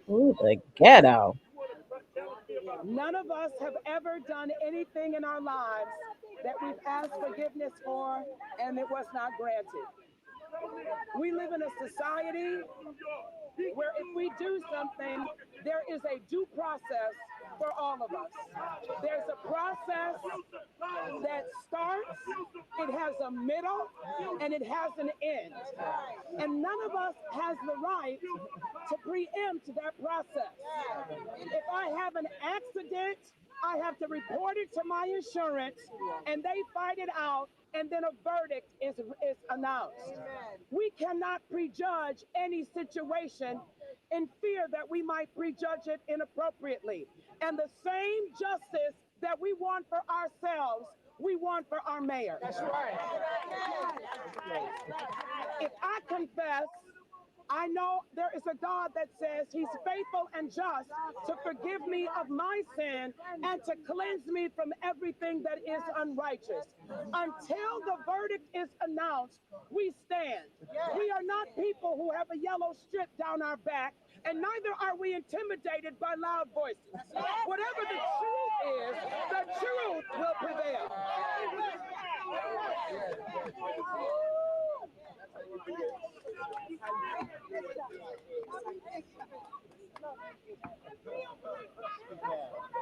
Ooh, the ghetto. None of us have ever done anything in our lives that we've asked forgiveness for and it was not granted. We live in a society where if we do something, there is a due process for all of us. There's a process that starts, it has a middle, and it has an end. And none of us has the right to preempt that process. If I have an accident, I have to report it to my insurance, and they fight it out, and then a verdict is announced. We cannot prejudge any situation in fear that we might prejudge it inappropriately. And the same justice that we want for ourselves, we want for our mayor. That's right. If I confess, I know there is a God that says he's faithful and just to forgive me of my sin and to cleanse me from everything that is unrighteous. Until the verdict is announced, we stand. We are not people who have a yellow strip down our back, and neither are we intimidated by loud voices. Whatever the truth is, the truth will prevail.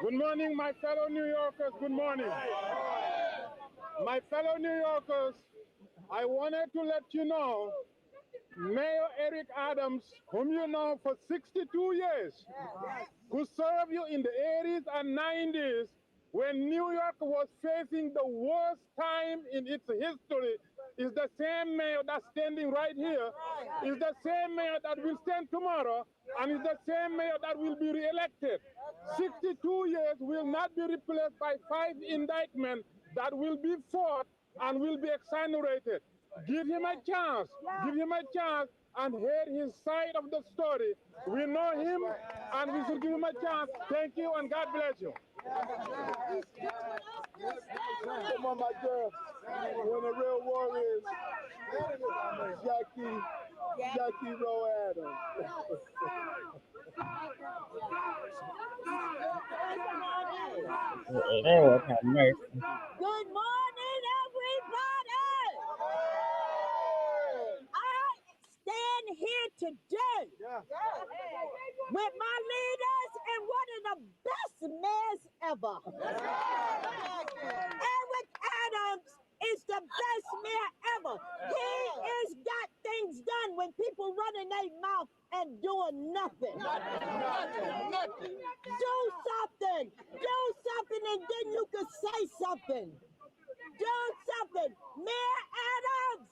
Good morning, my fellow New Yorkers. Good morning. My fellow New Yorkers, I wanted to let you know, Mayor Eric Adams, whom you know for 62 years, who served you in the 80s and 90s when New York was facing the worst time in its history, is the same mayor that's standing right here, is the same mayor that will stand tomorrow, and is the same mayor that will be reelected. 62 years will not be replaced by 5 indictments that will be fought and will be exonerated. Give him a chance. Give him a chance and hear his side of the story. We know him and we should give him a chance. Thank you and God bless you. Come on, my girl. One of the real warriors, Jackie Rowe Adams. Lord have mercy. Good morning, everybody. I stand here today with my leaders and one of the best mayors ever. Eric Adams is the best mayor ever. He has got things done when people running their mouth and doing nothing. Do something. Do something and then you can say something. Do something. Mayor Adams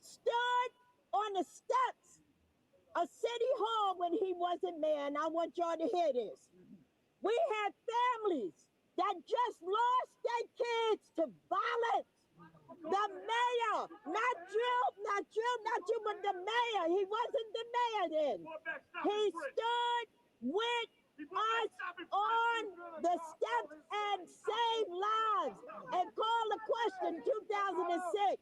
stood on the steps of City Hall when he wasn't mayor, and I want y'all to hear this. We had families that just lost their kids to violence. The mayor, not you, but the mayor. He wasn't the mayor then. He stood with us on the steps and saved lives and called a question 2006.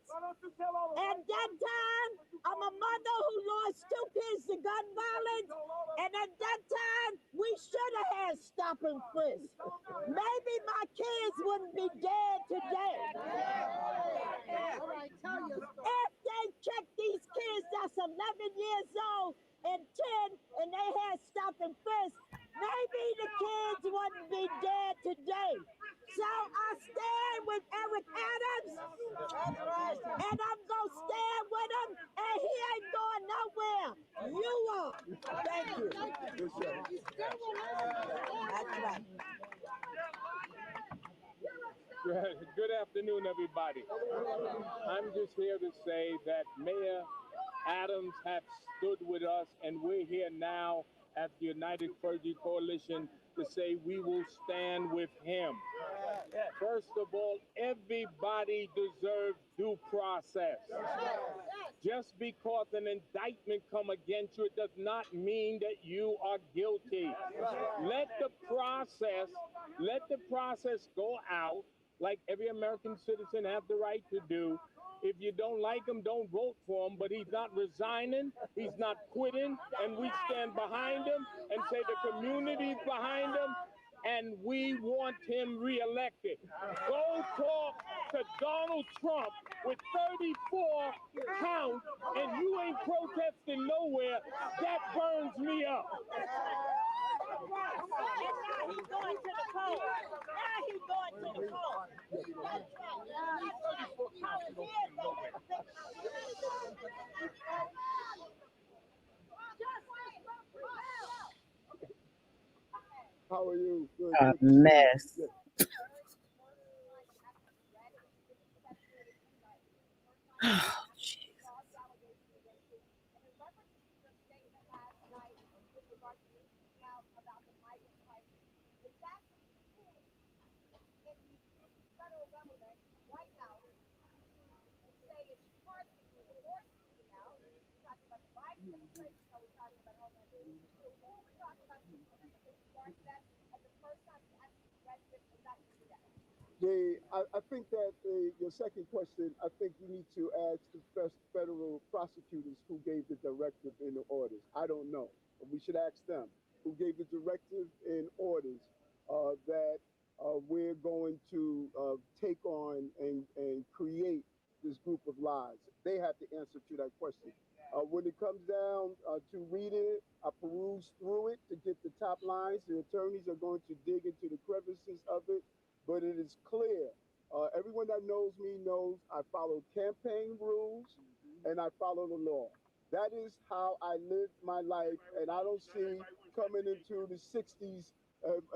At that time, I'm a mother who lost 2 kids to gun violence, and at that time, we should have had stop and frisk. Maybe my kids wouldn't be dead today. If they checked these kids that's 11 years old and 10 and they had stop and frisk, maybe the kids wouldn't be dead today. So I stand with Eric Adams, and I'm going to stand with him, and he ain't going nowhere. You are. Thank you. That's right. Good afternoon, everybody. I'm just here to say that Mayor Adams has stood with us, and we're here now at the United Clergy Coalition to say we will stand with him. First of all, everybody deserves due process. Just because an indictment come against you, it does not mean that you are guilty. Let the process go out like every American citizen have the right to do. If you don't like him, don't vote for him, but he's not resigning, he's not quitting, and we stand behind him and say the community's behind him, and we want him reelected. Go talk to Donald Trump with 34 counts, and you ain't protesting nowhere. That burns me up. And now he's going to the polls. Now he's going to the polls. That's How are you? Good, A good to see you. mess. Yeah. I think that your second question, I think you need to ask the federal prosecutors who gave the directive in the orders. I don't know. We should ask them who gave the directive in orders that we're going to take on and create this group of lies. They have the answer to that question. When it comes down to reading it, I peruse through it to get the top lines. The attorneys are going to dig into the crevices of it, but it is clear. Everyone that knows me knows I follow campaign rules and I follow the law. That is how I live my life, and I don't see coming into the 60s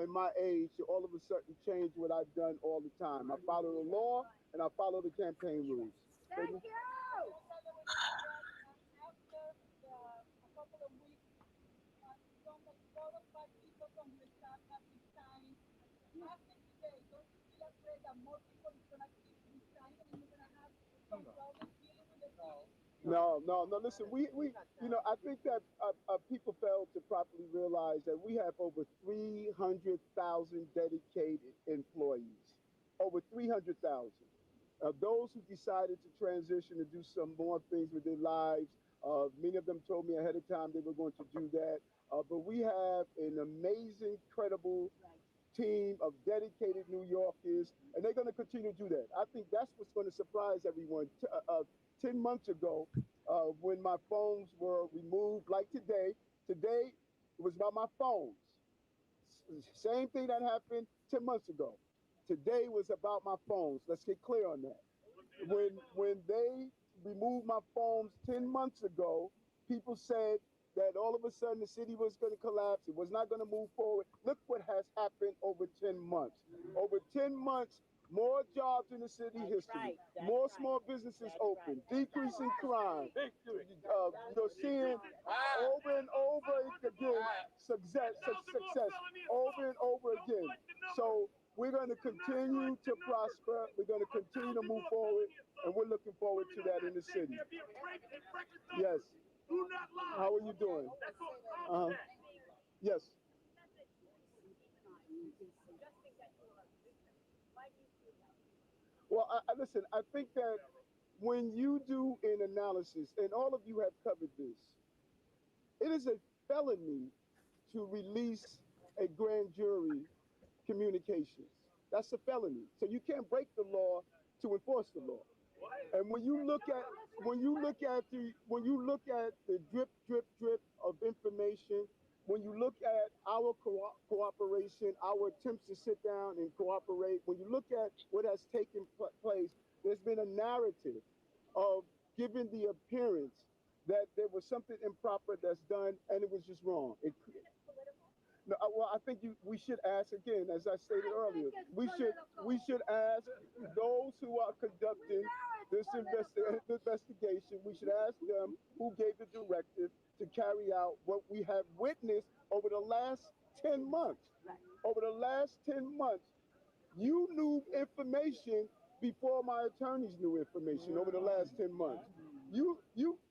and my age to all of a sudden change what I've done all the time. I follow the law and I follow the campaign rules. Thank you. No. Listen, I think that people fail to properly realize that we have over 300,000 dedicated employees. Over 300,000. Those who decided to transition and do some more things with their lives, many of them told me ahead of time they were going to do that. But we have an amazing, credible team of dedicated New Yorkers, and they're going to continue to do that. I think that's what's going to surprise everyone. 10 months ago, when my phones were removed, like today it was about my phones. Same thing that happened 10 months ago. Today was about my phones. Let's get clear on that. When they removed my phones 10 months ago, people said that all of a sudden the city was going to collapse. It was not going to move forward. Look what has happened over 10 months. Over 10 months, more jobs in the city history, more small businesses open, decreasing crime. You're seeing over and over again success over and over again. So we're going to continue to prosper. We're going to continue to move forward, and we're looking forward to that in the city. Yes. How are you doing? Yes. Well, listen, I think that when you do an analysis, and all of you have covered this, it is a felony to release a grand jury communications. That's a felony. So you can't break the law to enforce the law. And when you look at the drip of information, when you look at our cooperation, our attempts to sit down and cooperate, when you look at what has taken place, there's been a narrative of giving the appearance that there was something improper that's done and it was just wrong. No, well, I think we should ask again, as I stated earlier. We should ask those who are conducting this investigation. We should ask them who gave the directive to carry out what we have witnessed over the last 10 months. Over the last 10 months, you knew information before my attorneys knew information over the last 10 months. You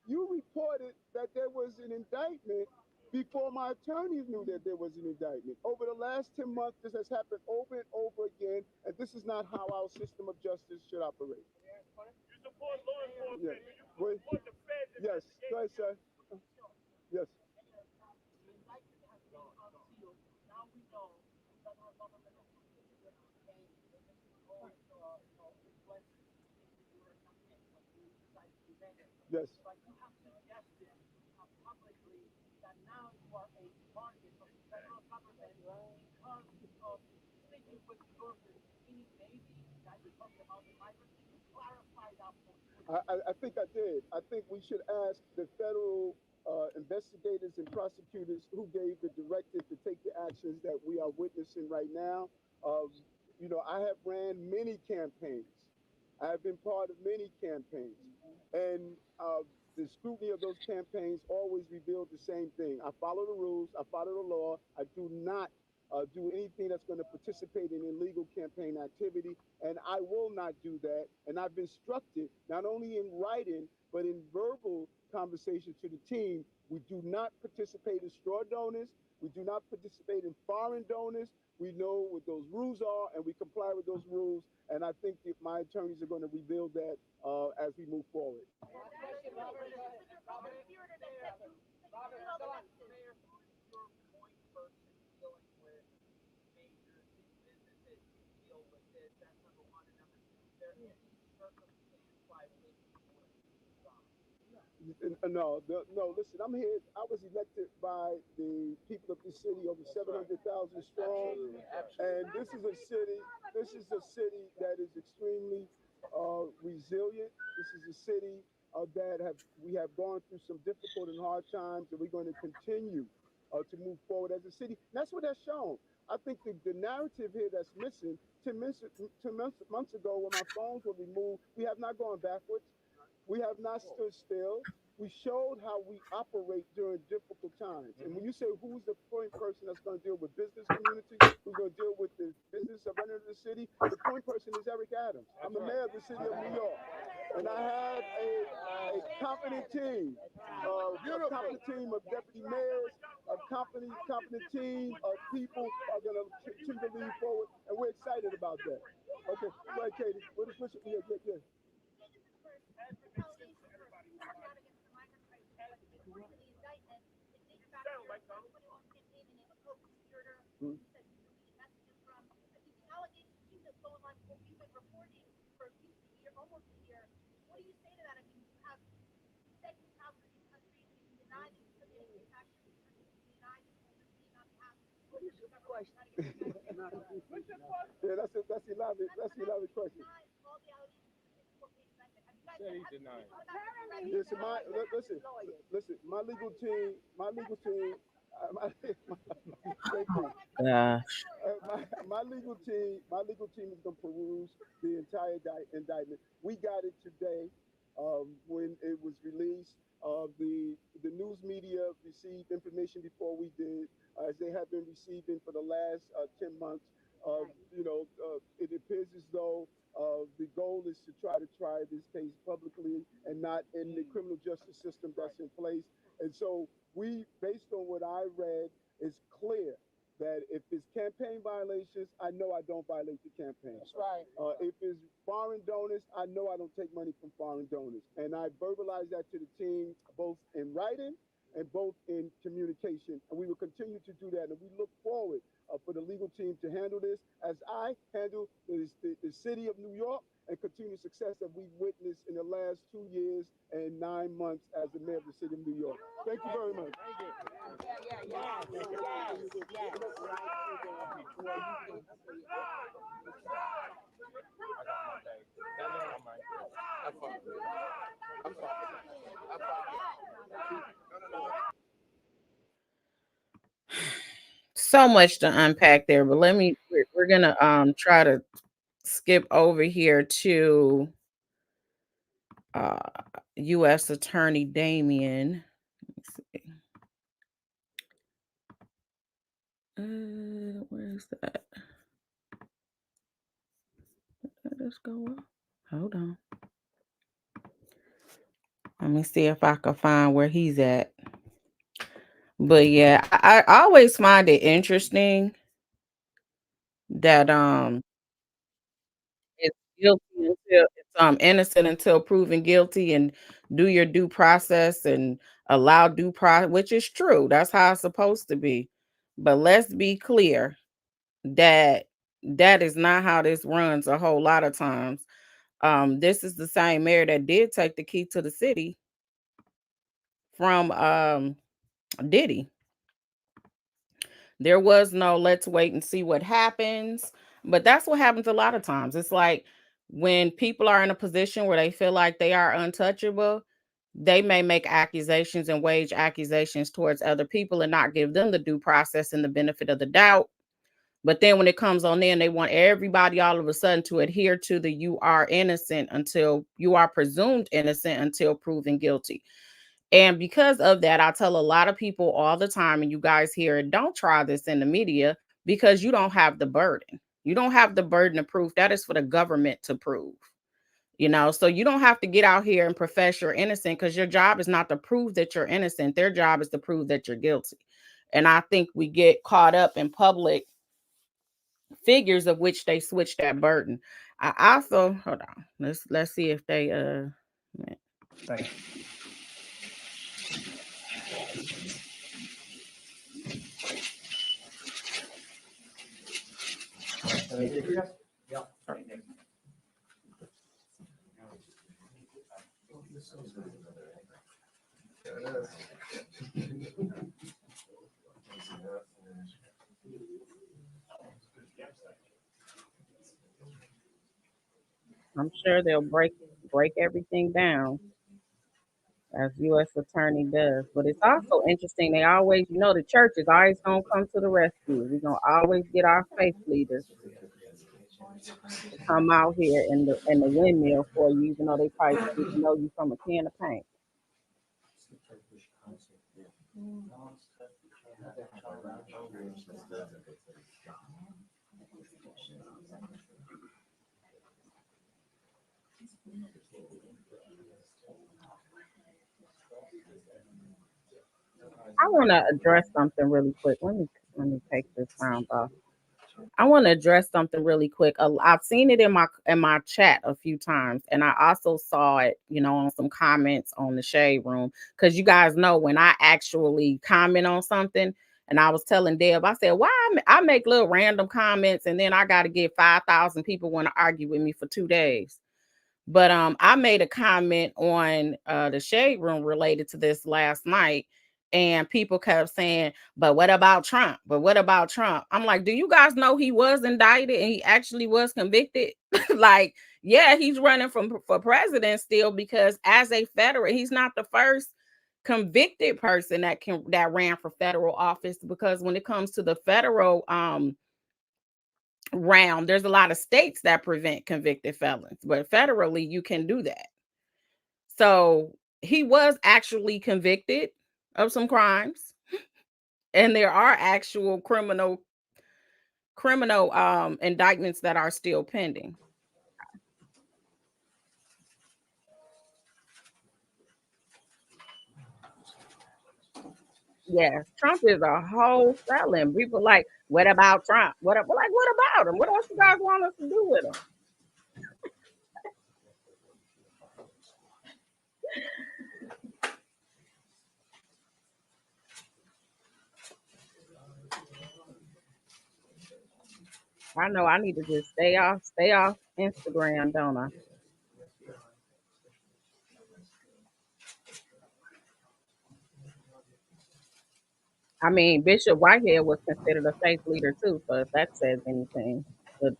reported that there was an indictment before my attorneys knew that there was an indictment. Over the last 10 months, this has happened over and over again, and this is not how our system of justice should operate. You support law enforcement. Yes. You support the feds. Yes. Go ahead, sir. Yes. Yes. I think I did. I think we should ask the federal investigators and prosecutors who gave the directive to take the actions that we are witnessing right now. I have ran many campaigns. I have been part of many campaigns. And the scrutiny of those campaigns always revealed the same thing. I follow the rules, I follow the law. I do not do anything that's going to participate in illegal campaign activity, and I will not do that. And I've instructed, not only in writing, but in verbal conversation to the team, we do not participate in straw donors. We do not participate in foreign donors. We know what those rules are, and we comply with those rules. And I think that my attorneys are going to reveal that as we move forward. No. Listen, I'm here. I was elected by the people of this city, over 700,000 strong, and this is a city. This is a city that is extremely resilient. This is a city we have gone through some difficult and hard times, and we're going to continue to move forward as a city. And that's what that's shown. I think the narrative here that's missing. 10 months ago, when my phones were removed, we have not gone backwards. We have not stood still. We showed how we operate during difficult times. And when you say who's the point person that's going to deal with business community, who's going to deal with the business of running the city, the point person is Eric Adams. I'm the mayor of the city of New York. And I have a competent team, of deputy mayors, a competent team of people who are going to continue to lead forward. And we're excited about that. Okay, go ahead, Katie. Yeah. Yeah, that's the elaborate question. Said he denied. Listen. My legal team. Thank you. Gosh. My legal team is going to peruse the entire indictment. We got it today when it was released. The news media received information before we did, as they have been receiving for the last 10 months. It appears as though the goal is to try this case publicly and not in the criminal justice system that's in place. And so based on what I read, it's clear that if it's campaign violations, I know I don't violate the campaign. That's right. If it's foreign donors, I know I don't take money from foreign donors. And I verbalize that to the team, both in writing and both in communication. And we will continue to do that. And we look forward for the legal team to handle this as I handle the city of New York and continued success that we've witnessed in the last 2 years and 9 months as the mayor of the city of New York. Thank you very much. So much to unpack there, but we're gonna try to skip over here to U.S. Attorney Damien. Let me see. Where's that? Let us go up. Hold on. Let me see if I can find where he's at. But yeah, I always find it interesting that it's guilty until it's innocent until proven guilty, and do your due process and allow due process, which is true. That's how it's supposed to be. But let's be clear that that is not how this runs a whole lot of times. This is the same mayor that did take the key to the city from Diddy. There was no let's wait and see what happens. But that's what happens a lot of times. It's like when people are in a position where they feel like they are untouchable, they may make accusations and wage accusations towards other people and not give them the due process and the benefit of the doubt. But then when it comes on in, they want everybody all of a sudden to adhere to the you are innocent until you are presumed innocent until proven guilty. And because of that, I tell a lot of people all the time, and you guys hear it, don't try this in the media because you don't have the burden. You don't have the burden of proof. That is for the government to prove. So you don't have to get out here and profess you're innocent, because your job is not to prove that you're innocent. Their job is to prove that you're guilty. And I think we get caught up in public figures of which they switch that burden. I also hold on. Let's see if they Thank you. Yeah. I'm sure they'll break everything down as U.S. Attorney does. But it's also interesting. They always, the church is always gonna come to the rescue. We're gonna always get our faith leaders to come out here in the windmill for you, even though they probably didn't know you from a can of paint. I want to address something really quick. Let me take this sound off. I want to address something really quick. I've seen it in my chat a few times, and I also saw it, on some comments on the Shade Room. Because you guys know when I actually comment on something, and I was telling Deb, I said, why I make little random comments, and then I got to get 5,000 people want to argue with me for 2 days. But I made a comment on the Shade Room related to this last night, and people kept saying, "But what about Trump? But what about Trump?" I'm like, "Do you guys know he was indicted and he actually was convicted?" Like, yeah, he's running for president still, because as a federal, he's not the first convicted person that ran for federal office. Because when it comes to the federal round, there's a lot of states that prevent convicted felons, but federally you can do that. So he was actually convicted of some crimes, and there are actual criminal indictments that are still pending. Yes, Trump is a whole felon. People like, what about Trump? What about him? What else you guys want us to do with him? I know I need to just stay off Instagram, don't I? I mean, Bishop Whitehead was considered a faith leader too, so if that says anything, but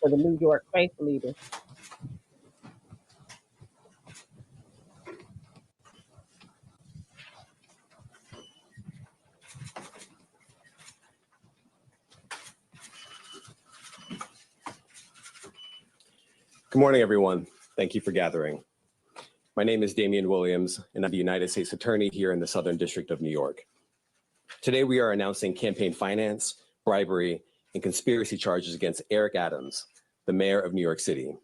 for the New York faith leaders. Good morning, everyone. Thank you for gathering. My name is Damian Williams, and I'm the United States Attorney here in the Southern District of New York. Today, we are announcing campaign finance, bribery, and conspiracy charges against Eric Adams, the mayor of New York City.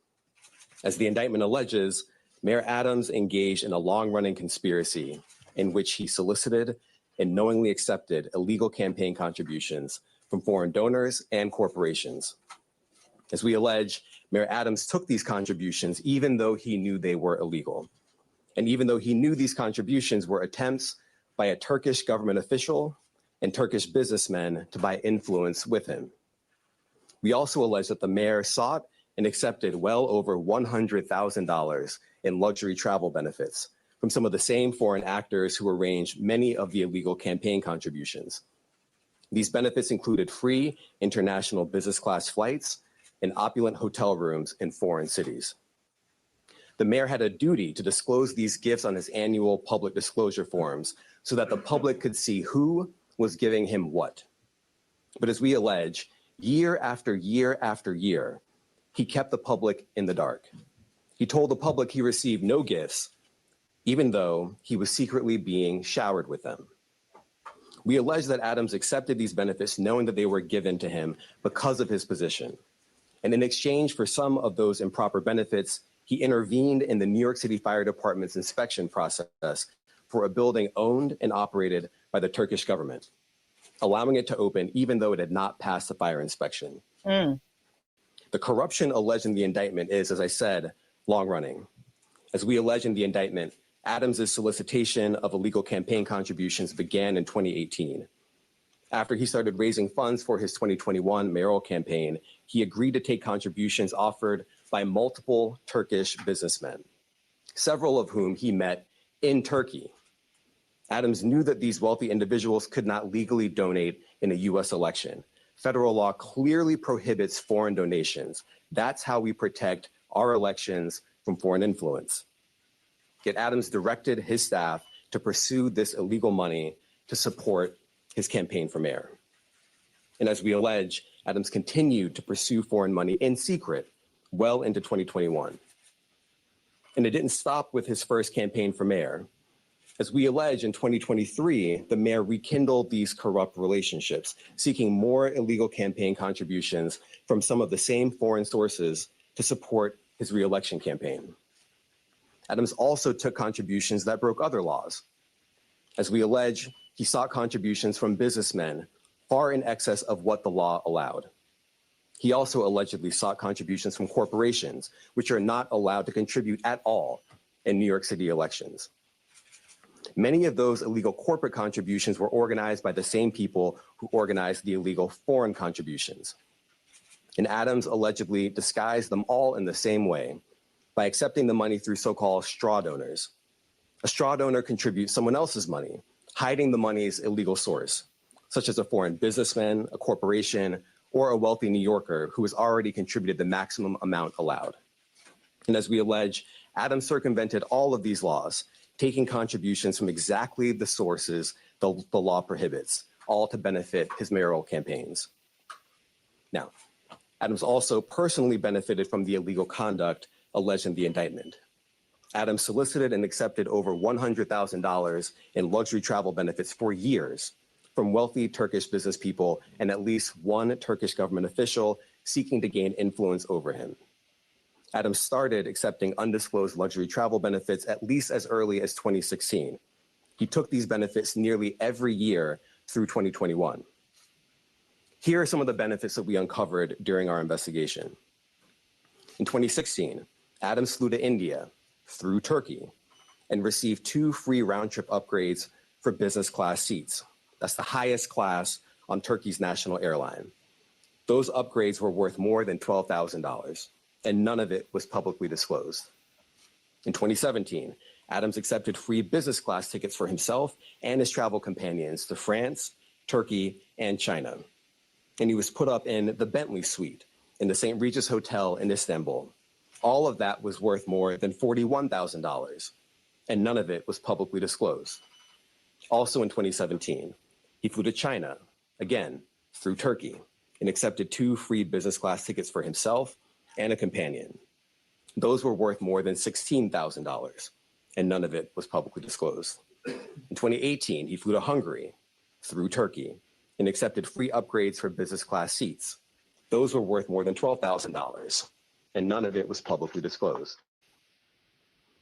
As the indictment alleges, Mayor Adams engaged in a long-running conspiracy in which he solicited and knowingly accepted illegal campaign contributions from foreign donors and corporations. As we allege, Mayor Adams took these contributions even though he knew they were illegal. And even though he knew these contributions were attempts by a Turkish government official and Turkish businessmen to buy influence with him. We also allege that the mayor sought and accepted well over $100,000 in luxury travel benefits from some of the same foreign actors who arranged many of the illegal campaign contributions. These benefits included free international business class flights and opulent hotel rooms in foreign cities. The mayor had a duty to disclose these gifts on his annual public disclosure forms so that the public could see who was giving him what. But as we allege, year after year after year, he kept the public in the dark. He told the public he received no gifts, even though he was secretly being showered with them. We allege that Adams accepted these benefits knowing that they were given to him because of his position. And in exchange for some of those improper benefits, he intervened in the New York City Fire Department's inspection process for a building owned and operated by the Turkish government, allowing it to open even though it had not passed the fire inspection. The corruption alleged in the indictment is, as I said, long-running. As we allege in the indictment, Adams's solicitation of illegal campaign contributions began in 2018. After he started raising funds for his 2021 mayoral campaign, he agreed to take contributions offered by multiple Turkish businessmen, several of whom he met in Turkey. Adams knew that these wealthy individuals could not legally donate in a US election. Federal law clearly prohibits foreign donations. That's how we protect our elections from foreign influence. Yet Adams directed his staff to pursue this illegal money to support his campaign for mayor. And as we allege, Adams continued to pursue foreign money in secret well into 2021. And it didn't stop with his first campaign for mayor. As we allege, in 2023, the mayor rekindled these corrupt relationships, seeking more illegal campaign contributions from some of the same foreign sources to support his re-election campaign. Adams also took contributions that broke other laws. As we allege, he sought contributions from businessmen far in excess of what the law allowed. He also allegedly sought contributions from corporations, which are not allowed to contribute at all in New York City elections. Many of those illegal corporate contributions were organized by the same people who organized the illegal foreign contributions. And Adams allegedly disguised them all in the same way by accepting the money through so-called straw donors. A straw donor contributes someone else's money, hiding the money's illegal source, such as a foreign businessman, a corporation, or a wealthy New Yorker who has already contributed the maximum amount allowed. And as we allege, Adams circumvented all of these laws, taking contributions from exactly the sources the law prohibits, all to benefit his mayoral campaigns. Now, Adams also personally benefited from the illegal conduct alleged in the indictment. Adams solicited and accepted over $100,000 in luxury travel benefits for years from wealthy Turkish business people and at least one Turkish government official seeking to gain influence over him. Adams started accepting undisclosed luxury travel benefits at least as early as 2016. He took these benefits nearly every year through 2021. Here are some of the benefits that we uncovered during our investigation. In 2016, Adams flew to India through Turkey and received 2 free round-trip upgrades for business class seats. That's the highest class on Turkey's national airline. Those upgrades were worth more than $12,000, and none of it was publicly disclosed. In 2017, Adams accepted free business class tickets for himself and his travel companions to France, Turkey, and China. And he was put up in the Bentley suite in the St. Regis Hotel in Istanbul. All of that was worth more than $41,000, and none of it was publicly disclosed. Also in 2017, he flew to China, again, through Turkey, and accepted 2 free business class tickets for himself and a companion. Those were worth more than $16,000, and none of it was publicly disclosed. In 2018, he flew to Hungary through Turkey and accepted free upgrades for business class seats. Those were worth more than $12,000, and none of it was publicly disclosed.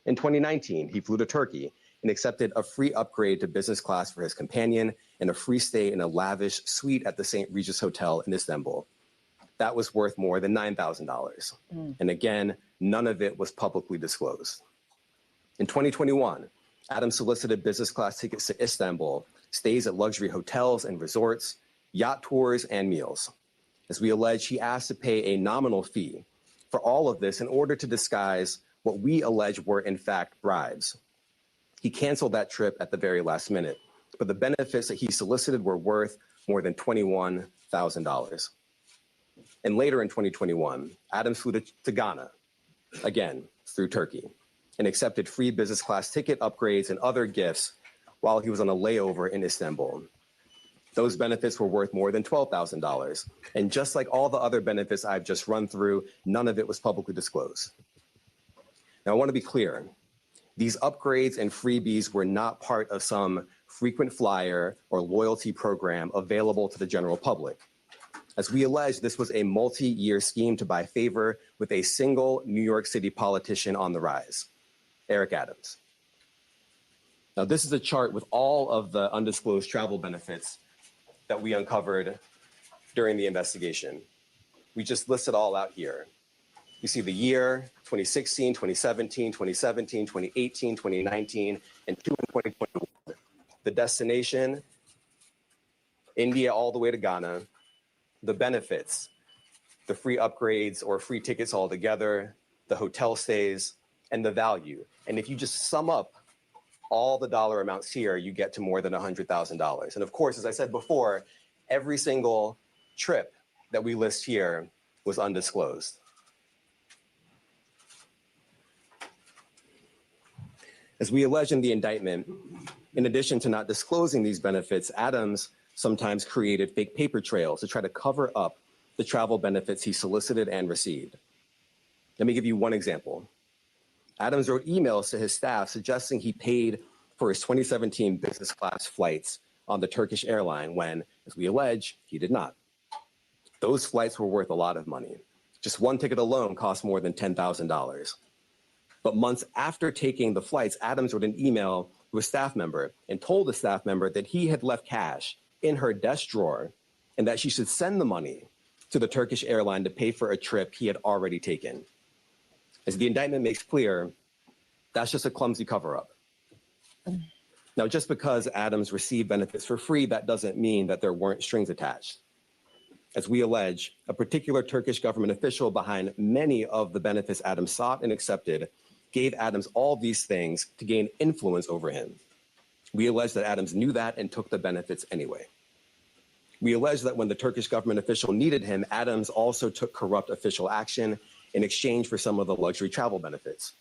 In 2019, he flew to Turkey and accepted a free upgrade to business class for his companion and a free stay in a lavish suite at the St. Regis Hotel in Istanbul. That was worth more than $9,000. And again, none of it was publicly disclosed. In 2021, Adams solicited business class tickets to Istanbul, stays at luxury hotels and resorts, yacht tours, and meals. As we allege, he asked to pay a nominal fee for all of this in order to disguise what we allege were in fact bribes. He canceled that trip at the very last minute, but the benefits that he solicited were worth more than $21,000. And later in 2021, Adams flew to Ghana, again, through Turkey, and accepted free business class ticket upgrades and other gifts while he was on a layover in Istanbul. Those benefits were worth more than $12,000. And just like all the other benefits I've just run through, none of it was publicly disclosed. Now, I want to be clear. These upgrades and freebies were not part of some frequent flyer or loyalty program available to the general public. As we allege, this was a multi-year scheme to buy favor with a single New York City politician on the rise, Eric Adams. Now, this is a chart with all of the undisclosed travel benefits that we uncovered during the investigation. We just list it all out here. You see the year, 2016, 2017, 2017, 2018, 2019, and 2021. The destination, India all the way to Ghana. The benefits, the free upgrades or free tickets altogether, the hotel stays, and the value. And if you just sum up all the dollar amounts here, you get to more than $100,000. And of course, as I said before, every single trip that we list here was undisclosed. As we allege in the indictment, in addition to not disclosing these benefits, Adams sometimes created fake paper trails to try to cover up the travel benefits he solicited and received. Let me give you one example. Adams wrote emails to his staff suggesting he paid for his 2017 business class flights on the Turkish airline when, as we allege, he did not. Those flights were worth a lot of money. Just one ticket alone cost more than $10,000. But months after taking the flights, Adams wrote an email to a staff member and told the staff member that he had left cash in her desk drawer and that she should send the money to the Turkish airline to pay for a trip he had already taken. As the indictment makes clear, that's just a clumsy cover-up. Now, just because Adams received benefits for free, that doesn't mean that there weren't strings attached. As we allege, a particular Turkish government official behind many of the benefits Adams sought and accepted gave Adams all these things to gain influence over him. We allege that Adams knew that and took the benefits anyway. We allege that when the Turkish government official needed him, Adams also took corrupt official action in exchange for some of the luxury travel benefits.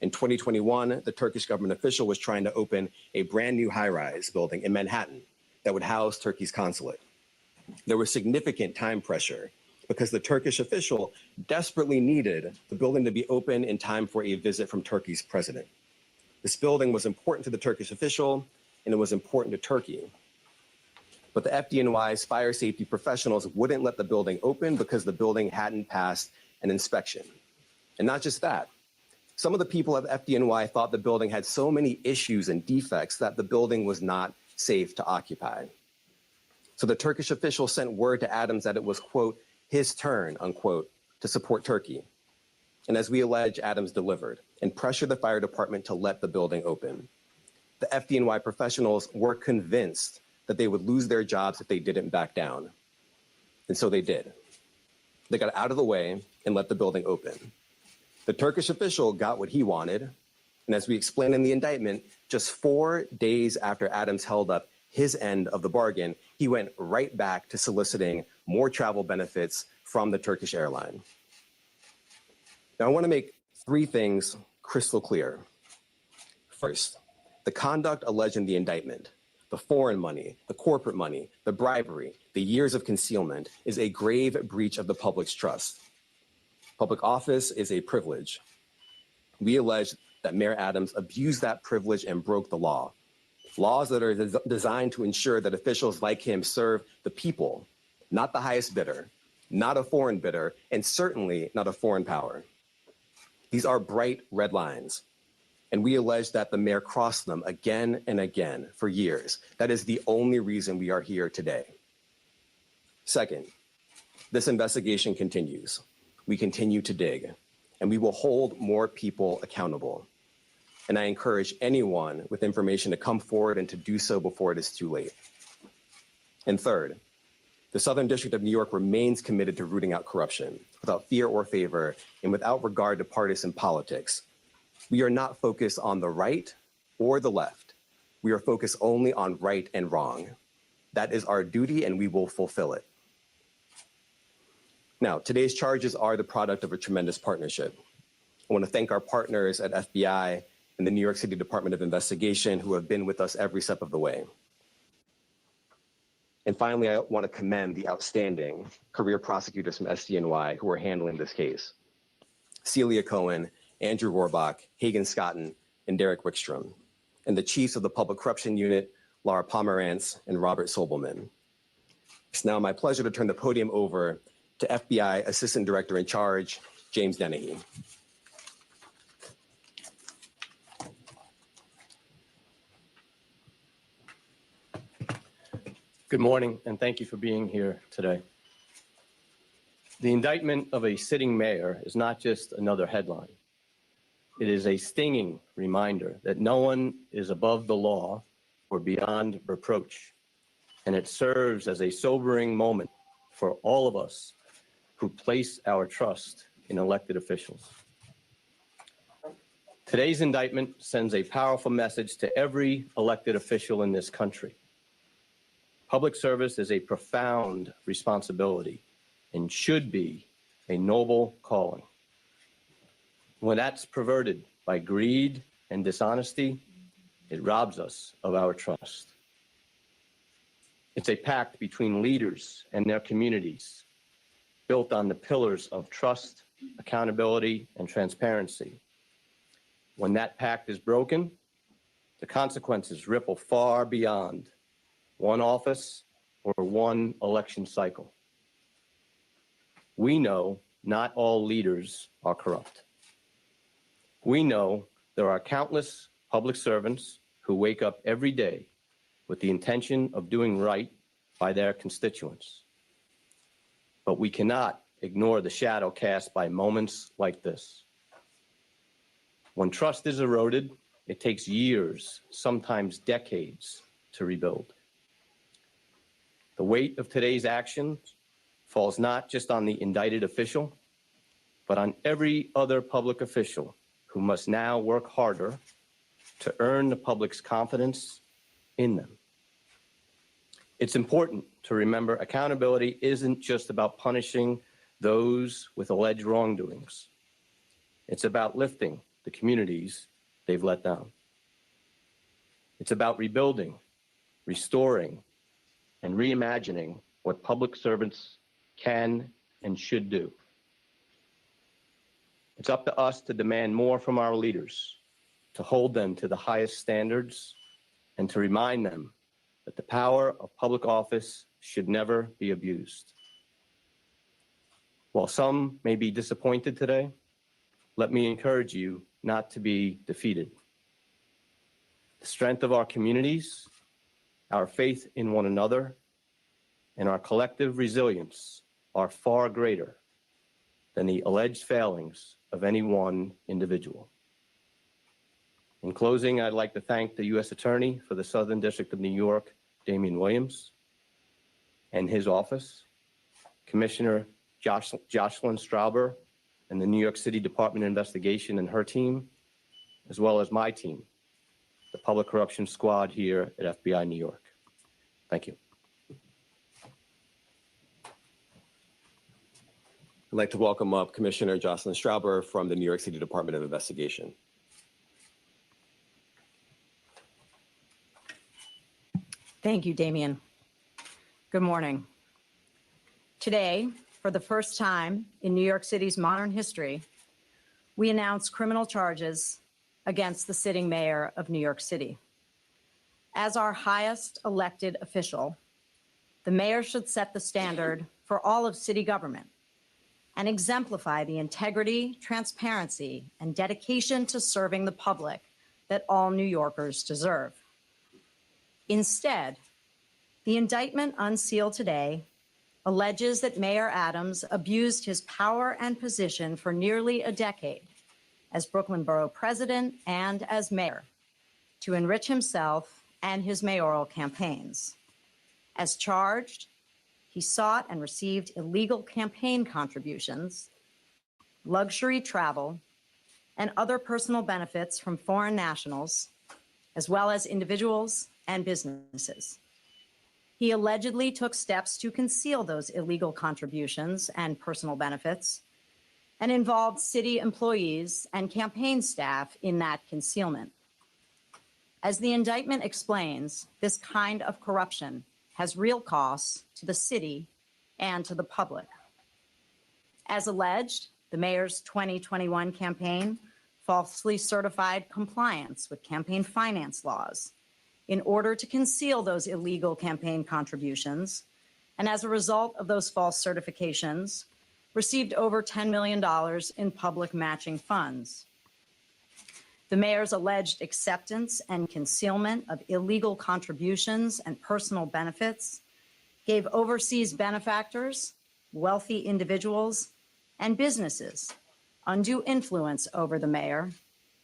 In 2021, the Turkish government official was trying to open a brand new high-rise building in Manhattan that would house Turkey's consulate. There was significant time pressure because the Turkish official desperately needed the building to be open in time for a visit from Turkey's president. This building was important to the Turkish official, and it was important to Turkey. But the FDNY's fire safety professionals wouldn't let the building open because the building hadn't passed an inspection. And not just that, some of the people at FDNY thought the building had so many issues and defects that the building was not safe to occupy. So the Turkish official sent word to Adams that it was, quote, his turn, unquote, to support Turkey. And as we allege, Adams delivered and pressured the fire department to let the building open. The FDNY professionals were convinced that they would lose their jobs if they didn't back down. And so they did. They got out of the way and let the building open. The Turkish official got what he wanted. And as we explain in the indictment, just 4 days after Adams held up his end of the bargain, he went right back to soliciting more travel benefits from the Turkish airline. Now, I want to make 3 things crystal clear. First, the conduct alleged in the indictment, the foreign money, the corporate money, the bribery, the years of concealment, is a grave breach of the public's trust. Public office is a privilege. We allege that Mayor Adams abused that privilege and broke the law. Laws that are designed to ensure that officials like him serve the people, not the highest bidder, not a foreign bidder, and certainly not a foreign power. These are bright red lines. and we allege that the mayor crossed them again and again for years. That is the only reason we are here today. Second, this investigation continues. We continue to dig, and we will hold more people accountable. And I encourage anyone with information to come forward and to do so before it is too late. And third, the Southern District of New York remains committed to rooting out corruption without fear or favor and without regard to partisan politics. We are not focused on the right or the left. We are focused only on right and wrong. That is our duty, and we will fulfill it. Now, today's charges are the product of a tremendous partnership. I want to thank our partners at FBI and the New York City Department of Investigation who have been with us every step of the way. And finally, I want to commend the outstanding career prosecutors from FDNY who are handling this case. Celia Cohen, Andrew Rohrbach, Hagen Scotton, and Derek Wickstrom, and the chiefs of the Public Corruption Unit, Laura Pomerantz and Robert Sobelman. It's now my pleasure to turn the podium over to FBI Assistant Director in Charge, James Dennehy. Good morning, and thank you for being here today. The indictment of a sitting mayor is not just another headline. It is a stinging reminder that no one is above the law or beyond reproach. And it serves as a sobering moment for all of us who place our trust in elected officials. Today's indictment sends a powerful message to every elected official in this country. Public service is a profound responsibility and should be a noble calling. When that's perverted by greed and dishonesty, it robs us of our trust. It's a pact between leaders and their communities, built on the pillars of trust, accountability, and transparency. When that pact is broken, the consequences ripple far beyond one office or one election cycle. We know not all leaders are corrupt. We know there are countless public servants who wake up every day with the intention of doing right by their constituents. But we cannot ignore the shadow cast by moments like this. When trust is eroded, it takes years, sometimes decades, to rebuild. The weight of today's actions falls not just on the indicted official, but on every other public official who must now work harder to earn the public's confidence in them. It's important to remember accountability isn't just about punishing those with alleged wrongdoings. It's about lifting the communities they've let down. It's about rebuilding, restoring, and reimagining what public servants can and should do. It's up to us to demand more from our leaders, to hold them to the highest standards, and to remind them that the power of public office should never be abused. While some may be disappointed today, let me encourage you not to be defeated. The strength of our communities, our faith in one another, and our collective resilience are far greater than the alleged failings of any one individual. In closing, I'd like to thank the U.S. Attorney for the Southern District of New York, Damian Williams, and his office, Commissioner Jocelyn Strauber, and the New York City Department of Investigation and her team, as well as my team, the Public Corruption Squad here at FBI New York. Thank you. I'd like to welcome up Commissioner Jocelyn Strauber from the New York City Department of Investigation. Thank you, Damian. Good morning. Today, for the first time in New York City's modern history, we announce criminal charges against the sitting mayor of New York City. As our highest elected official, the mayor should set the standard for all of city government and exemplify the integrity, transparency, and dedication to serving the public that all New Yorkers deserve. Instead, the indictment unsealed today alleges that Mayor Adams abused his power and position for nearly a decade as Brooklyn Borough President and as mayor to enrich himself and his mayoral campaigns. As charged, he sought and received illegal campaign contributions, luxury travel, and other personal benefits from foreign nationals, as well as individuals and businesses. He allegedly took steps to conceal those illegal contributions and personal benefits and involved city employees and campaign staff in that concealment. As the indictment explains, this kind of corruption has real costs to the city and to the public. As alleged, the mayor's 2021 campaign falsely certified compliance with campaign finance laws in order to conceal those illegal campaign contributions, and as a result of those false certifications, received over $10 million in public matching funds. The mayor's alleged acceptance and concealment of illegal contributions and personal benefits gave overseas benefactors, wealthy individuals, and businesses undue influence over the mayor,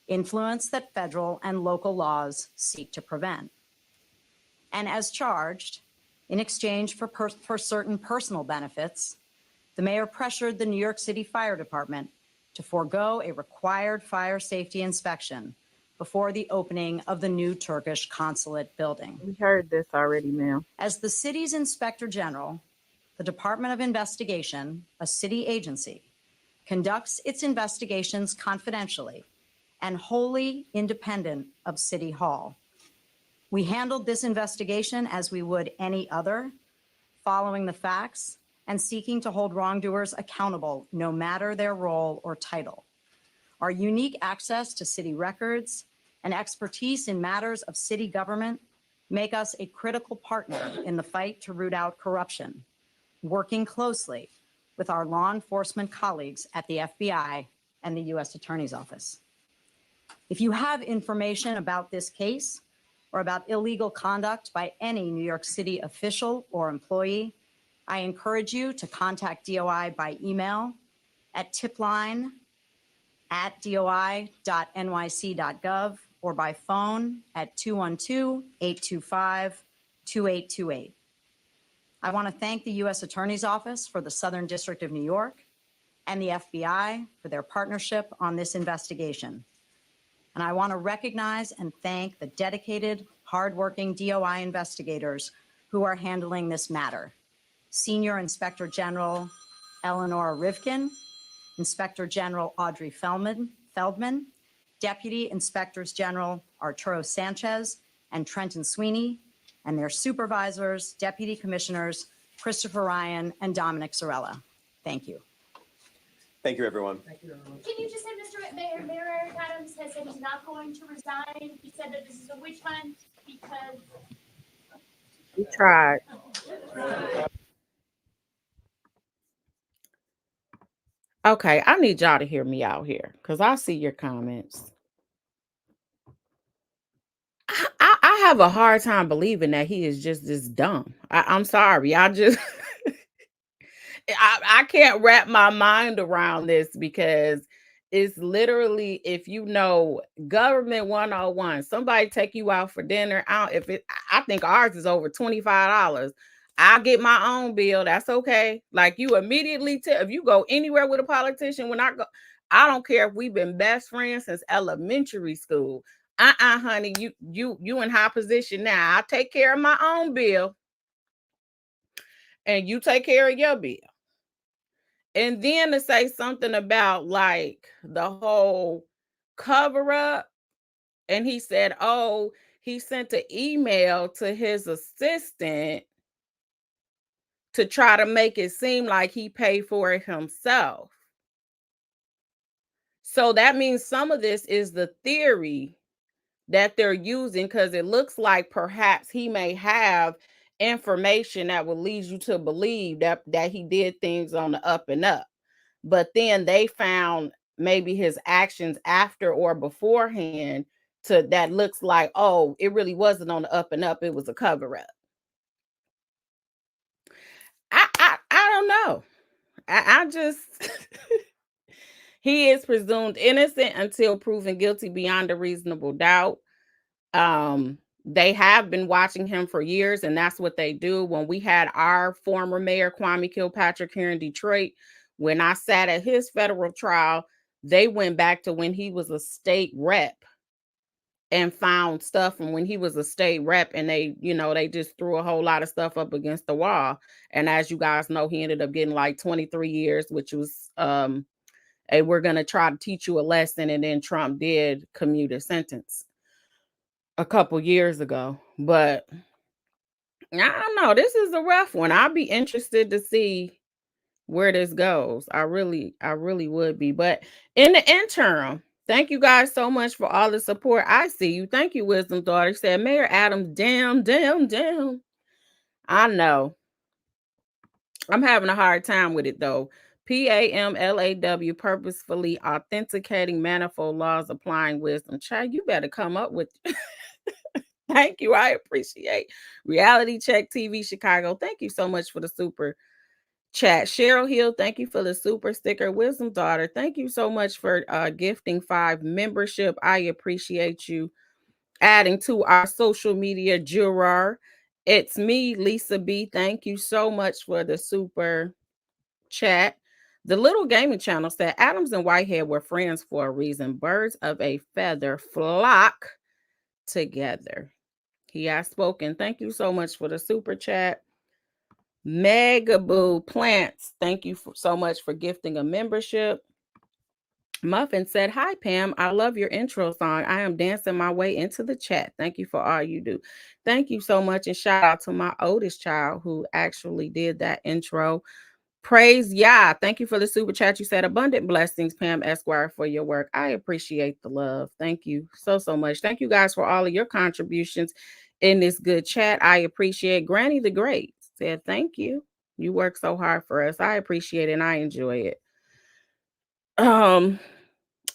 influence that federal and local laws seek to prevent. And as charged, in exchange for certain personal benefits, the mayor pressured the New York City Fire Department to forego a required fire safety inspection before the opening of the new Turkish consulate building. We heard this already, ma'am. As the city's inspector general, the Department of Investigation, a city agency, conducts its investigations confidentially and wholly independent of City Hall. We handled this investigation as we would any other, following the facts and seeking to hold wrongdoers accountable, no matter their role or title. Our unique access to city records and expertise in matters of city government make us a critical partner in the fight to root out corruption, working closely with our law enforcement colleagues at the FBI and the U.S. Attorney's Office. If you have information about this case or about illegal conduct by any New York City official or employee, I encourage you to contact DOI by email at tipline@doi.nyc.gov or by phone at 212-825-2828. I want to thank the U.S. Attorney's Office for the Southern District of New York and the FBI for their partnership on this investigation. And I want to recognize and thank the dedicated, hardworking DOI investigators who are handling this matter. Senior Inspector General Eleanor Rivkin, Inspector General Audrey Feldman, Deputy Inspectors General Arturo Sanchez and Trenton Sweeney, and their supervisors, Deputy Commissioners Christopher Ryan and Dominic Sorella. Thank you. Thank you, everyone. Thank you, everyone. Can you just say Mayor Adams has said he's not going to resign? He said that this is a witch hunt because We tried. Okay, I need y'all to hear me out here because I see your comments. I have a hard time believing that he is just this dumb. I'm sorry. I just I can't wrap my mind around this because it's literally, if you know government 101, somebody take you out for dinner. I think ours is over $25. I'll get my own bill. That's okay. Like, you immediately tell, if you go anywhere with a politician, when I go, I don't care if we've been best friends since elementary school. Honey, you in high position now. I take care of my own bill and you take care of your bill. And then to say something about like the whole cover up, and he said, oh, he sent an email to his assistant to try to make it seem like he paid for it himself. So that means some of this is the theory that they're using, because it looks like perhaps he may have information that would lead you to believe that he did things on the up and up. But then they found maybe his actions after or beforehand that looks like, oh, it really wasn't on the up and up, it was a cover-up. I don't know. I just he is presumed innocent until proven guilty beyond a reasonable doubt. They have been watching him for years, and that's what they do. When we had our former mayor, Kwame Kilpatrick, here in Detroit, when I sat at his federal trial, they went back to when he was a state rep and found stuff from when he was a state rep, and they, they just threw a whole lot of stuff up against the wall. And as you guys know, he ended up getting like 23 years, which was, hey, we're going to try to teach you a lesson. And then Trump did commute a sentence a couple years ago. But I don't know. This is a rough one. I'll be interested to see where this goes. I really would be. But in the interim, thank you guys so much for all the support. I see you. Thank you, Wisdom Daughter. Said Mayor Adams, damn. I know. I'm having a hard time with it though. PAMLAW, purposefully authenticating manifold laws, applying wisdom. Child, you better come up with. Thank you. I appreciate Reality Check TV Chicago. Thank you so much for the super chat. Cheryl Hill, thank you for the super sticker. Wisdom Daughter, thank you so much for gifting 5 membership. I appreciate you adding to our social media juror. It's me, Lisa B. Thank you so much for the super chat. The Little Gaming Channel said Adams and Whitehead were friends for a reason. Birds of a feather flock together. He has spoken. Thank you so much for the super chat. Megaboo Plants, thank you so much for gifting a membership. Muffin said, hi, Pam. I love your intro song. I am dancing my way into the chat. Thank you for all you do. Thank you so much. And shout out to my oldest child who actually did that intro. Praise Yah. Thank you for the super chat. You said abundant blessings, Pam Esquire, for your work. I appreciate the love. Thank you so much. Thank you guys for all of your contributions in this good chat. I appreciate Granny the Great said, thank you. You work so hard for us. I appreciate it and I enjoy it.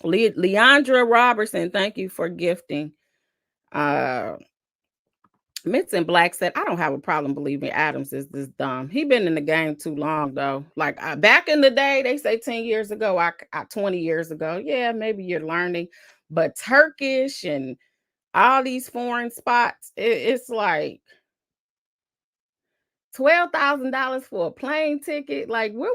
Leandra Robertson, thank you for gifting. Mitson Black said, I don't have a problem believing Adams is this dumb. He been in the game too long, though. Like back in the day, they say 10 years ago, 20 years ago. Yeah, maybe you're learning. But Turkish and all these foreign spots, it's like $12,000 for a plane ticket. Like, where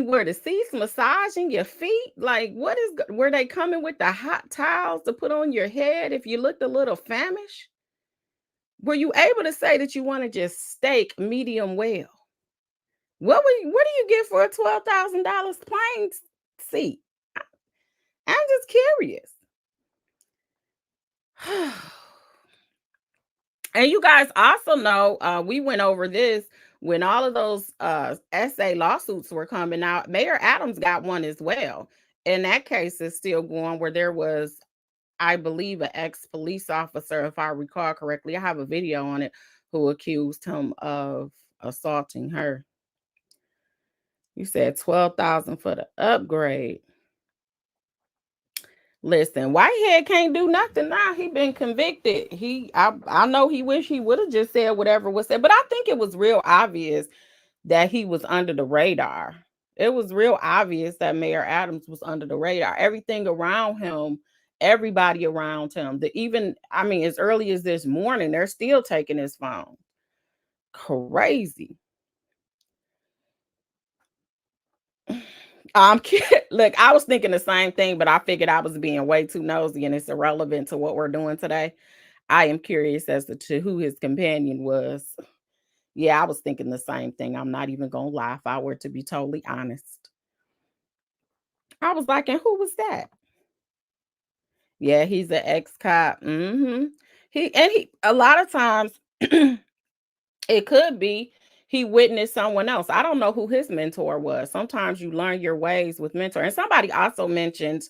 were the seats massaging your feet? Like, were they coming with the hot towels to put on your head if you looked a little famished? Were you able to say that you wanted just steak medium well? What do you get for a $12,000 plane seat? I'm just curious. And you guys also know, we went over this when all of those SA lawsuits were coming out. Mayor Adams got one as well. And that case is still going, where there was, I believe, an ex-police officer, if I recall correctly. I have a video on it, who accused him of assaulting her. You said $12,000 for the upgrade. Listen, Whitehead can't do nothing now. He been convicted. I know he wish he would have just said whatever was said, but I think it was real obvious that he was under the radar. It was real obvious that Mayor Adams was under the radar. Everything around him, everybody around him, as early as this morning, they're still taking his phone. Crazy. Look, I was thinking the same thing, but I figured I was being way too nosy and it's irrelevant to what we're doing today. I am curious as to who his companion was. Yeah, I was thinking the same thing. I'm not even going to lie, if I were to be totally honest. I was like, and who was that? Yeah, he's an ex-cop. He a lot of times it could be he witnessed someone else. I don't know who his mentor was. Sometimes you learn your ways with mentor. And somebody also mentioned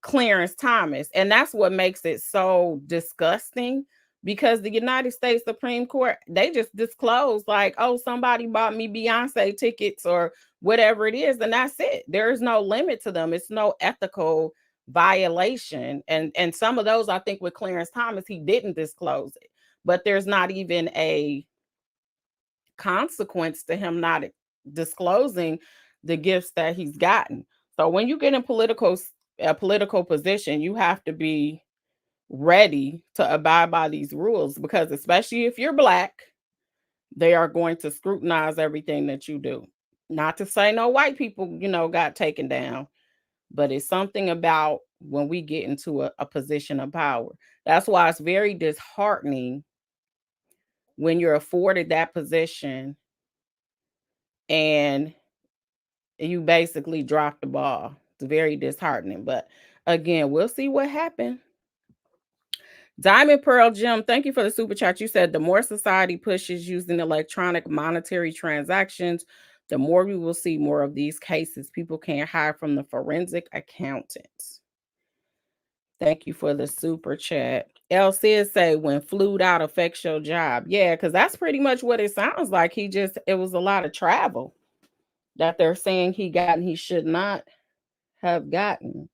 Clarence Thomas, and that's what makes it so disgusting, because the United States Supreme Court, they just disclosed like, oh, somebody bought me Beyonce tickets or whatever it is, and that's it. There is no limit to them. It's no ethical violation. And some of those, I think with Clarence Thomas, he didn't disclose it, but there's not even a consequence to him not disclosing the gifts that he's gotten. So when you get in a political position, you have to be ready to abide by these rules, because especially if you're Black, they are going to scrutinize everything that you do. Not to say no white people, got taken down, but it's something about when we get into a position of power. That's why it's very disheartening when you're afforded that position and you basically drop the ball. It's very disheartening. But again, we'll see what happens. Diamond Pearl Jim, thank you for the super chat. You said the more society pushes using electronic monetary transactions, the more we will see more of these cases. People can't hide from the forensic accountants. Thank you for the super chat. El Sid say when flued out affects your job. Yeah, because that's pretty much what it sounds like. It was a lot of travel that they're saying he got and he should not have gotten.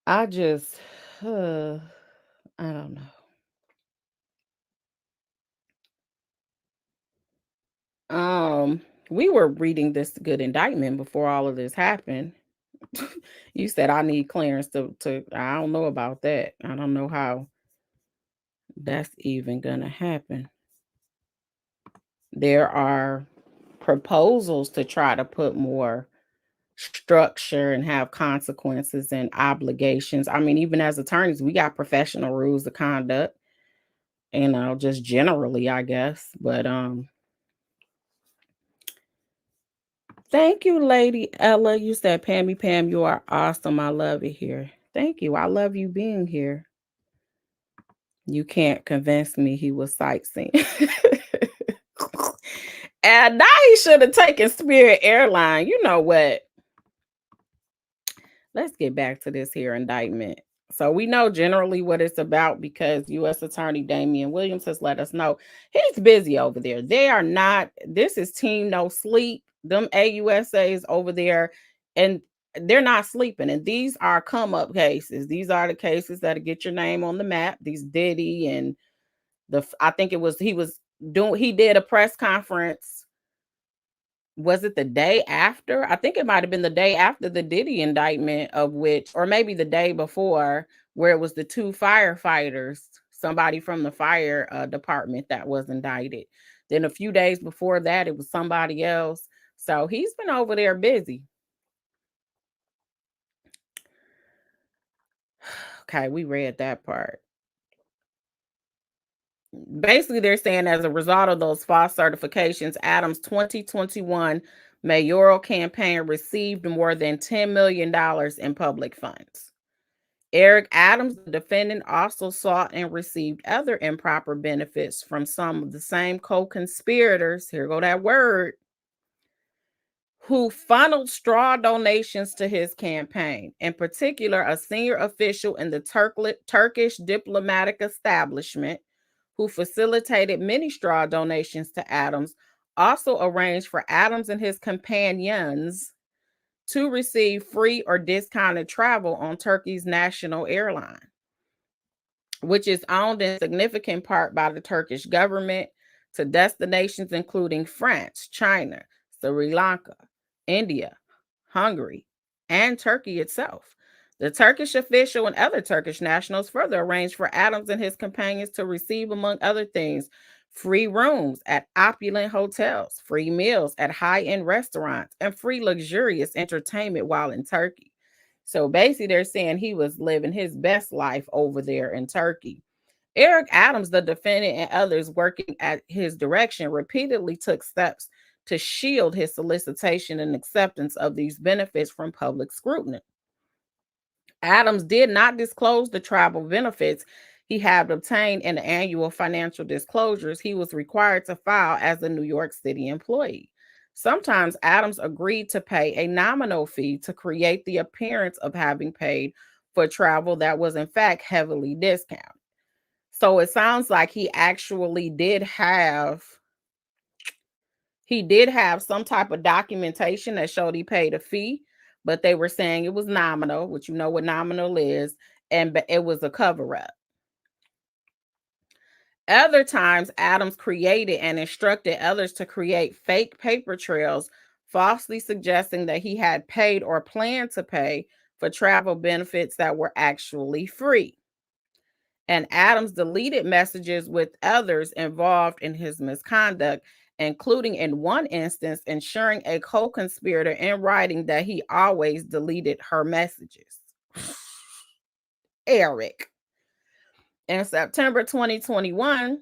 I just, I don't know. We were reading this good indictment before all of this happened. You said I need clearance to I don't know about that. I don't know how that's even gonna happen. There are proposals to try to put more structure and have consequences and obligations. I mean, even as attorneys, we got professional rules of conduct, just generally, I guess. But thank you, Lady Ella. You said, Pammy Pam, you are awesome. I love it here. Thank you. I love you being here. You can't convince me he was sightseeing. And now he should have taken Spirit Airline. You know what? Let's get back to this here indictment. So we know generally what it's about because U.S. Attorney Damian Williams has let us know he's busy over there. They are not, this is Team No Sleep. Them AUSAs over there, and they're not sleeping. And these are come up cases. These are the cases that get your name on the map. These Diddy and I think he did a press conference. Was it the day after? I think it might have been the day after the Diddy indictment, or maybe the day before, where it was the two firefighters, somebody from the fire department that was indicted. Then a few days before that, it was somebody else. So he's been over there busy. Okay, we read that part. Basically, they're saying as a result of those false certifications, Adams' 2021 mayoral campaign received more than $10 million in public funds. Eric Adams, the defendant, also sought and received other improper benefits from some of the same co-conspirators, here go that word, who funneled straw donations to his campaign. In particular, a senior official in the Turkish diplomatic establishment who facilitated many straw donations to Adams, also arranged for Adams and his companions to receive free or discounted travel on Turkey's national airline, which is owned in significant part by the Turkish government, to destinations including France, China, Sri Lanka, India, Hungary, and Turkey itself. The Turkish official and other Turkish nationals further arranged for Adams and his companions to receive, among other things, free rooms at opulent hotels, free meals at high-end restaurants, and free luxurious entertainment while in Turkey. So basically, they're saying he was living his best life over there in Turkey. Eric Adams, the defendant, and others working at his direction repeatedly took steps to shield his solicitation and acceptance of these benefits from public scrutiny. Adams did not disclose the travel benefits he had obtained in the annual financial disclosures he was required to file as a New York City employee. Sometimes Adams agreed to pay a nominal fee to create the appearance of having paid for travel that was in fact heavily discounted. So it sounds like he actually did have some type of documentation that showed he paid a fee, but they were saying it was nominal, which you know what nominal is, and it was a cover-up. Other times, Adams created and instructed others to create fake paper trails, falsely suggesting that he had paid or planned to pay for travel benefits that were actually free. And Adams deleted messages with others involved in his misconduct, including in one instance ensuring a co-conspirator in writing that he always deleted her messages. Eric. In September 2021,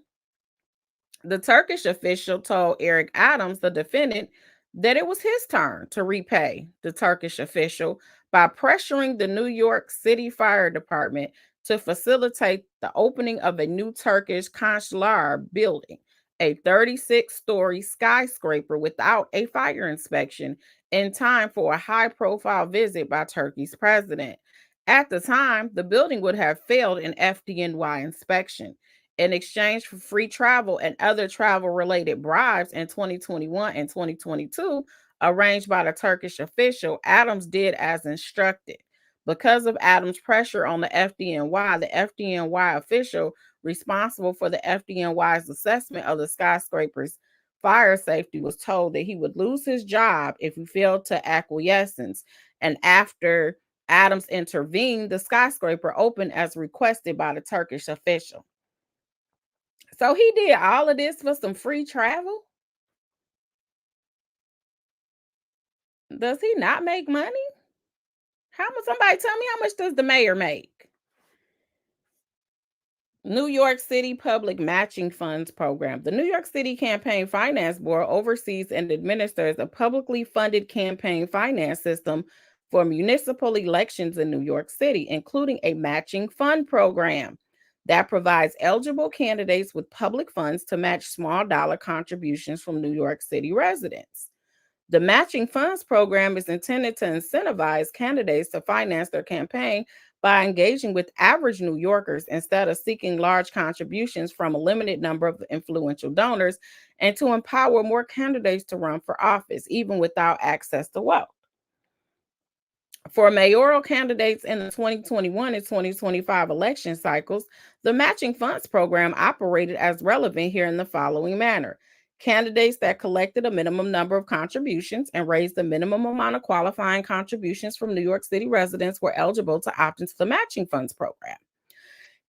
the Turkish official told Eric Adams, the defendant, that it was his turn to repay the Turkish official by pressuring the New York City Fire Department to facilitate the opening of a new Turkish consular building, a 36-story skyscraper without a fire inspection, in time for a high-profile visit by Turkey's president. At the time, the building would have failed an FDNY inspection. In exchange for free travel and other travel-related bribes in 2021 and 2022, arranged by the Turkish official, Adams did as instructed. Because of Adams' pressure on the FDNY official responsible for the FDNY's assessment of the skyscraper's fire safety was told that he would lose his job if he failed to acquiescence. And after Adams intervened, the skyscraper opened as requested by the Turkish official. So he did all of this for some free travel? Does he not make money? Somebody tell me, how much does the mayor make? New York City Public Matching Funds Program. The New York City Campaign Finance Board oversees and administers a publicly funded campaign finance system for municipal elections in New York City, including a matching fund program that provides eligible candidates with public funds to match small dollar contributions from New York City residents. The matching funds program is intended to incentivize candidates to finance their campaign by engaging with average New Yorkers instead of seeking large contributions from a limited number of influential donors, and to empower more candidates to run for office, even without access to wealth. For mayoral candidates in the 2021 and 2025 election cycles, the matching funds program operated as relevant here in the following manner. Candidates that collected a minimum number of contributions and raised the minimum amount of qualifying contributions from New York City residents were eligible to opt into the matching funds program.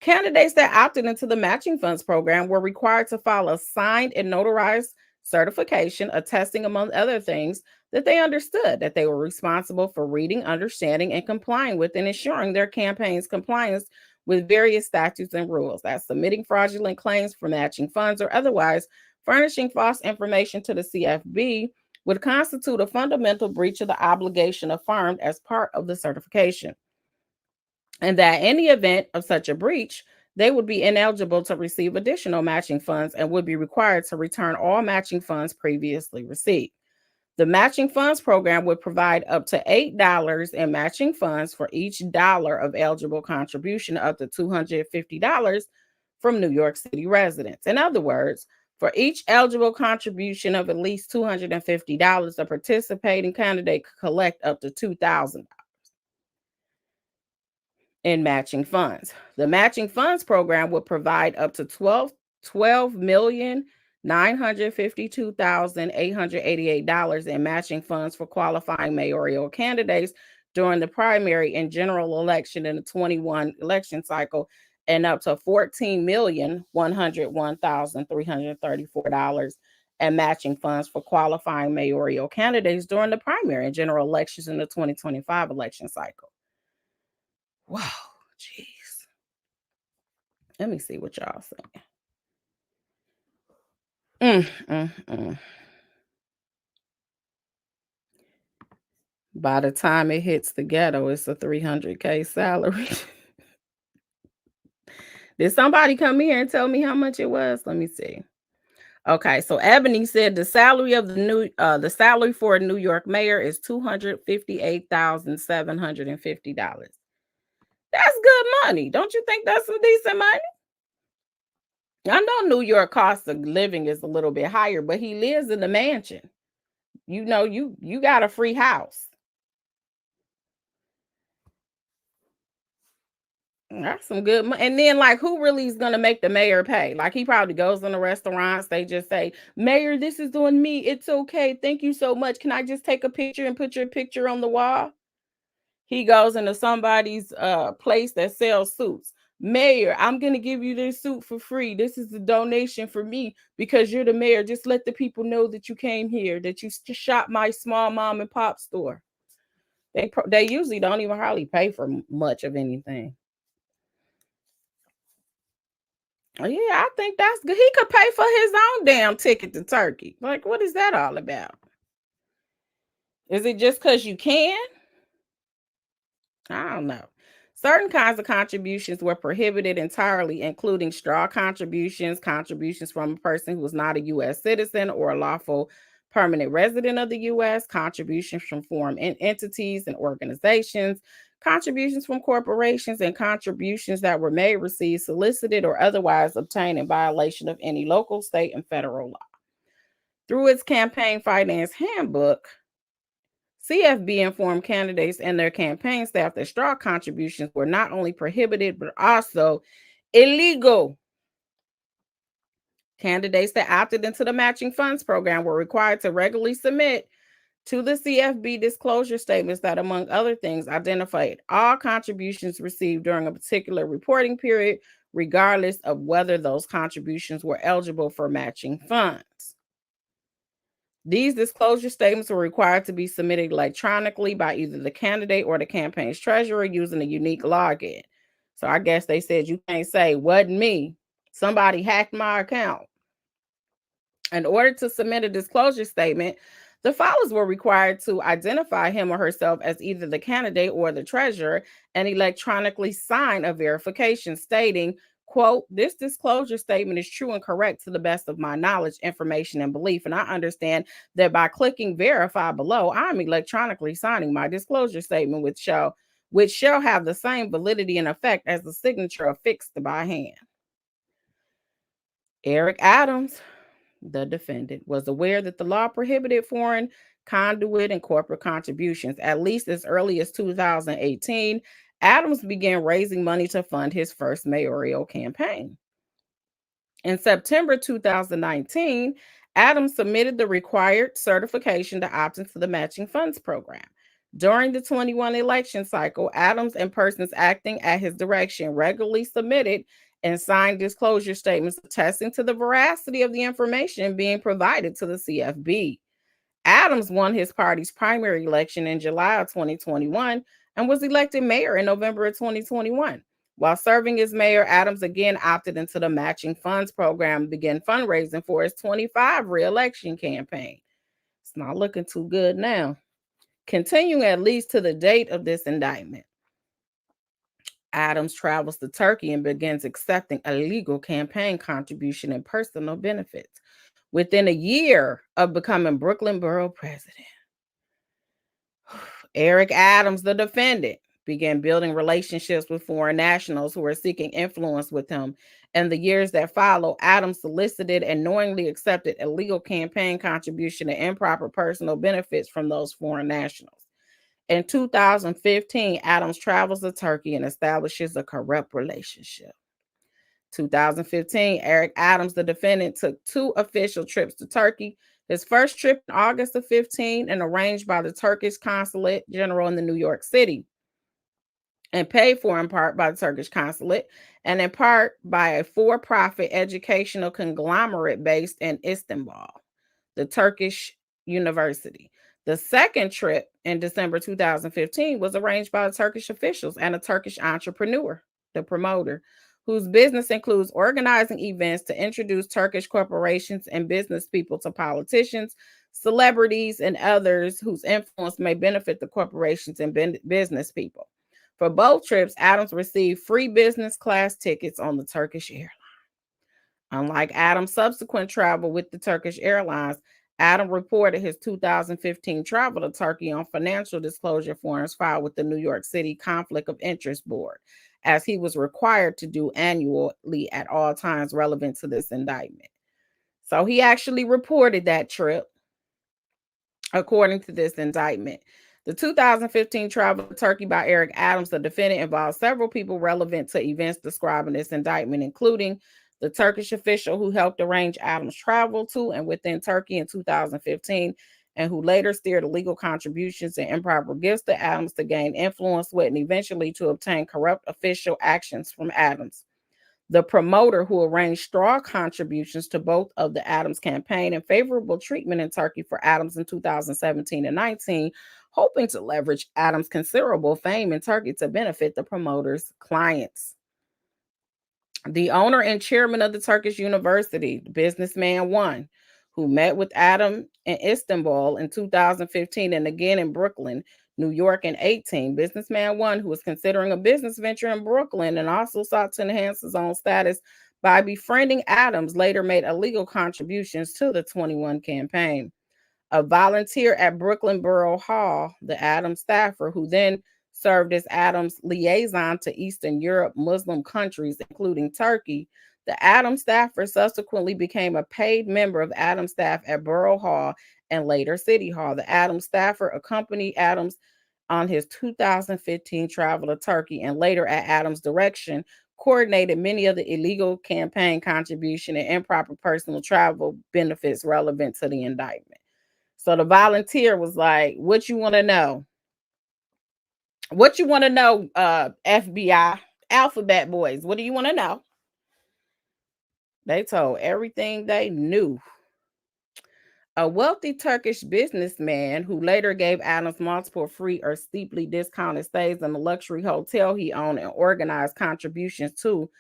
Candidates that opted into the matching funds program were required to file a signed and notarized certification attesting, among other things, that they understood that they were responsible for reading, understanding, and complying with and ensuring their campaign's compliance with various statutes and rules. That's submitting fraudulent claims for matching funds or otherwise furnishing false information to the CFB would constitute a fundamental breach of the obligation affirmed as part of the certification. And that in the event of such a breach, they would be ineligible to receive additional matching funds and would be required to return all matching funds previously received. The matching funds program would provide up to $8 in matching funds for each dollar of eligible contribution, up to $250 from New York City residents. In other words, for each eligible contribution of at least $250, a participating candidate could collect up to $2,000 in matching funds. The matching funds program would provide up to $12,952,888 in matching funds for qualifying mayoral candidates during the primary and general election in the 21 election cycle, and up to $14,101,334 and matching funds for qualifying mayoral candidates during the primary and general elections in the 2025 election cycle. Wow, jeez. Let me see what y'all saying. By the time it hits the ghetto, it's a $300K salary. Did somebody come here and tell me how much it was? Let me see. Okay, so Ebony said the salary of the salary for a New York mayor is $258,750. That's good money. Don't you think that's some decent money? I know New York cost of living is a little bit higher, but he lives in the mansion. You know, you got a free house. That's some good money. And then, like, who really is going to make the mayor pay? Like, he probably goes in the restaurants. They just say, Mayor, this is on me. It's okay. Thank you so much. Can I just take a picture and put your picture on the wall? He goes into somebody's place that sells suits. Mayor, I'm going to give you this suit for free. This is a donation for me because you're the mayor. Just let the people know that you came here, that you shop my small mom and pop store. They usually don't even hardly pay for much of anything. Yeah, I think that's good. He could pay for his own damn ticket to Turkey. Like, what is that all about? Is it just because you can? I don't know. Certain kinds of contributions were prohibited entirely, including straw contributions, contributions from a person who was not a U.S. citizen or a lawful permanent resident of the U.S., contributions from foreign entities and organizations, contributions from corporations, and contributions that were made, received, solicited, or otherwise obtained in violation of any local, state, and federal law. Through its campaign finance handbook, CFB informed candidates and their campaign staff that straw contributions were not only prohibited, but also illegal. Candidates that opted into the matching funds program were required to regularly submit to the CFB disclosure statements that, among other things, identified all contributions received during a particular reporting period, regardless of whether those contributions were eligible for matching funds. These disclosure statements were required to be submitted electronically by either the candidate or the campaign's treasurer using a unique login. So I guess they said you can't say, wasn't me. Somebody hacked my account. In order to submit a disclosure statement, the filers were required to identify him or herself as either the candidate or the treasurer and electronically sign a verification stating, quote, this disclosure statement is true and correct to the best of my knowledge, information, and belief. And I understand that by clicking verify below, I'm electronically signing my disclosure statement, which shall have the same validity and effect as the signature affixed by hand. Eric Adams, the defendant, was aware that the law prohibited foreign conduit and corporate contributions. At least as early as 2018, Adams began raising money to fund his first mayoral campaign. In September 2019, Adams submitted the required certification to opt into the matching funds program. During the 21 election cycle, Adams and persons acting at his direction regularly submitted and signed disclosure statements attesting to the veracity of the information being provided to the CFB. Adams won his party's primary election in July of 2021 and was elected mayor in November of 2021. While serving as mayor, Adams again opted into the matching funds program and began fundraising for his 25 re-election campaign. It's not looking too good now. Continuing at least to the date of this indictment, Adams travels to Turkey and begins accepting illegal campaign contribution and personal benefits. Within a year of becoming Brooklyn Borough president, Eric Adams, the defendant, began building relationships with foreign nationals who were seeking influence with him. In the years that followed, Adams solicited and knowingly accepted illegal campaign contribution and improper personal benefits from those foreign nationals. In 2015, Adams travels to Turkey and establishes a corrupt relationship. 2015, Eric Adams, the defendant, took 2 official trips to Turkey. His first trip in August of 15 and arranged by the Turkish Consulate General in the New York City and paid for in part by the Turkish Consulate and in part by a for-profit educational conglomerate based in Istanbul, the Turkish University. The second trip in December 2015 was arranged by the Turkish officials and a Turkish entrepreneur, the promoter, whose business includes organizing events to introduce Turkish corporations and business people to politicians, celebrities, and others whose influence may benefit the corporations and business people. For both trips, Adams received free business class tickets on the Turkish airline. Unlike Adams' subsequent travel with the Turkish Airlines, Adam reported his 2015 travel to Turkey on financial disclosure forms filed with the New York City Conflict of Interest Board, as he was required to do annually at all times relevant to this indictment. So he actually reported that trip, according to this indictment. The 2015 travel to Turkey by Eric Adams, the defendant, involves several people relevant to events described in this indictment, including the Turkish official who helped arrange Adams' travel to and within Turkey in 2015, and who later steered illegal contributions and improper gifts to Adams to gain influence with and eventually to obtain corrupt official actions from Adams. The promoter who arranged straw contributions to both of the Adams campaign and favorable treatment in Turkey for Adams in 2017 and 19, hoping to leverage Adams' considerable fame in Turkey to benefit the promoter's clients. The owner and chairman of the Turkish University, businessman one, who met with Adam in Istanbul in 2015 and again in Brooklyn, New York in 18. Businessman one, who was considering a business venture in Brooklyn and also sought to enhance his own status by befriending Adams, later made illegal contributions to the 21 campaign. A volunteer at Brooklyn Borough Hall, the Adams staffer, who then served as Adams' liaison to Eastern Europe Muslim countries, including Turkey. The Adams staffer subsequently became a paid member of Adams staff at Borough Hall and later City Hall. The Adams staffer accompanied Adams on his 2015 travel to Turkey and later, at Adams' direction, coordinated many of the illegal campaign contribution and improper personal travel benefits relevant to the indictment. So the volunteer was like, what you want to know? What you want to know, FBI, alphabet boys? What do you want to know? They told everything they knew. A wealthy Turkish businessman who later gave Adams multiple free or steeply discounted stays in the luxury hotel he owned and organized contributions to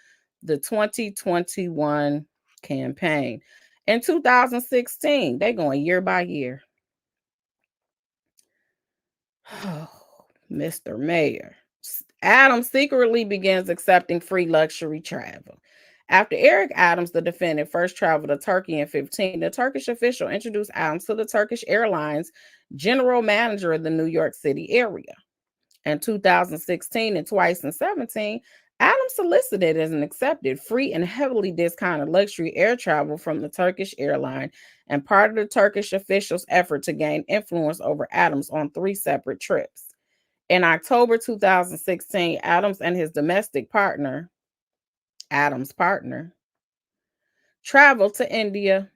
the 2021 campaign. In 2016, they're going year by year. Mr. Mayor. Adams secretly begins accepting free luxury travel. After Eric Adams, the defendant, first traveled to Turkey in 2015, the Turkish official introduced Adams to the Turkish Airlines general manager of the New York City area. In 2016 and twice in 2017, Adams solicited and accepted free and heavily discounted luxury air travel from the Turkish airline and part of the Turkish official's effort to gain influence over Adams on 3 separate trips. In October 2016, Adams and his domestic partner, Adams' partner, traveled to India.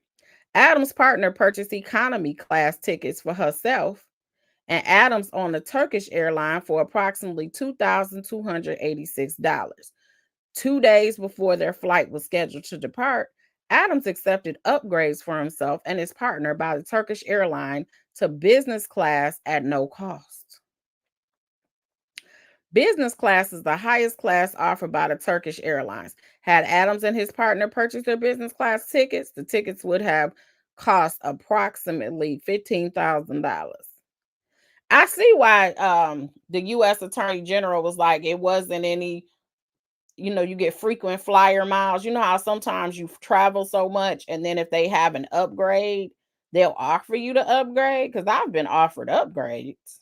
Adams' partner purchased economy class tickets for herself and Adams on the Turkish airline for approximately $2,286. 2 days before their flight was scheduled to depart, Adams accepted upgrades for himself and his partner by the Turkish airline to business class at no cost. Business class is the highest class offered by the Turkish Airlines. Had Adams and his partner purchased their business class tickets, the tickets would have cost approximately $15,000. I see why the U.S. Attorney General was like, it wasn't any, you get frequent flyer miles. You know how sometimes you travel so much, and then if they have an upgrade, they'll offer you the upgrade, because I've been offered upgrades.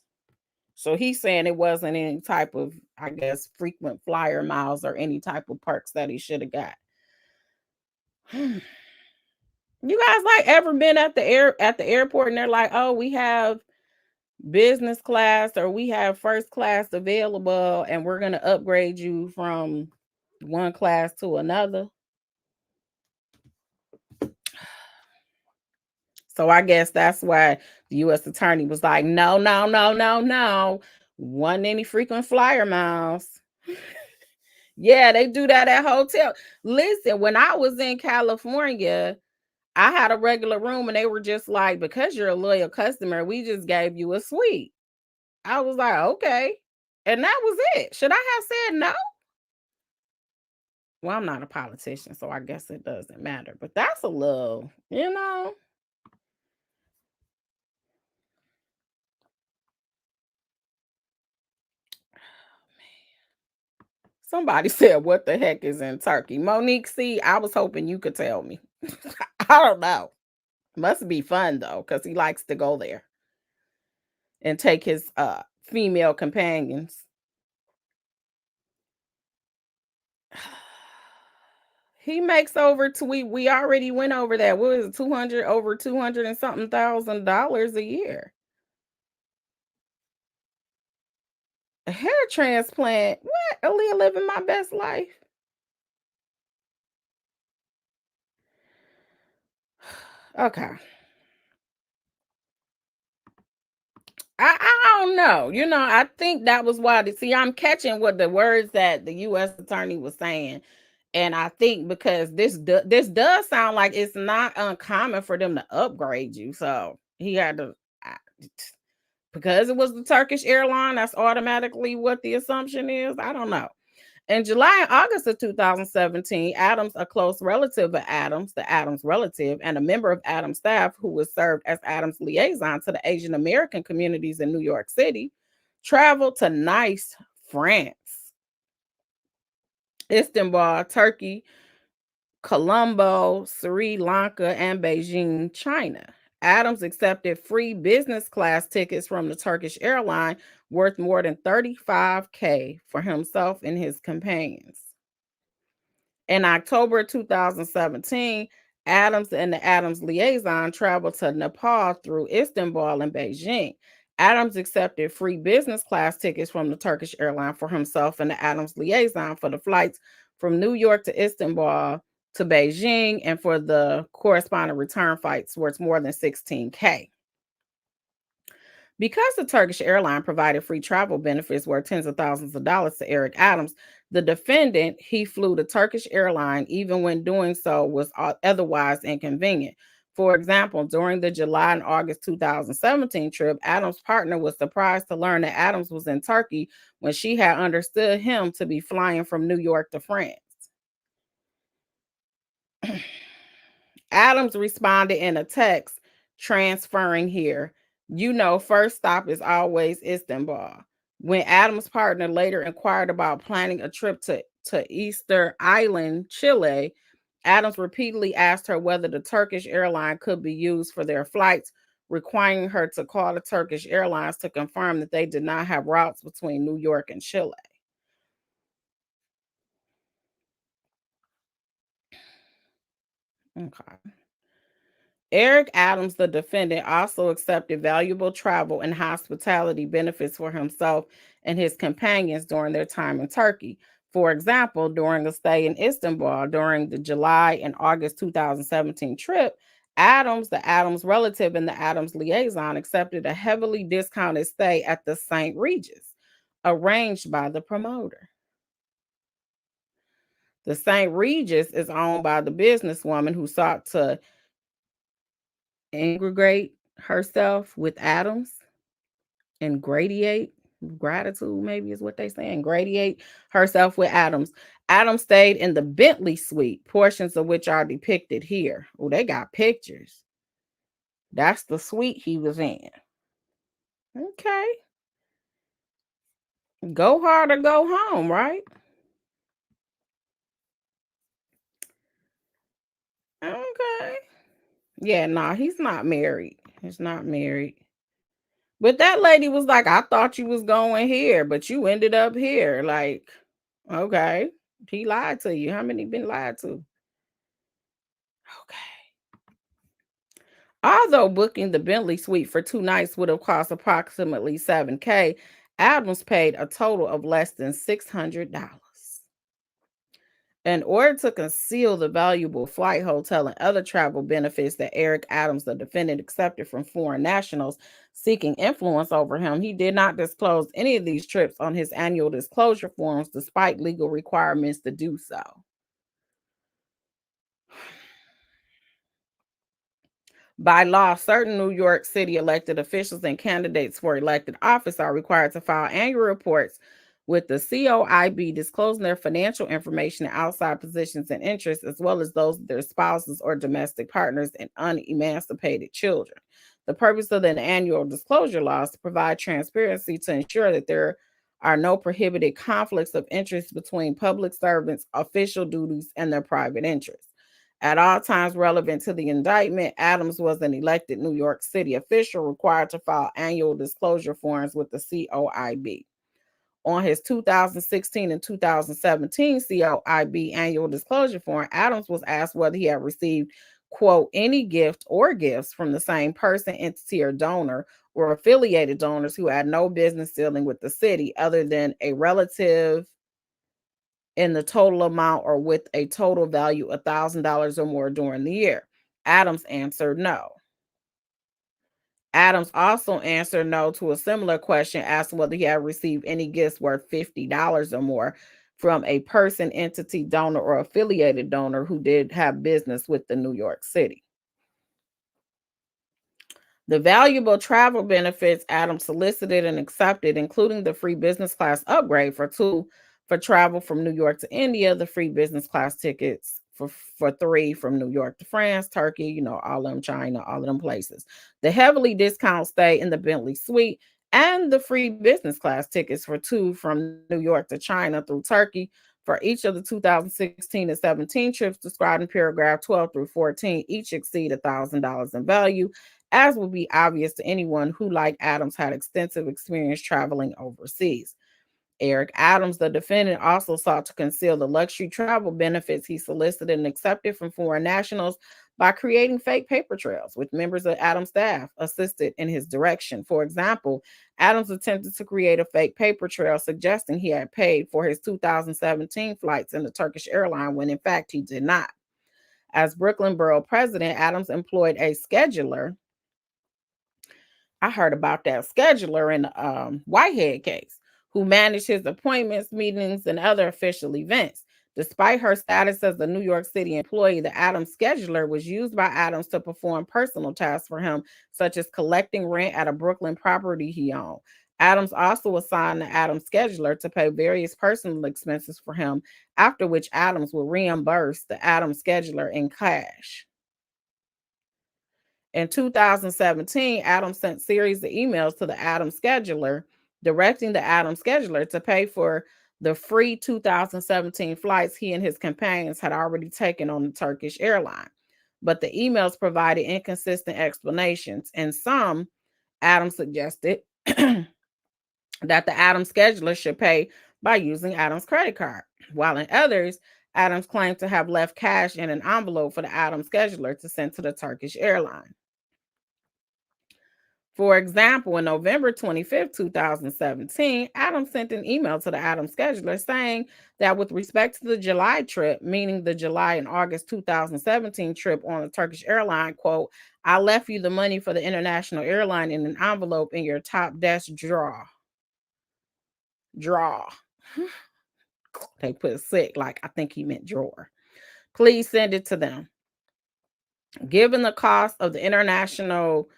So he's saying it wasn't any type of, I guess, frequent flyer miles or any type of perks that he should have got. You guys ever been at the airport and they're like, oh, we have business class or we have first class available and we're going to upgrade you from one class to another? So I guess that's why the U.S. attorney was like, no. Wasn't any frequent flyer miles. Yeah, they do that at hotel. Listen, when I was in California, I had a regular room and they were just like, because you're a loyal customer, we just gave you a suite. I was like, okay. And that was it. Should I have said no? Well, I'm not a politician, so I guess it doesn't matter. But that's a little, Somebody said, what the heck is in Turkey? Monique, see, I was hoping you could tell me. I don't know. Must be fun, though, because he likes to go there and take his female companions. He makes over we already went over that. What is it, over 200 and something $1,000 a year? A hair transplant? What? Aaliyah living my best life? Okay. I don't know. I think that was why. See, I'm catching what the words that the U.S. attorney was saying, and I think because this does sound like it's not uncommon for them to upgrade you. So he had to, because it was the Turkish airline. That's automatically what the assumption is. I don't know. In July and August of 2017, Adams, a close relative of Adams, the Adams relative, and a member of Adams' staff who was served as Adams' liaison to the Asian American communities in New York City, traveled to Nice, France, Istanbul, Turkey, Colombo, Sri Lanka, and Beijing, China. Adams accepted free business class tickets from the Turkish airline worth more than $35K for himself and his companions. In October 2017, Adams and the Adams liaison traveled to Nepal through Istanbul and Beijing. Adams accepted free business class tickets from the Turkish airline for himself and the Adams liaison for the flights from New York to Istanbul to Beijing, and for the corresponding return flights worth more than $16K. Because the Turkish airline provided free travel benefits worth tens of thousands of dollars to Eric Adams, the defendant, he flew the Turkish airline even when doing so was otherwise inconvenient. For example, during the July and August 2017 trip, Adams' partner was surprised to learn that Adams was in Turkey when she had understood him to be flying from New York to France. Adams responded in a text, transferring here. First stop is always Istanbul. When Adams' partner later inquired about planning a trip to Easter Island, Chile, Adams repeatedly asked her whether the Turkish airline could be used for their flights, requiring her to call the Turkish Airlines to confirm that they did not have routes between New York and Chile. Okay. Eric Adams, the defendant, also accepted valuable travel and hospitality benefits for himself and his companions during their time in Turkey. For example, during a stay in Istanbul during the July and August 2017 trip, Adams, the Adams relative, and the Adams liaison accepted a heavily discounted stay at the St. Regis, arranged by the promoter. The St. Regis is owned by the businesswoman who sought to integrate herself with Adams and gratitude maybe is what they say, and gradiate herself with Adams. Adams stayed in the Bentley suite, portions of which are depicted here. Oh, they got pictures. That's the suite he was in. Okay. Go hard or go home, right? Okay. Yeah, nah, he's not married. He's not married. But that lady was like, I thought you was going here, but you ended up here. Like, okay. He lied to you. How many been lied to? Okay. Although booking the Bentley suite for 2 nights would have cost approximately $7K, Adams paid a total of less than $600. In order to conceal the valuable flight, hotel, and other travel benefits that Eric Adams, the defendant, accepted from foreign nationals seeking influence over him, he did not disclose any of these trips on his annual disclosure forms, despite legal requirements to do so. By law, certain New York City elected officials and candidates for elected office are required to file annual reports with the COIB disclosing their financial information and outside positions and interests, as well as those of their spouses or domestic partners and unemancipated children. The purpose of the annual disclosure law is to provide transparency to ensure that there are no prohibited conflicts of interest between public servants' official duties and their private interests. At all times relevant to the indictment, Adams was an elected New York City official required to file annual disclosure forms with the COIB. On his 2016 and 2017 COIB annual disclosure form, Adams was asked whether he had received, quote, any gift or gifts from the same person, entity, or donor or affiliated donors who had no business dealing with the city other than a relative in the total amount or with a total value of $1,000 or more during the year? Adams answered no. Adams also answered no to a similar question asking whether he had received any gifts worth $50 or more from a person, entity, donor, or affiliated donor who did have business with the New York City. The valuable travel benefits Adams solicited and accepted, including the free business class upgrade for travel from New York to India, the free business class tickets for 3 from New York to France, Turkey, all of them, China, all of them places, the heavily discounted stay in the Bentley suite, and the free business class tickets for 2 from New York to China through Turkey for each of the 2016 and 17 trips described in paragraph 12 through 14, each exceed $1,000 in value, as would be obvious to anyone who, like Adams, had extensive experience traveling overseas. Eric Adams, the defendant, also sought to conceal the luxury travel benefits he solicited and accepted from foreign nationals by creating fake paper trails, with members of Adams' staff assisted in his direction. For example, Adams attempted to create a fake paper trail suggesting he had paid for his 2017 flights in the Turkish airline when in fact he did not. As Brooklyn Borough president, Adams employed a scheduler. I heard about that scheduler in the Whitehead case, who managed his appointments, meetings, and other official events. Despite her status as a New York City employee, the Adams scheduler was used by Adams to perform personal tasks for him, such as collecting rent at a Brooklyn property he owned. Adams also assigned the Adams scheduler to pay various personal expenses for him, after which Adams would reimburse the Adams scheduler in cash. In 2017, Adams sent series of emails to the Adams scheduler, directing the Adams scheduler to pay for the free 2017 flights he and his companions had already taken on the Turkish airline. But the emails provided inconsistent explanations. In some, Adams suggested that the Adams scheduler should pay by using Adams' credit card, while in others, Adams claimed to have left cash in an envelope for the Adams scheduler to send to the Turkish airline. For example, in November 25, 2017, Adams sent an email to the Adams scheduler saying that with respect to the July trip, meaning the July and August 2017 trip on the Turkish airline, quote, I left you the money for the international airline in an envelope in your top desk drawer. They put sick, like I think he meant drawer. Please send it to them. Given the cost of the international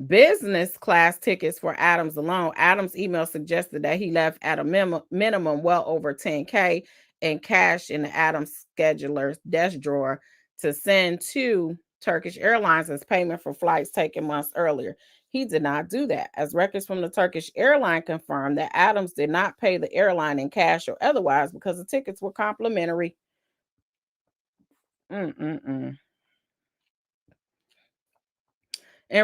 business class tickets for Adams alone, Adams' email suggested that he left at a minimum well over $10K in cash in the Adams scheduler's desk drawer to send to Turkish Airlines as payment for flights taken months earlier. He did not do that, as records from the Turkish airline confirmed that Adams did not pay the airline in cash or otherwise because the tickets were complimentary. In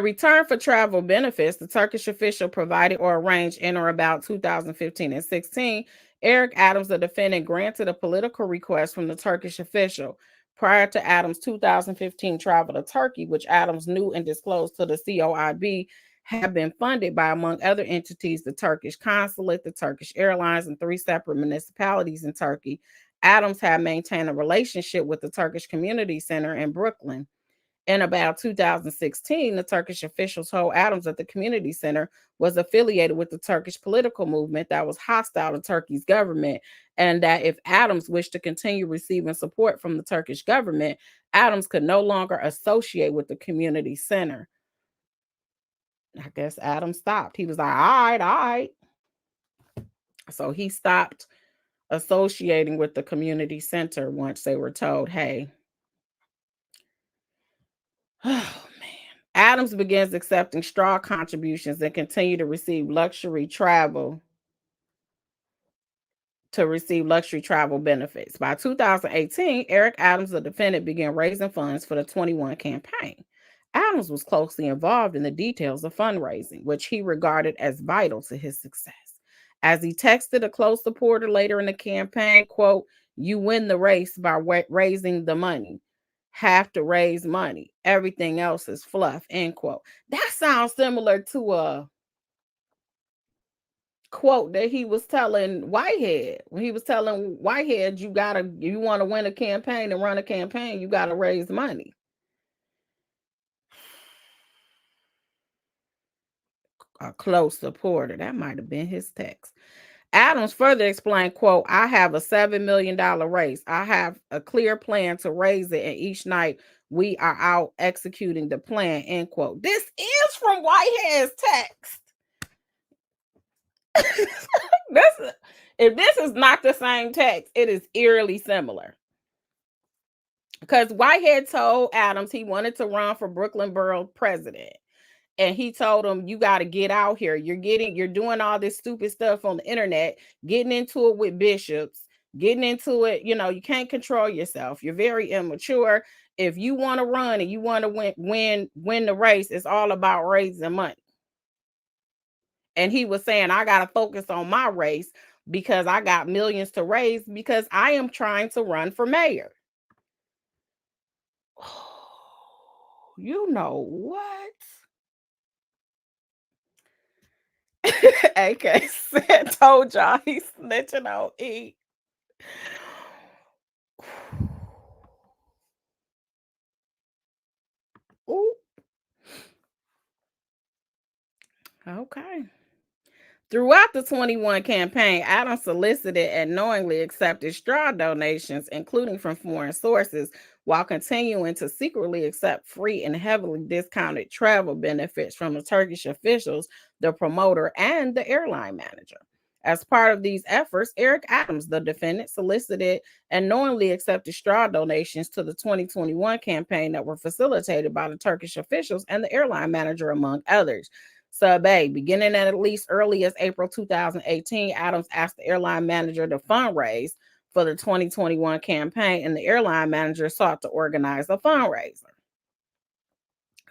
return for travel benefits, the Turkish official provided or arranged in or about 2015 and 16, Eric Adams, the defendant, granted a political request from the Turkish official. Prior to Adams' 2015 travel to Turkey, which Adams knew and disclosed to the COIB, had been funded by, among other entities, the Turkish consulate, the Turkish Airlines, and 3 separate municipalities in Turkey. Adams had maintained a relationship with the Turkish Community Center in Brooklyn. In about 2016, the Turkish officials told Adams that the community center was affiliated with the Turkish political movement that was hostile to Turkey's government, and that if Adams wished to continue receiving support from the Turkish government, Adams could no longer associate with the community center. I guess Adams stopped. He was like, all right. So he stopped associating with the community center once they were told, hey. Oh, man. Adams begins accepting straw contributions and continue to receive luxury travel benefits. By 2018, Eric Adams, the defendant, began raising funds for the 21 campaign. Adams was closely involved in the details of fundraising, which he regarded as vital to his success. As he texted a close supporter later in the campaign, quote, you win the race by raising the money. Have to raise money. Everything else is fluff, end quote. That sounds similar to quote that he was telling Whitehead. When he was telling Whitehead, you want to win a campaign and run a campaign, you got to raise money. A close supporter. That might have been his text. Adams further explained, quote, I have a $7 million race. I have a clear plan to raise it, and each night we are out executing the plan, end quote. This is from Whitehead's text. If this is not the same text, it is eerily similar. Because Whitehead told Adams he wanted to run for Brooklyn Borough president. And he told him, you got to get out here. You're doing all this stupid stuff on the internet, getting into it with bishops, getting into it. You know, you can't control yourself. You're very immature. If you want to run and you want to win the race, it's all about raising money. And he was saying, I got to focus on my race because I got millions to raise because I am trying to run for mayor. You know what? AK said, told y'all he's snitching on E. Ooh. Okay. Throughout the 21 campaign, Adams solicited and knowingly accepted straw donations, including from foreign sources, while continuing to secretly accept free and heavily discounted travel benefits from the Turkish officials, the promoter, and the airline manager. As part of these efforts, Eric Adams, the defendant, solicited and knowingly accepted straw donations to the 2021 campaign that were facilitated by the Turkish officials and the airline manager, among others. Sub A, beginning at least early as April 2018, Adams asked the airline manager to fundraise for the 2021 campaign, and the airline manager sought to organize a fundraiser.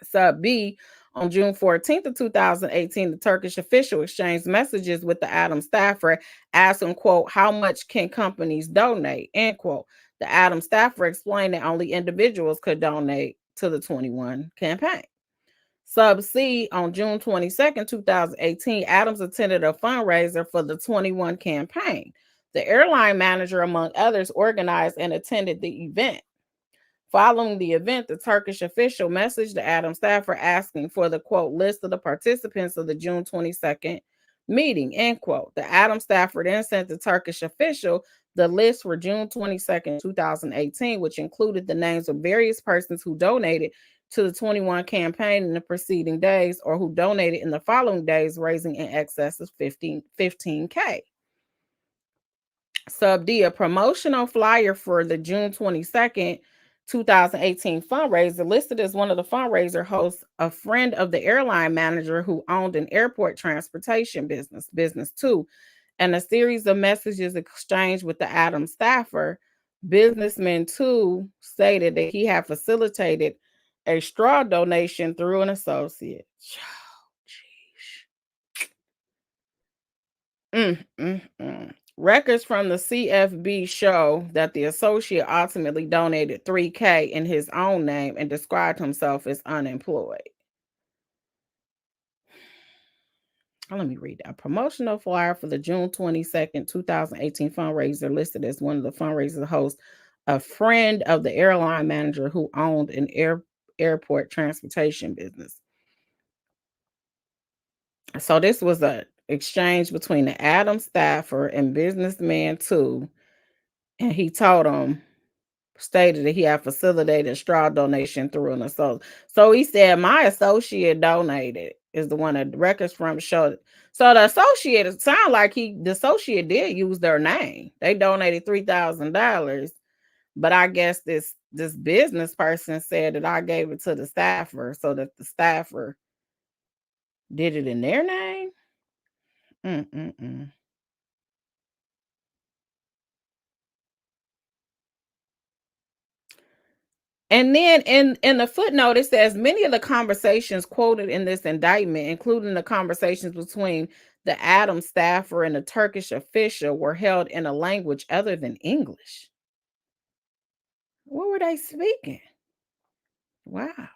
Sub B, on June 14th of 2018, the Turkish official exchanged messages with the Adams staffer, asking, quote, how much can companies donate, end quote. The Adams staffer explained that only individuals could donate to the 21 campaign. Sub C, on June 22nd, 2018, Adams attended a fundraiser for the 21 campaign. The airline manager, among others, organized and attended the event. Following the event, the Turkish official messaged the Adams staffer asking for the, quote, list of the participants of the June 22nd meeting, end quote. The Adams staffer then sent the Turkish official the list for June 22nd, 2018, which included the names of various persons who donated to the 21 campaign in the preceding days or who donated in the following days, raising in excess of 15K. Sub D, a promotional flyer for the June 22nd, 2018 fundraiser listed as one of the fundraiser hosts a friend of the airline manager who owned an airport transportation business too, and a series of messages exchanged with the Adams staffer. Businessman 2 stated that he had facilitated a straw donation through an associate. Records from the CFB show that the associate ultimately donated $3K in his own name and described himself as unemployed. Let me read that. Promotional flyer for the June 22nd, 2018 fundraiser listed as one of the fundraiser hosts, a friend of the airline manager who owned an airport transportation business. So this was an exchange between the Adams staffer and businessman 2, and he told him, stated that he had facilitated a straw donation through an associate. So he said, my associate donated, is the one that the records from showed. So the associate, it sounded like the associate did use their name. They donated $3,000, but I guess this business person said that I gave it to the staffer so that the staffer did it in their name. And then in the footnote, it says many of the conversations quoted in this indictment, including the conversations between the Adams staffer and the Turkish official, were held in a language other than English. What were they speaking? Wow.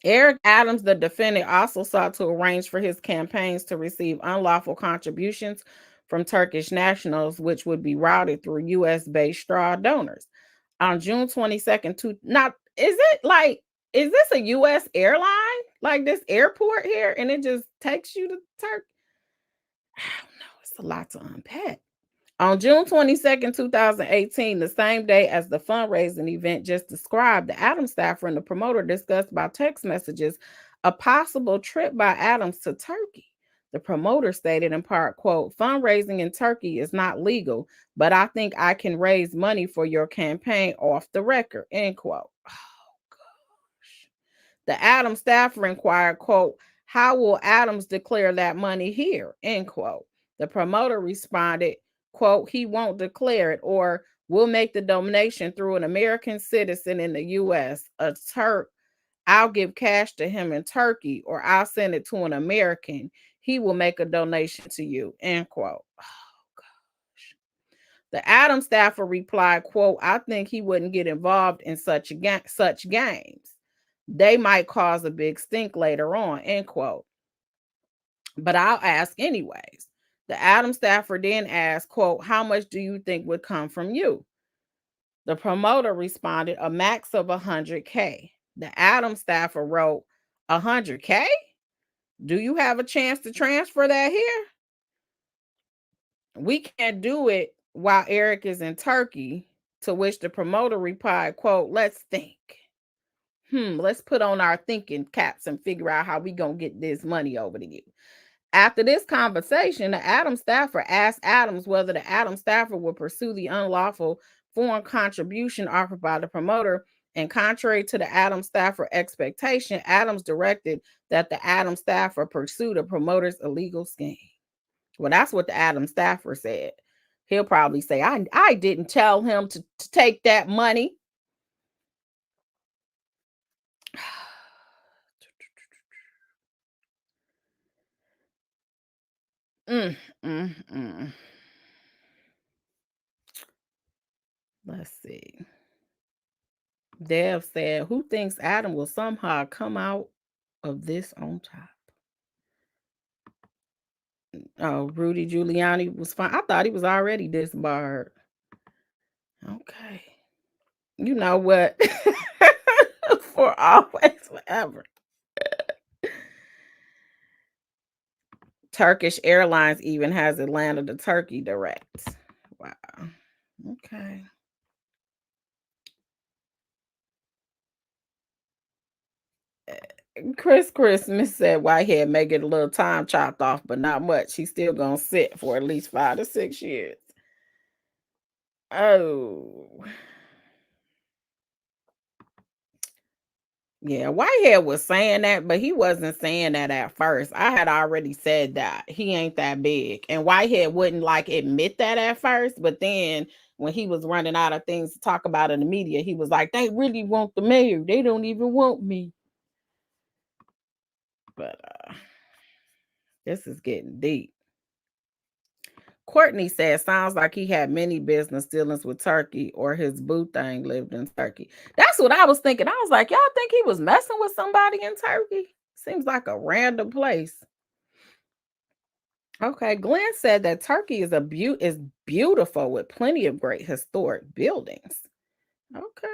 Eric Adams, the defendant, also sought to arrange for his campaigns to receive unlawful contributions from Turkish nationals, which would be routed through U.S.-based straw donors. On June 22nd, is this a U.S. airline? Like this airport here, and it just takes you to Turkey? I don't know. It's a lot to unpack. On June 22nd, 2018, the same day as the fundraising event just described, the Adams staffer and the promoter discussed by text messages a possible trip by Adams to Turkey. The promoter stated in part, quote, "Fundraising in Turkey is not legal, but I think I can raise money for your campaign off the record," end quote. Oh, gosh. The Adams staffer inquired, quote, "How will Adams declare that money here?" end quote. The promoter responded, quote, "He won't declare it, or we'll make the donation through an American citizen in the U.S., a Turk. I'll give cash to him in Turkey, or I'll send it to an American. He will make a donation to you," end quote. Oh, gosh. The Adams staffer replied, quote, "I think he wouldn't get involved in such games. They might cause a big stink later on," end quote. "But I'll ask anyways." The Adams staffer then asked, quote, "How much do you think would come from you?" The promoter responded, "A max of 100K. The Adams staffer wrote, 100K? Do you have a chance to transfer that here? We can't do it while Eric is in Turkey." To which the promoter replied, quote, "Let's think. Let's put on our thinking caps and figure out how we gonna get this money over to you." After this conversation, the Adams staffer asked Adams whether the Adams staffer would pursue the unlawful foreign contribution offered by the promoter, and contrary to the Adams staffer expectation, Adams directed that the Adams staffer pursue the promoter's illegal scheme. Well, that's what the Adams staffer said. He'll probably say, I didn't tell him to take that money. Let's see. Dev said, "Who thinks Adam will somehow come out of this on top?" Oh, Rudy Giuliani was fine. I thought he was already disbarred. Okay. You know what? For always, forever. Turkish Airlines even has Atlanta to Turkey direct. Wow. Okay. Chris Christmas said Whitehead may get a little time chopped off, but not much. He's still gonna sit for at least 5 to 6 years. Oh. Yeah, Whitehead was saying that, but he wasn't saying that at first. I had already said that he ain't that big, and Whitehead wouldn't like admit that at first. But then when he was running out of things to talk about in the media, he was like, "They really want the mayor. They don't even want me." But this is getting deep. Courtney said, "Sounds like he had many business dealings with Turkey, or his boo thing lived in Turkey." That's what I was thinking. I was like, y'all think he was messing with somebody in Turkey? Seems like a random place. Okay, Glenn said that Turkey is beautiful with plenty of great historic buildings. Okay.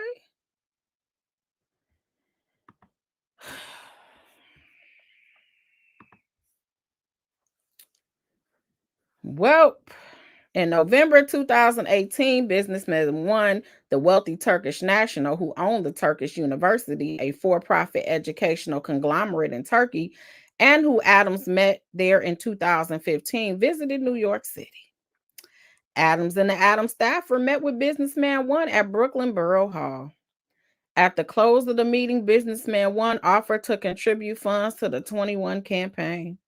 Well, in November 2018, businessman one, the wealthy Turkish national who owned the Turkish University, a for-profit educational conglomerate in Turkey, and who Adams met there in 2015, visited New York City. Adams and the Adams staffer met with businessman one at Brooklyn Borough Hall. At the close of the meeting, businessman one offered to contribute funds to the 21 campaign.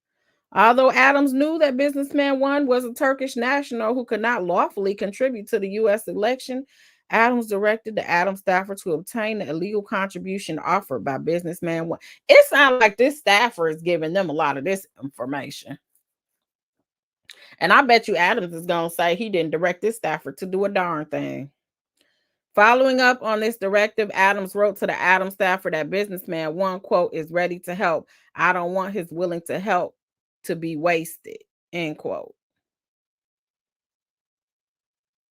Although Adams knew that businessman one was a Turkish national who could not lawfully contribute to the U.S. election, Adams directed the Adams staffer to obtain the illegal contribution offered by businessman one. It sounds like this staffer is giving them a lot of this information. And I bet you Adams is going to say he didn't direct this staffer to do a darn thing. Following up on this directive, Adams wrote to the Adams staffer that businessman, one quote, is ready to help. I don't want his willing to help to be wasted, end quote.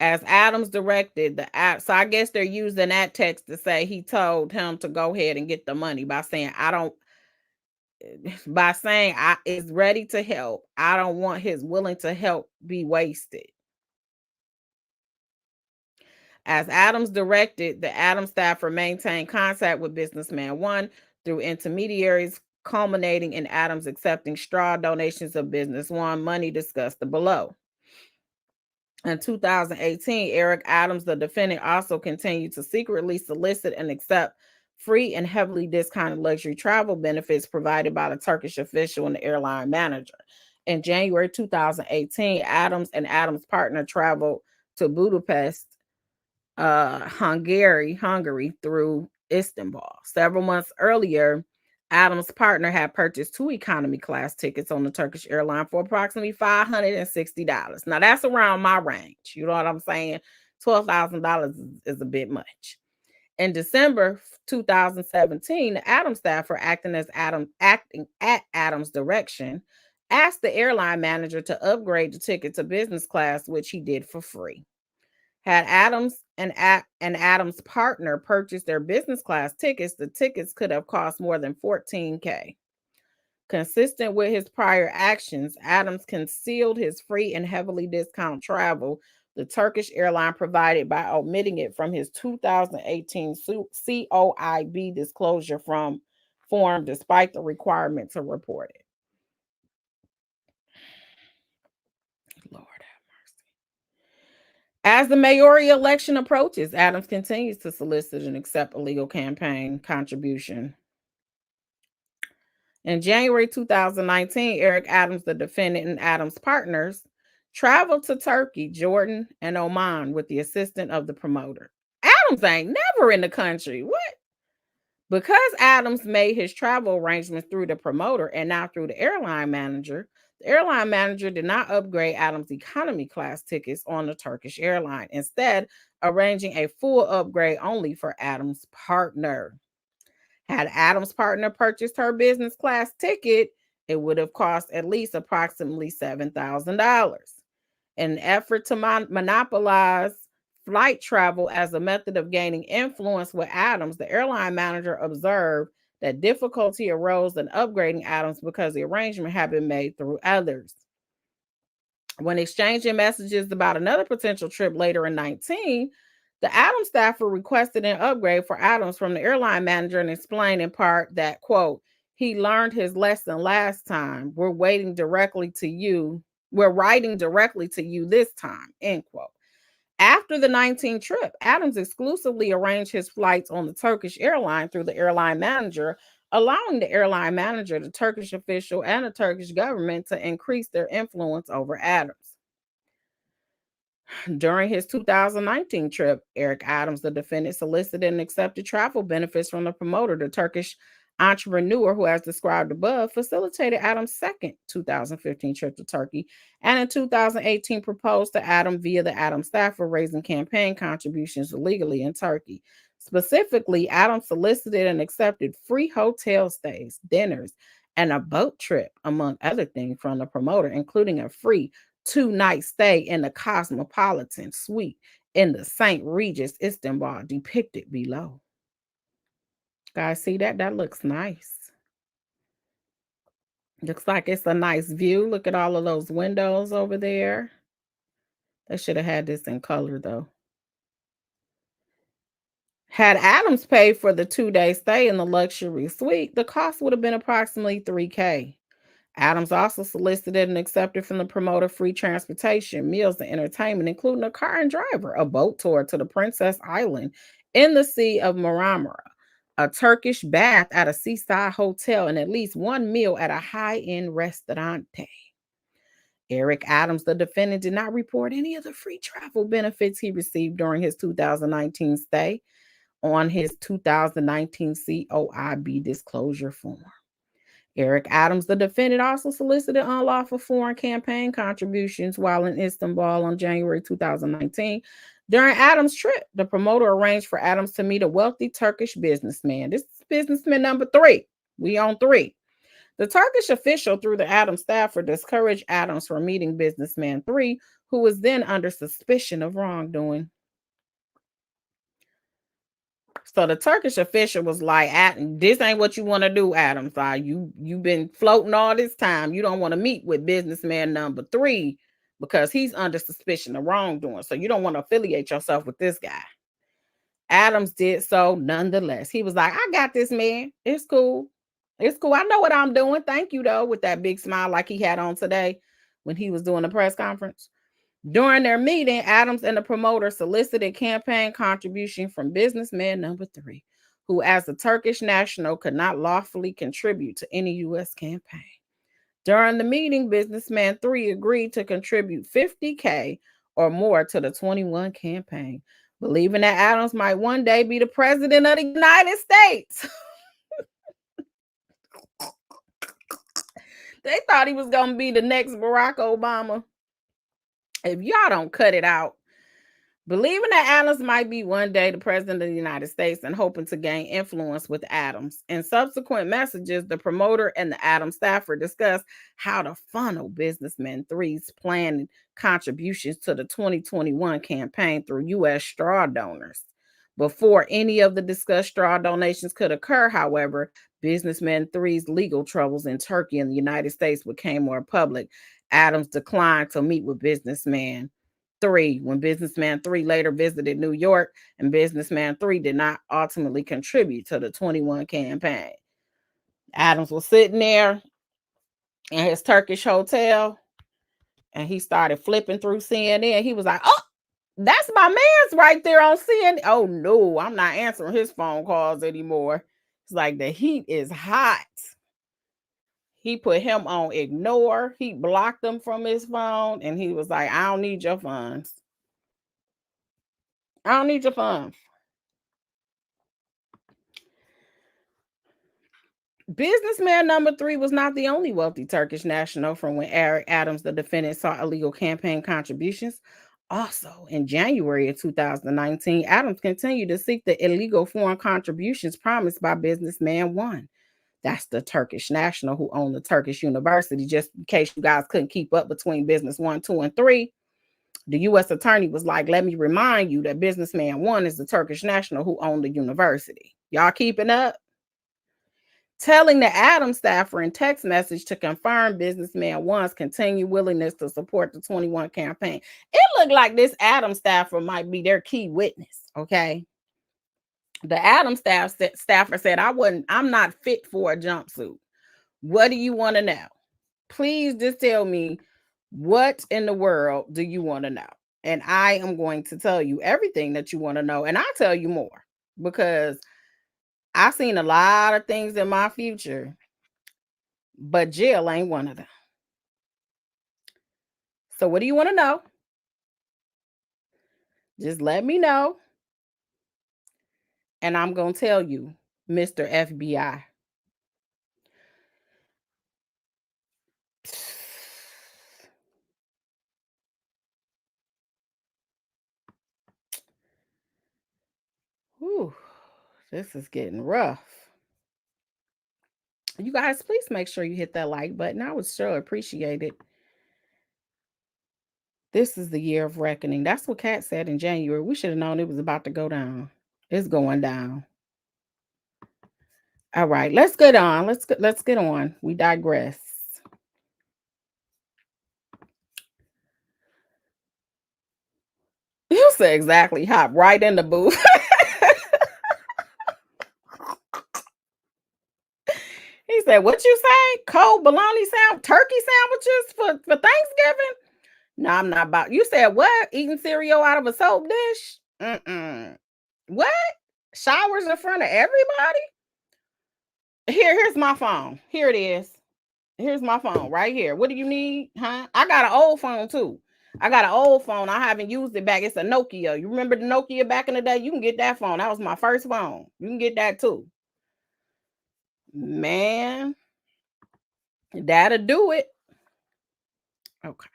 As Adams directed the app, so I guess they're using that text to say he told him to go ahead and get the money by saying, I is ready to help. I don't want his willing to help be wasted. As Adams directed, the Adams staffer maintained contact with businessman one through intermediaries, culminating in Adams accepting straw donations of business one, money discussed below. In 2018, Eric Adams, the defendant, also continued to secretly solicit and accept free and heavily discounted luxury travel benefits provided by the Turkish official and the airline manager. In January 2018, Adams and Adams' partner traveled to Budapest, Hungary through Istanbul. Several months earlier, Adams' partner had purchased 2 economy class tickets on the Turkish airline for approximately $560. Now that's around my range. You know what I'm saying? $12,000 is a bit much. In December 2017, the Adams staffer, acting at Adams' direction, asked the airline manager to upgrade the ticket to business class, which he did for free. Had Adams and Adams' partner purchased their business class tickets, the tickets could have cost more than $14,000. Consistent with his prior actions, Adams concealed his free and heavily discounted travel the Turkish airline provided by omitting it from his 2018 COIB disclosure form despite the requirement to report it. Lord have mercy. As the mayoral election approaches, Adams continues to solicit and accept illegal campaign contribution. In January 2019, Eric Adams, the defendant, and Adams' partners traveled to Turkey, Jordan, and Oman with the assistance of the promoter. Adams ain't never in the country. What? Because Adams made his travel arrangements through the promoter and not through the airline manager did not upgrade Adams' economy class tickets on the Turkish airline, instead arranging a full upgrade only for Adams' partner. Had Adams' partner purchased her business class ticket, it would have cost at least approximately $7,000. In an effort to monopolize flight travel as a method of gaining influence with Adams, the airline manager observed that difficulty arose in upgrading Adams because the arrangement had been made through others. When exchanging messages about another potential trip later in 19, the Adams staffer requested an upgrade for Adams from the airline manager and explained in part that, quote, he learned his lesson last time. We're writing directly to you this time, end quote. After the 19 trip, Adams exclusively arranged his flights on the Turkish airline through the airline manager, allowing the airline manager, the Turkish official, and the Turkish government to increase their influence over Adams. During his 2019 trip, Eric Adams, the defendant, solicited and accepted travel benefits from the promoter. The Turkish entrepreneur, who, as described above, facilitated Adams' second 2015 trip to Turkey, and in 2018 proposed to Adam via the Adams staffer, raising campaign contributions illegally in Turkey. Specifically, Adams solicited and accepted free hotel stays, dinners, and a boat trip, among other things, from the promoter, including a free 2-night stay in the Cosmopolitan Suite in the St. Regis, Istanbul, depicted below. Guys, see that? That looks nice. Looks like it's a nice view. Look at all of those windows over there. They should have had this in color, though. Had Adams paid for the 2-day stay in the luxury suite, the cost would have been approximately $3,000. Adams also solicited and accepted from the promoter free transportation, meals, and entertainment, including a car and driver, a boat tour to the Princess Island in the Sea of Marmara, a Turkish bath at a seaside hotel, and at least one meal at a high-end restaurante. Eric Adams, the defendant, did not report any of the free travel benefits he received during his 2019 stay on his 2019 COIB disclosure form. Eric Adams, the defendant, also solicited unlawful foreign campaign contributions while in Istanbul on January 2019. During Adams' trip, the promoter arranged for Adams to meet a wealthy Turkish businessman. This is businessman number 3. We on 3. The Turkish official, through the Adams staffer, discouraged Adams from meeting businessman 3, who was then under suspicion of wrongdoing. So the Turkish official was like, this ain't what you want to do, Adams. You've been floating all this time. You don't want to meet with businessman number 3 because he's under suspicion of wrongdoing. So you don't want to affiliate yourself with this guy. Adams did so nonetheless. He was like, I got this, man. It's cool. It's cool. I know what I'm doing. Thank you, though, with that big smile like he had on today when he was doing the press conference. During their meeting, Adams and the promoter solicited campaign contribution from businessman number 3, who, as a Turkish national, could not lawfully contribute to any U.S. campaign. During the meeting, businessman 3 agreed to contribute $50K or more to the 21 campaign, believing that Adams might one day be the president of the United States. They thought he was going to be the next Barack Obama. If y'all don't cut it out, believing that Adams might be one day the president of the United States and hoping to gain influence with Adams. In subsequent messages, the promoter and the Adams staffer discussed how to funnel businessman 3's planned contributions to the 2021 campaign through U.S. straw donors. Before any of the discussed straw donations could occur, however, businessman 3's legal troubles in Turkey and the United States became more public. Adams declined to meet with businessman 3 when businessman 3 later visited New York, and businessman 3 did not ultimately contribute to the 21 campaign. Adams was sitting there in his Turkish hotel and he started flipping through CNN. He was like, oh, that's my man's right there on CNN. Oh no, I'm not answering his phone calls anymore. It's like the heat is hot. He put him on ignore. He blocked him from his phone and he was like, I don't need your funds. I don't need your funds. Businessman number 3 was not the only wealthy Turkish national from when Eric Adams, the defendant, sought illegal campaign contributions. Also, in January of 2019, Adams continued to seek the illegal foreign contributions promised by businessman 1. That's the Turkish national who owned the Turkish university. Just in case you guys couldn't keep up between business 1, 2, and 3, the U.S. attorney was like, let me remind you that businessman 1 is the Turkish national who owned the university. Y'all keeping up? Telling the Adams staffer in text message to confirm businessman 1's continued willingness to support the 21 campaign. It looked like this Adams staffer might be their key witness, okay? The Adams staffer said, I'm not fit for a jumpsuit. What do you want to know? Please just tell me, what in the world do you want to know? And I am going to tell you everything that you want to know. And I'll tell you more because I've seen a lot of things in my future, but jail ain't one of them. So what do you want to know? Just let me know. And I'm going to tell you, Mr. FBI. Whew, this is getting rough. You guys, please make sure you hit that like button. I would sure appreciate it. This is the year of reckoning. That's what Kat said in January. We should have known it was about to go down. It's going down. All right, let's get on. Let's get on. We digress. You said exactly. Hop right in the booth. He said, what you say? Cold bologna turkey sandwiches for Thanksgiving? No, I'm not about. You said what? Eating cereal out of a soap dish? What? Showers in front of everybody? Here's my phone. Here it is. Here's my phone right here. What do you need? Huh? I got an old phone too. I got an old phone. I haven't used it back. It's a Nokia. You remember the Nokia back in the day? You can get that phone. That was my first phone. You can get that too. Man, that'll do it. Okay.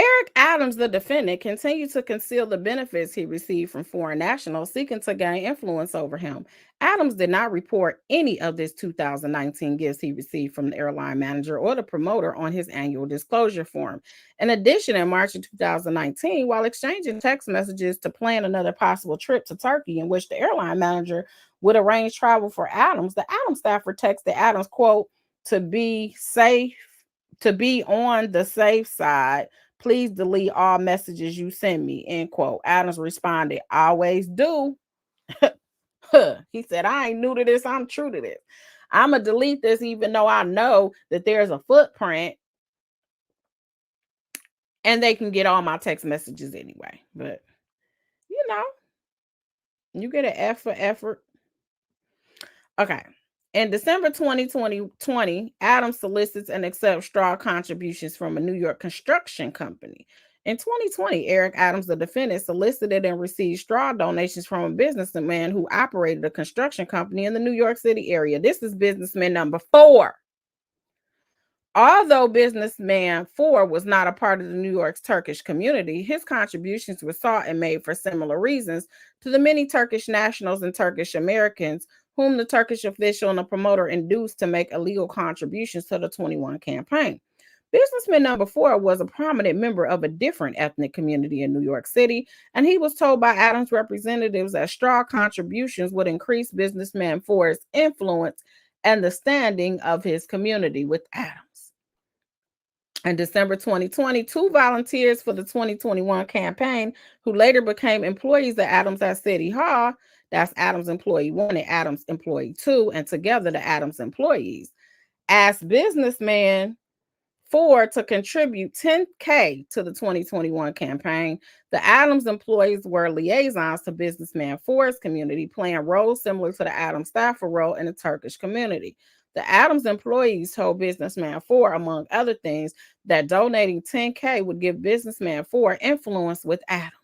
Eric Adams, the defendant, continued to conceal the benefits he received from foreign nationals seeking to gain influence over him. Adams did not report any of this 2019 gifts he received from the airline manager or the promoter on his annual disclosure form. In addition, in March of 2019, while exchanging text messages to plan another possible trip to Turkey in which the airline manager would arrange travel for Adams, the Adams staffer texted Adams, quote, to be on the safe side, please delete all messages you send me, end quote. Adams responded, always do. He said, I ain't new to this. I'm true to this. I'm going to delete this even though I know that there's a footprint and they can get all my text messages anyway. But, you know, you get an F for effort. Okay. In December 2020, Adams solicits and accepts straw contributions from a New York construction company. In 2020, Eric Adams, the defendant, solicited and received straw donations from a businessman who operated a construction company in the New York City area. This is businessman number 4. Although businessman 4 was not a part of the New York's Turkish community, his contributions were sought and made for similar reasons to the many Turkish nationals and Turkish Americans whom the Turkish official and the promoter induced to make illegal contributions to the 21 campaign. Businessman number 4 was a prominent member of a different ethnic community in New York City, and he was told by Adams representatives that straw contributions would increase businessman 4's influence and the standing of his community with Adams. In December 2020, 2 volunteers for the 2021 campaign, who later became employees of Adams at City Hall, that's Adams Employee 1 and Adams Employee 2, and together the Adams employees, asked businessman 4 to contribute $10K to the 2021 campaign. The Adams employees were liaisons to businessman 4's community, playing roles similar to the Adams staffer role in the Turkish community. The Adams employees told businessman 4, among other things, that donating $10K would give businessman 4 influence with Adams,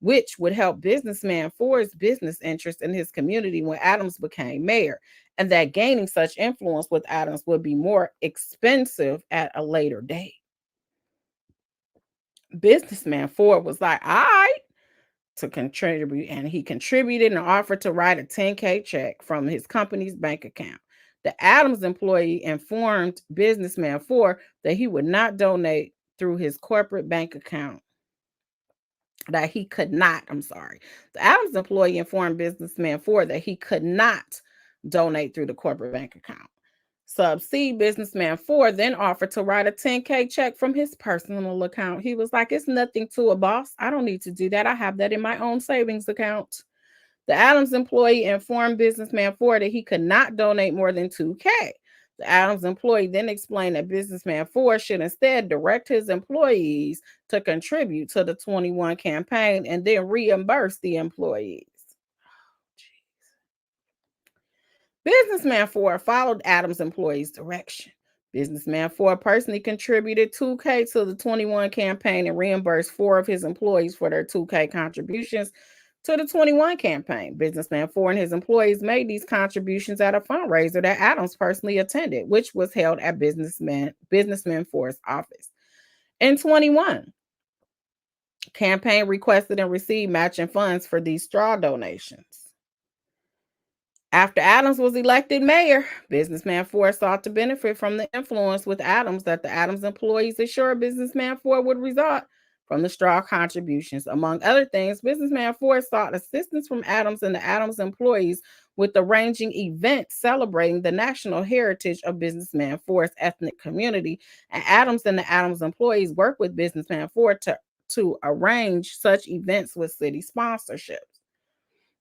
which would help businessman 4's business interest in his community when Adams became mayor, and that gaining such influence with Adams would be more expensive at a later date. Businessman 4 was like, all right, to contribute, and he contributed and offered to write a $10K check from his company's bank account. The Adams employee informed businessman 4 that he would not donate through his corporate bank account. The Adams employee informed businessman 4 that he could not donate through the corporate bank account. Sub C, businessman 4 then offered to write a $10K check from his personal account. He was like, it's nothing to a boss. I don't need to do that. I have that in my own savings account. The Adams employee informed businessman 4 that he could not donate more than $2K. The Adams employee then explained that businessman 4 should instead direct his employees to contribute to the 21 campaign and then reimburse the employees. Businessman 4 followed Adams employees' direction. Businessman 4 personally contributed $2K to the 21 campaign and reimbursed 4 of his employees for their $2K contributions to the 21 campaign. Businessman 4 and his employees made these contributions at a fundraiser that Adams personally attended, which was held at Businessman 4's office. In 21, campaign requested and received matching funds for these straw donations. After Adams was elected mayor, businessman 4 sought to benefit from the influence with Adams that the Adams employees assured businessman 4 would result from the straw contributions. Among other things, businessman 4 sought assistance from Adams and the Adams employees with arranging events celebrating the national heritage of businessman 4's ethnic community, and Adams and the Adams employees worked with businessman 4 to arrange such events with city sponsorships.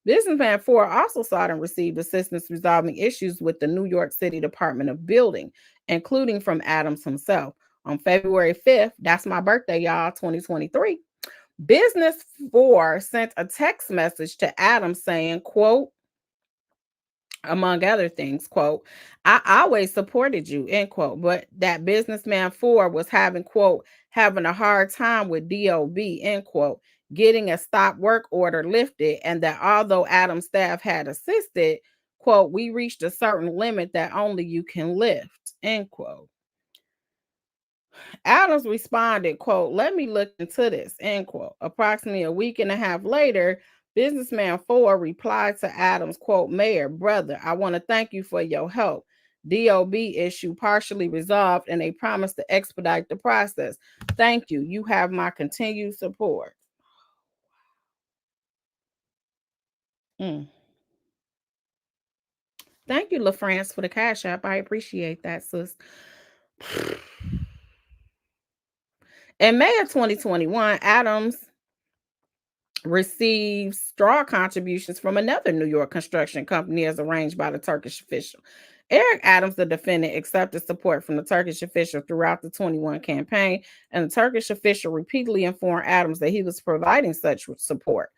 Businessman 4 also sought and received assistance resolving issues with the New York City Department of Building, including from Adams himself. On February 5th, that's my birthday, y'all, 2023, Business 4 sent a text message to Adams saying, quote, among other things, quote, I always supported you, end quote, but that businessman 4 was having, quote, having a hard time with DOB, end quote, getting a stop work order lifted, and that although Adams' staff had assisted, quote, we reached a certain limit that only you can lift, end quote. Adams responded, quote, "Let me look into this," end quote. Approximately a week and a half later, businessman Ford replied to Adams, quote, "Mayor, brother, I want to thank you for your help. DOB issue partially resolved and they promise to expedite the process. Thank you. You have my continued support." Thank you, LaFrance, for the cash app. I appreciate that, sis. In May of 2021, Adams received straw contributions from another New York construction company as arranged by the Turkish official. Eric Adams, the defendant, accepted support from the Turkish official throughout the 21 campaign, and the Turkish official repeatedly informed Adams that he was providing such support.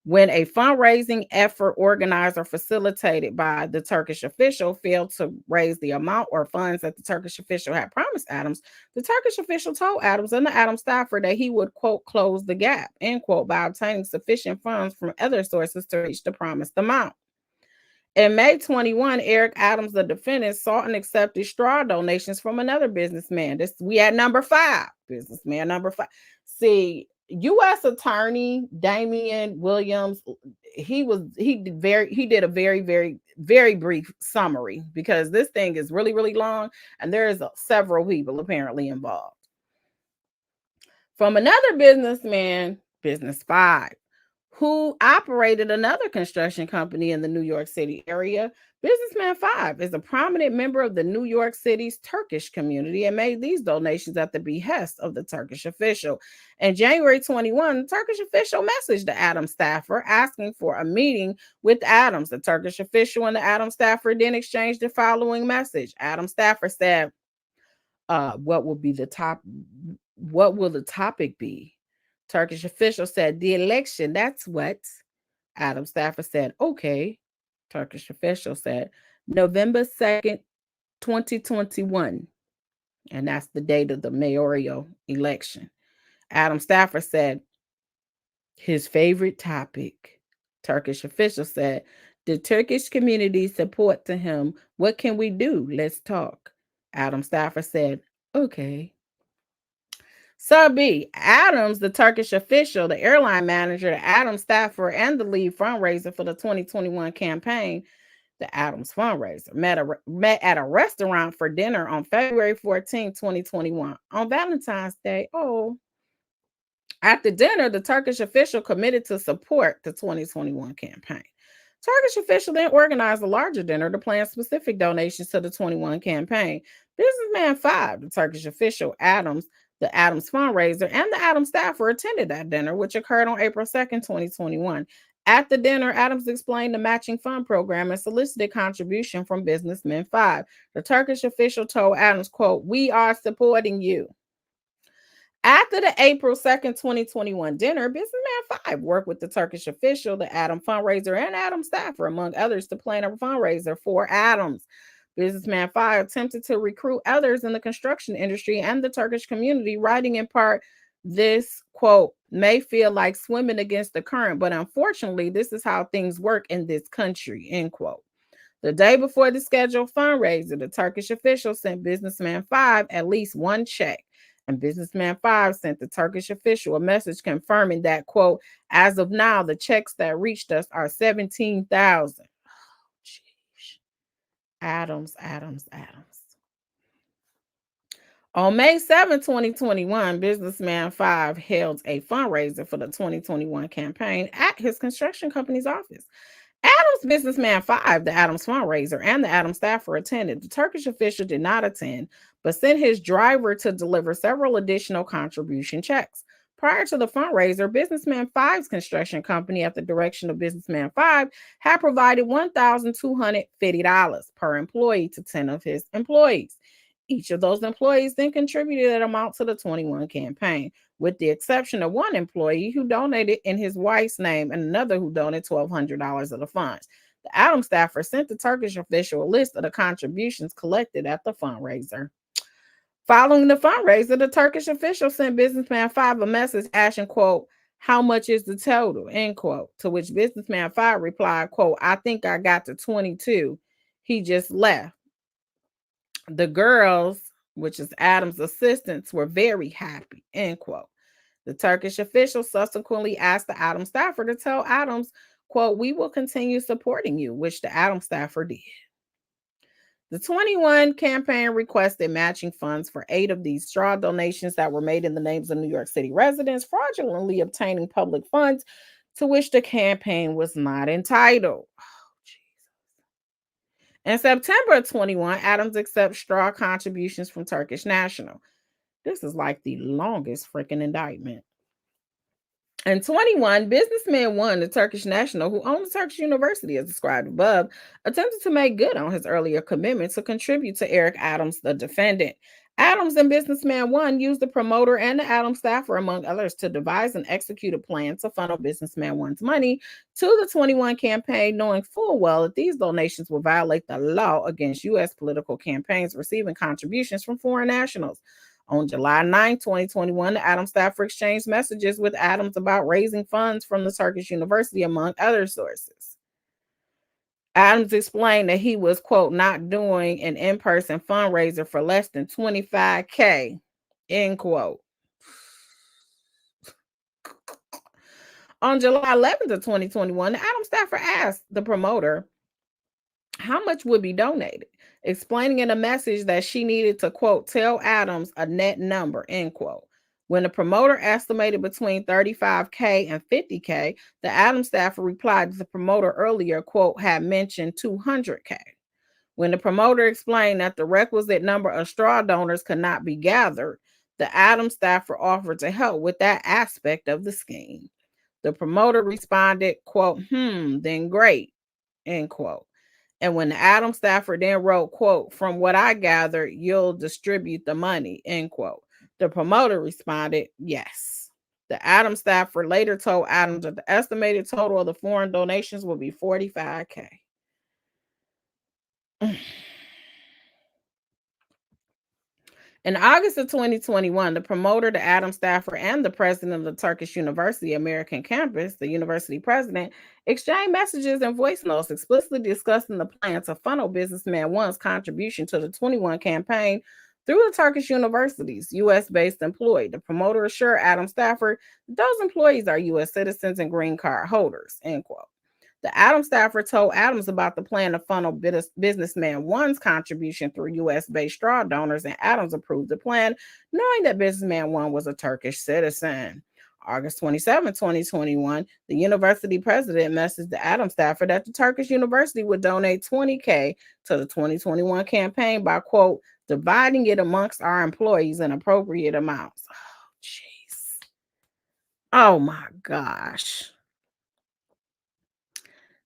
When a fundraising effort organized or facilitated by the Turkish official failed to raise the amount or funds that the Turkish official had promised Adams, the Turkish official told Adams and the Adams staffer that he would, quote, "close the gap," end quote, by obtaining sufficient funds from other sources to reach the promised amount. In May 21, Eric Adams, the defendant, sought and accepted straw donations from another businessman. We had number 5, businessman number 5. See, U.S. Attorney Damian Williams, he did a very brief summary because this thing is really long and there's several people apparently involved. From another businessman, Business 5, who operated another construction company in the New York City area. Businessman 5 is a prominent member of the New York City's Turkish community and made these donations at the behest of the Turkish official. In January 21, the Turkish official messaged the Adams staffer asking for a meeting with Adams. The Turkish official and the Adams staffer then exchanged the following message. Adams staffer said, what will the topic be? Turkish official said, "The election, that's what." Adams staffer said, "Okay." Turkish official said, "November 2nd, 2021. And that's the date of the mayoral election. Adams staffer said, "His favorite topic." Turkish official said, "The Turkish community support to him. What can we do? Let's talk." Adams staffer said, "Okay." Sub B, Adams, the Turkish official, the airline manager, the Adams staffer, and the lead fundraiser for the 2021 campaign, the Adams fundraiser, met at a restaurant for dinner on February 14, 2021, on Valentine's Day. Oh. At the dinner, the Turkish official committed to support the 2021 campaign. Turkish official then organized a larger dinner to plan specific donations to the 21 campaign. Businessman 5, the Turkish official, Adams, the Adams fundraiser, and the Adams staffer attended that dinner, which occurred on April 2nd, 2021. At the dinner, Adams explained the matching fund program and solicited contribution from Businessman 5. The Turkish official told Adams, quote, "We are supporting you." After the April 2nd, 2021 dinner, Businessman 5 worked with the Turkish official, the Adam fundraiser, and Adam staffer, among others, to plan a fundraiser for Adams. Businessman 5 attempted to recruit others in the construction industry and the Turkish community, writing in part, "This, quote, may feel like swimming against the current, but unfortunately, this is how things work in this country," end quote. The day before the scheduled fundraiser, the Turkish official sent Businessman 5 at least one check. And Businessman 5 sent the Turkish official a message confirming that, quote, "As of now, the checks that reached us are 17,000. Oh, geez. Adams. On May 7, 2021, Businessman 5 held a fundraiser for the 2021 campaign at his construction company's office. Adams Businessman 5, the Adams fundraiser, and the Adams staffer attended. The Turkish official did not attend, but sent his driver to deliver several additional contribution checks. Prior to the fundraiser, Businessman 5's construction company, at the direction of Businessman 5, had provided $1,250 per employee to 10 of his employees. Each of those employees then contributed that amount to the 21 campaign, with the exception of one employee who donated in his wife's name and another who donated $1,200 of the funds. The Adams staffer sent the Turkish official a list of the contributions collected at the fundraiser. Following the fundraiser, the Turkish official sent Businessman 5 a message asking, quote, "How much is the total?" end quote, to which Businessman 5 replied, quote, "I think I got to 22. He just left. The girls which is Adams' assistants, were very happy, end quote. The Turkish official subsequently asked the Adams staffer to tell Adams, quote, we will continue supporting you, which the Adams staffer did. The 21 campaign requested matching funds for 8 of these straw donations that were made in the names of New York City residents, fraudulently obtaining public funds to which the campaign was not entitled. In September of 21, Adams accepts straw contributions from Turkish National. This is like the longest freaking indictment. In 21, businessman 1, the Turkish national, who owned the Turkish University as described above, attempted to make good on his earlier commitment to contribute to Eric Adams, the defendant. Adams and businessman 1 used the promoter and the Adams staffer, among others, to devise and execute a plan to funnel businessman 1's money to the 21 campaign, knowing full well that these donations would violate the law against U.S. political campaigns receiving contributions from foreign nationals. On July 9, 2021, the Adams staffer exchanged messages with Adams about raising funds from the Turkish University, among other sources. Adams explained that he was, quote, not doing an in-person fundraiser for less than $25K, end quote. On July 11th of 2021, the Adams staffer asked the promoter how much would be donated, explaining in a message that she needed to, quote, tell Adams a net number, end quote. When the promoter estimated between $35K and $50K, the Adams staffer replied that the promoter earlier, quote, had mentioned $200K. When the promoter explained that the requisite number of straw donors could not be gathered, the Adams staffer offered to help with that aspect of the scheme. The promoter responded, quote, then great, end quote. And when the Adams staffer then wrote, quote, from what I gather, you'll distribute the money, end quote. The promoter responded, yes. The Adams staffer later told Adams that the estimated total of the foreign donations would be $45K. In August of 2021, the promoter, the Adams staffer, and the president of the Turkish University American campus, the university president, exchanged messages and voice notes explicitly discussing the plan to funnel businessman 1's contribution to the 21 campaign through the Turkish University's U.S.-based employee. The promoter assured Adams staffer that those employees are U.S. citizens and green card holders, end quote. The Adams staffer told Adams about the plan to funnel businessman 1's contribution through U.S.-based straw donors, and Adams approved the plan, knowing that businessman 1 was a Turkish citizen. August 27, 2021, the university president messaged the Adams staffer that the Turkish University would donate $20K to the 2021 campaign by, quote, dividing it amongst our employees in appropriate amounts. Oh, jeez. Oh, my gosh.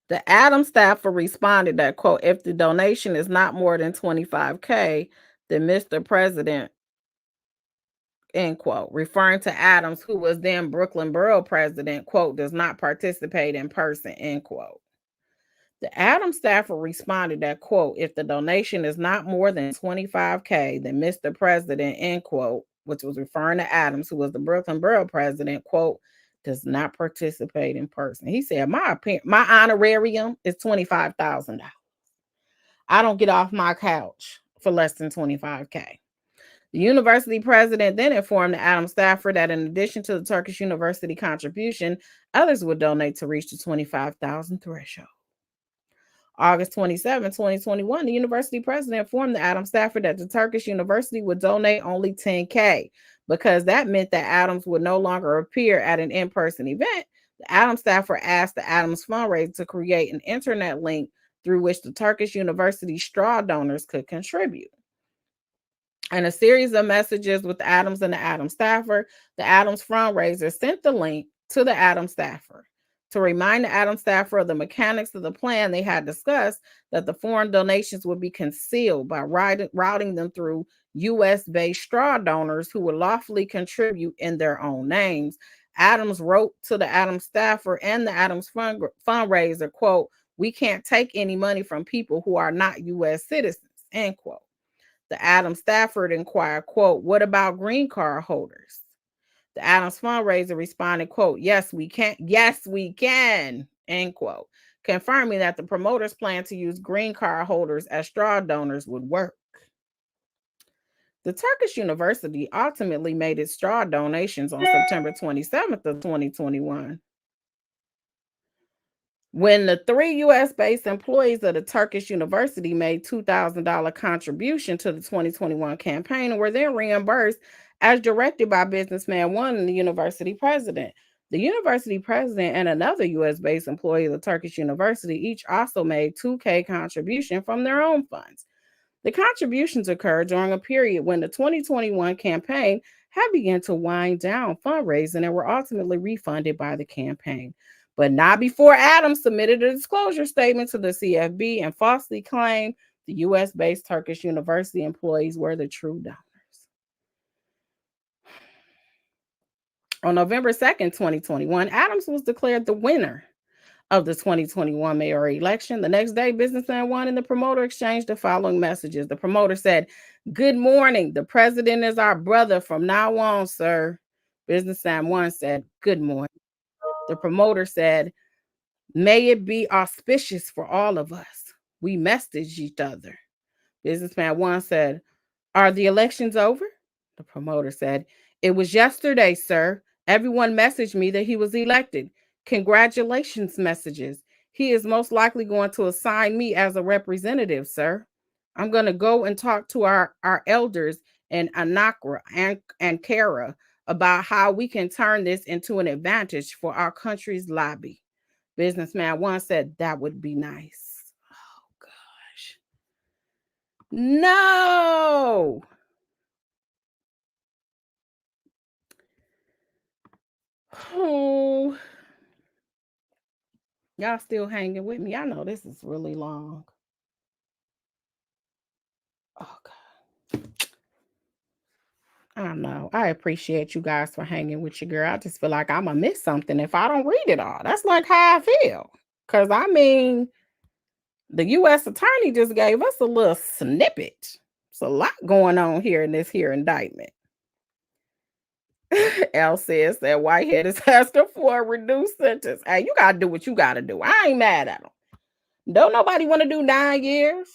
The Adams staffer responded that, quote, if the donation is not more than $25K, then Mr. President, end quote, referring to Adams, who was then Brooklyn Borough president, quote, does not participate in person, end quote. The Adams staffer responded that, quote, if the donation is not more than $25K, then Mr. President, end quote, which was referring to Adams, who was the Brooklyn Borough president, quote, does not participate in person. He said, my honorarium is $25,000. I don't get off my couch for less than $25K. The university president then informed the Adams staffer that in addition to the Turkish University contribution, others would donate to reach the $25,000 threshold. August 27, 2021, the university president informed the Adams staffer that the Turkish University would donate only $10K. Because that meant that Adams would no longer appear at an in-person event, the Adams staffer asked the Adams fundraiser to create an internet link through which the Turkish University straw donors could contribute. In a series of messages with Adams and the Adams staffer, the Adams fundraiser sent the link to the Adams staffer to remind the Adams staffer of the mechanics of the plan they had discussed, that the foreign donations would be concealed by routing them through U.S.-based straw donors who would lawfully contribute in their own names. Adams wrote to the Adams staffer and the Adams fundraiser, quote, we can't take any money from people who are not U.S. citizens, end quote. The Adams staffer inquired, quote, what about green card holders? The Adams fundraiser responded, quote, yes, we can. Yes, we can, end quote, confirming that the promoters plan to use green card holders as straw donors would work. The Turkish university ultimately made its straw donations on September 27th of 2021. When the 3 U.S.-based employees of the Turkish university made $2,000 contribution to the 2021 campaign and were then reimbursed as directed by businessman one and the university president. The university president and another U.S.-based employee of the Turkish university each also made $2,000 contribution from their own funds. The contributions occurred during a period when the 2021 campaign had begun to wind down fundraising and were ultimately refunded by the campaign, but not before Adams submitted a disclosure statement to the CFB and falsely claimed the U.S.-based Turkish university employees were the true donors. On November 2nd, 2021, Adams was declared the winner of the 2021 mayoral election. The next day, businessman one and the promoter exchanged the following messages. The promoter said, "Good morning. The president is our brother from now on, sir." Businessman one said, "Good morning." The promoter said, "May it be auspicious for all of us." We messaged each other. Businessman one said, "Are the elections over?" The promoter said, "It was yesterday, sir. Everyone messaged me that he was elected. Congratulations messages. He is most likely going to assign me as a representative, sir. I'm going to go and talk to our elders in Anakra and Ankara about how we can turn this into an advantage for our country's lobby." Businessman one said, "That would be nice." Oh, gosh. No. Oh. Y'all still hanging with me? I know this is really long. Oh, God. I don't know. I appreciate you guys for hanging with your girl. I just feel like I'm going to miss something if I don't read it all. That's like how I feel. Because, I mean, the U.S. attorney just gave us a little snippet. It's a lot going on here in this here indictment. L says that Whitehead is asking for a reduced sentence. Hey, you got to do what you got to do. I ain't mad at him. Don't nobody want to do 9 years.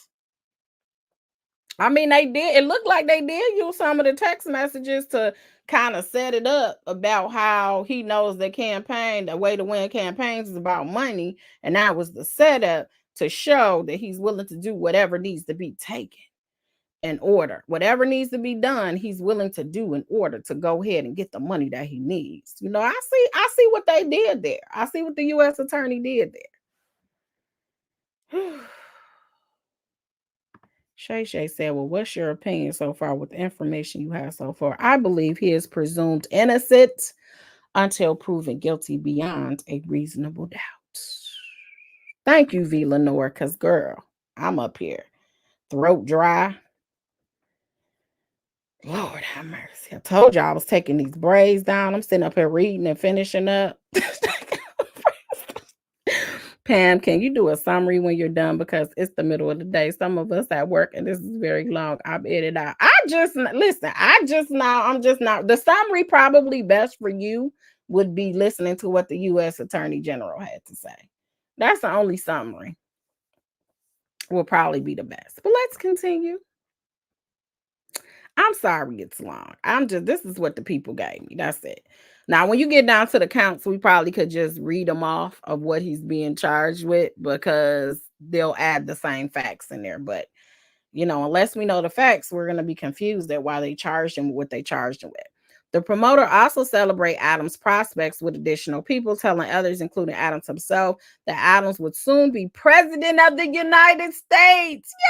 I mean, they did. It looked like they did use some of the text messages to kind of set it up about how he knows the campaign, the way to win campaigns is about money. And that was the setup to show that he's willing to do whatever needs to be taken in order. Whatever needs to be done, he's willing to do in order to go ahead and get the money that he needs. You know, I see what they did there. I see what the U.S. attorney did there. Shay said, "Well, what's your opinion so far with the information you have so far?" I believe he is presumed innocent until proven guilty beyond a reasonable doubt. Thank you, V. Lenore, because, girl, I'm up here. Throat dry. Lord have mercy. I told you I was taking these braids down. I'm sitting up here reading and finishing up. Pam, can you do a summary when you're done? Because it's the middle of the day. Some of us at work, and this is very long. I've edited out. I'm just not. The summary probably best for you would be listening to what the U.S. Attorney General had to say. That's the only summary. Will probably be the best. But let's continue. I'm sorry it's long. This is what the people gave me. That's it. Now, when you get down to the counts, we probably could just read them off of what he's being charged with because they'll add the same facts in there. But, you know, unless we know the facts, we're going to be confused at why they charged him with what they charged him with. The promoter also celebrated Adams' prospects with additional people, telling others, including Adams himself, that Adams would soon be president of the United States. Yay!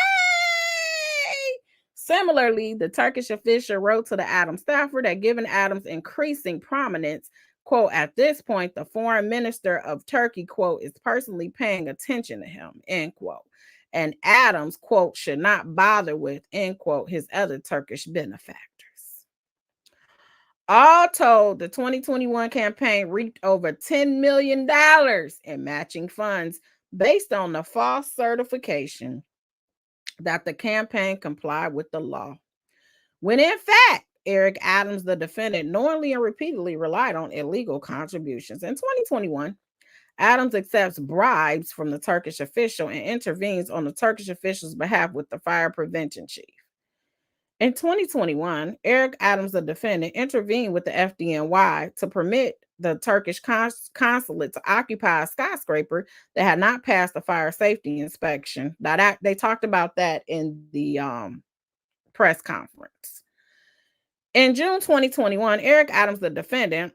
Similarly, the Turkish official wrote to the Adams staffer that given Adams increasing prominence, quote, "at this point, the foreign minister of Turkey, quote, is personally paying attention to him," end quote. And Adams, quote, "should not bother with," end quote, "his other Turkish benefactors." All told, the 2021 campaign reaped over $10 million in matching funds based on the false certification that the campaign complied with the law, when in fact, Eric Adams, the defendant, knowingly and repeatedly relied on illegal contributions. In 2021, Adams accepts bribes from the Turkish official and intervenes on the Turkish official's behalf with the fire prevention chief. In 2021, Eric Adams, the defendant, intervened with the FDNY to permit the Turkish consulate to occupy a skyscraper that had not passed a fire safety inspection. Now they talked about that in the press conference. In June 2021, Eric Adams, the defendant,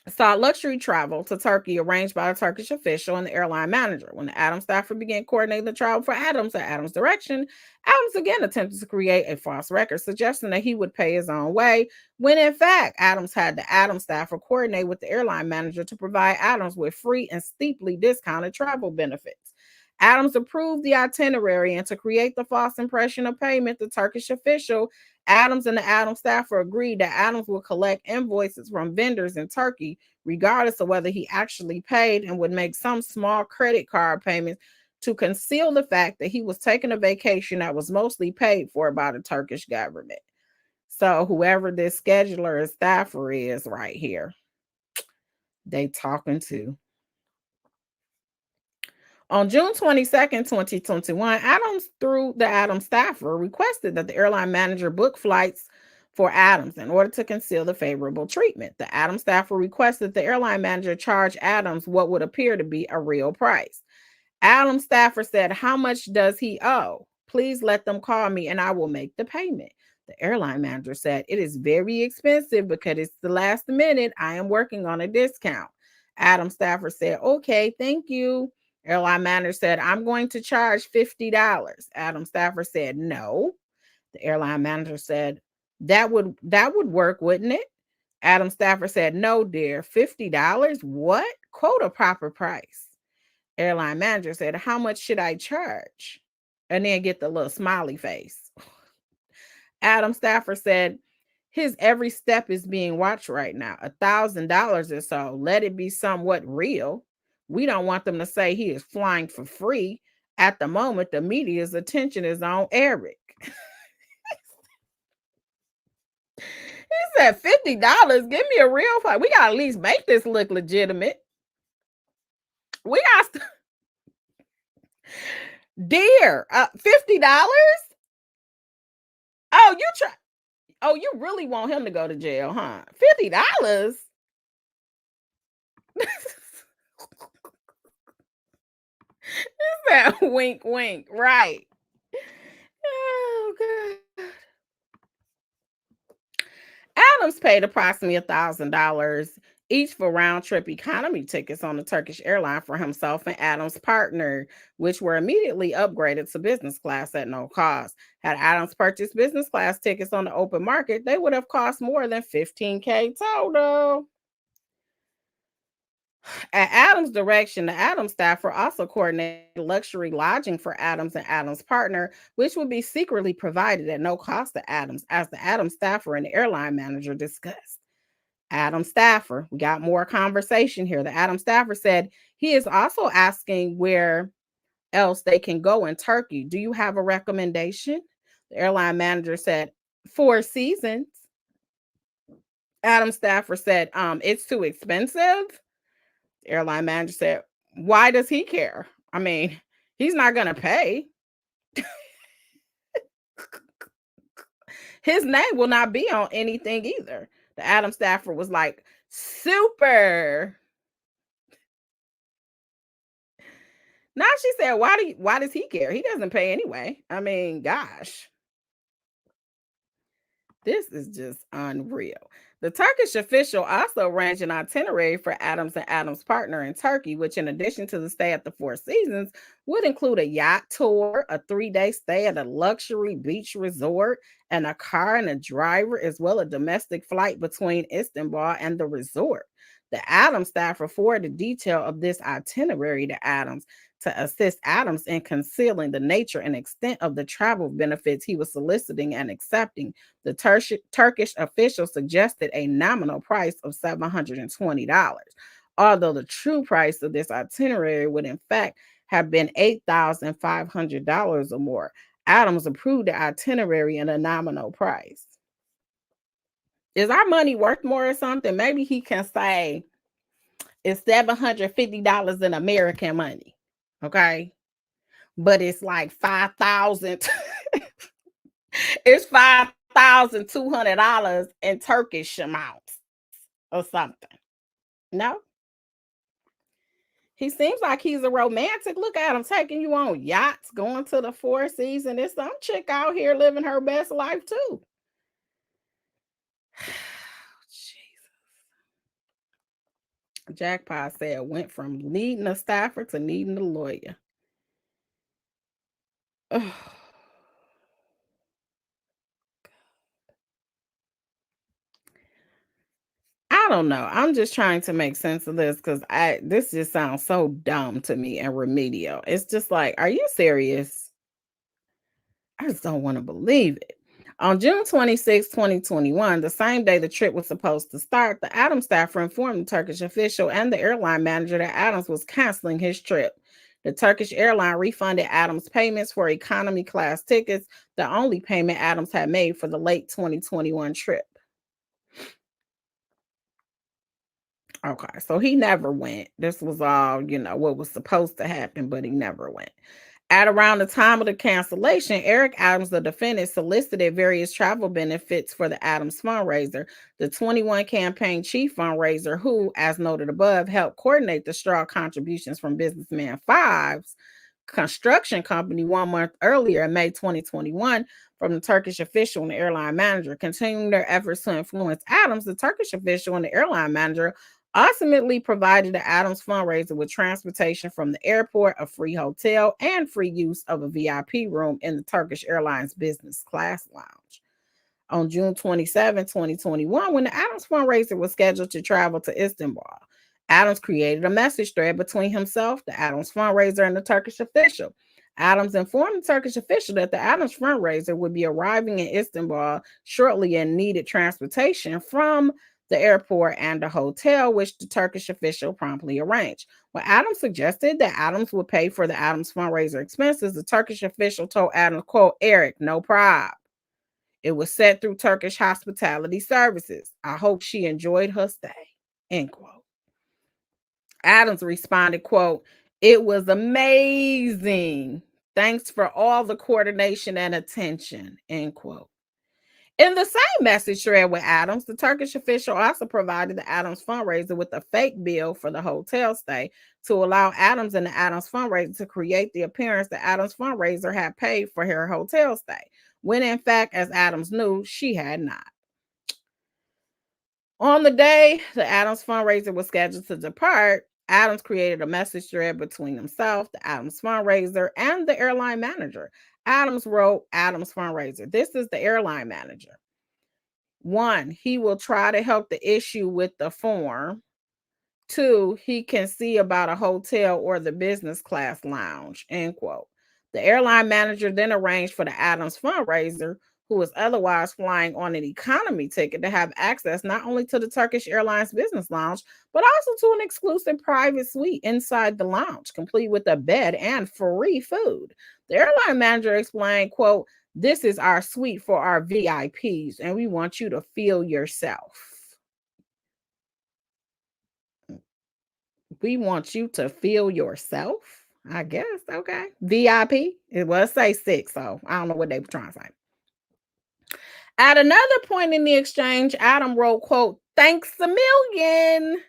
sought luxury travel to Turkey arranged by a Turkish official and the airline manager. When the Adams staffer began coordinating the travel for Adams at Adams' direction, Adams again attempted to create a false record, suggesting that he would pay his own way, when in fact, Adams had the Adams staffer coordinate with the airline manager to provide Adams with free and steeply discounted travel benefits. Adams approved the itinerary, and to create the false impression of payment, the Turkish official, Adams and the Adams staffer agreed that Adams would collect invoices from vendors in Turkey, regardless of whether he actually paid, and would make some small credit card payments to conceal the fact that he was taking a vacation that was mostly paid for by the Turkish government. So whoever this scheduler or staffer is right here, they talking to. On June 22nd, 2021, Adams, through the Adams staffer, requested that the airline manager book flights for Adams in order to conceal the favorable treatment. The Adams staffer requested the airline manager charge Adams what would appear to be a real price. Adams staffer said, "How much does he owe? Please let them call me and I will make the payment." The airline manager said, "It is very expensive because it's the last minute. I am working on a discount." Adams staffer said, "Okay, thank you." Airline manager said, "I'm going to charge $50. Adams staffer said, "No." The airline manager said, that would work, wouldn't it?" Adams staffer said, "No, dear. $50? What? Quote a proper price." Airline manager said, "How much should I charge?" And then get the little smiley face. Adams staffer said, "His every step is being watched right now. $1,000 or so. Let it be somewhat real. We don't want them to say he is flying for free. At the moment, the media's attention is on Eric." He said, $50? Give me a real flight. We got to at least make this look legitimate. We got dear, $50? Oh, you really want him to go to jail, huh? $50? That wink, wink, right? Oh, God. Adams paid approximately $1,000 each for round-trip economy tickets on the Turkish airline for himself and Adams' partner, which were immediately upgraded to business class at no cost. Had Adams purchased business class tickets on the open market, they would have cost more than $15,000 total. At Adams' direction, the Adams staffer also coordinated luxury lodging for Adams and Adams' partner, which would be secretly provided at no cost to Adams, as the Adams staffer and the airline manager discussed. Adams staffer, we got more conversation here. The Adams staffer said he is also asking where else they can go in Turkey. Do you have a recommendation? The airline manager said, Four Seasons. Adams staffer said, it's too expensive. The airline manager said, why does he care? I mean, he's not going to pay. His name will not be on anything either. The Adams staffer was like, super. Now she said, why does he care? He doesn't pay anyway. I mean, gosh. This is just unreal. The Turkish official also arranged an itinerary for Adams and Adams' partner in Turkey, which, in addition to the stay at the Four Seasons, would include a yacht tour, a 3-day stay at a luxury beach resort, and a car and a driver, as well as a domestic flight between Istanbul and the resort. The Adams staff forwarded detail of this itinerary to Adams to assist Adams in concealing the nature and extent of the travel benefits he was soliciting and accepting. The Turkish official suggested a nominal price of $720, although the true price of this itinerary would in fact have been $8,500 or more. Adams approved the itinerary and a nominal price. Is our money worth more or something? Maybe he can say it's $750 in American money. Okay. But it's like 5,000 It's $5,200 in Turkish amounts or something. No? He seems like he's a romantic. Look at him taking you on yachts, going to the Four Seasons. And there's some chick out here living her best life too. Jesus. Jackpot said went from needing a staffer to needing a lawyer. Oh. I don't know. I'm just trying to make sense of this because this just sounds so dumb to me and remedial. It's just like, are you serious? I just don't want to believe it. On June 26, 2021, the same day the trip was supposed to start, the Adams staffer informed the Turkish official and the airline manager that Adams was canceling his trip. The Turkish airline refunded Adams payments for economy class tickets, the only payment Adams had made for the late 2021 trip. Okay, so he never went. This was all, what was supposed to happen, but he never went. At around the time of the cancellation, Eric Adams, the defendant, solicited various travel benefits for the Adams fundraiser, the 21 campaign chief fundraiser, who, as noted above, helped coordinate the straw contributions from businessman Fives construction company 1 month earlier in May 2021 from the Turkish official and the airline manager. Continuing their efforts to influence Adams, the Turkish official and the airline manager ultimately provided the Adams fundraiser with transportation from the airport, a free hotel, and free use of a VIP room in the Turkish Airlines business class lounge. On June 27, 2021, when the Adams fundraiser was scheduled to travel to Istanbul, Adams created a message thread between himself, the Adams fundraiser, and the Turkish official. Adams informed the Turkish official that the Adams fundraiser would be arriving in Istanbul shortly and needed transportation from the airport and the hotel, which the Turkish official promptly arranged. When Adams suggested that Adams would pay for the Adams fundraiser expenses, the Turkish official told Adams, quote, "Eric, no problem. It was set through Turkish hospitality services. I hope she enjoyed her stay," end quote. Adams responded, quote, "It was amazing. Thanks for all the coordination and attention," end quote. In the same message thread with Adams, the Turkish official also provided the Adams fundraiser with a fake bill for the hotel stay to allow Adams and the Adams fundraiser to create the appearance that Adams fundraiser had paid for her hotel stay, when in fact, as Adams knew, she had not. On the day the Adams fundraiser was scheduled to depart, Adams created a message thread between himself, the Adams fundraiser, and the airline manager. Adams wrote, Adams fundraiser, this is the airline manager. 1, he will try to help the issue with the form. 2, he can see about a hotel or the business class lounge, end quote. The airline manager then arranged for the Adams fundraiser, who was otherwise flying on an economy ticket, to have access not only to the Turkish Airlines business lounge, but also to an exclusive private suite inside the lounge, complete with a bed and free food. The airline manager explained, quote, "This is our suite for our VIPs, and we want you to feel yourself. We want you to feel yourself," I guess. Okay. VIP. It was say 6, so I don't know what they were trying to say. At another point in the exchange, Adam wrote, quote, "Thanks a million,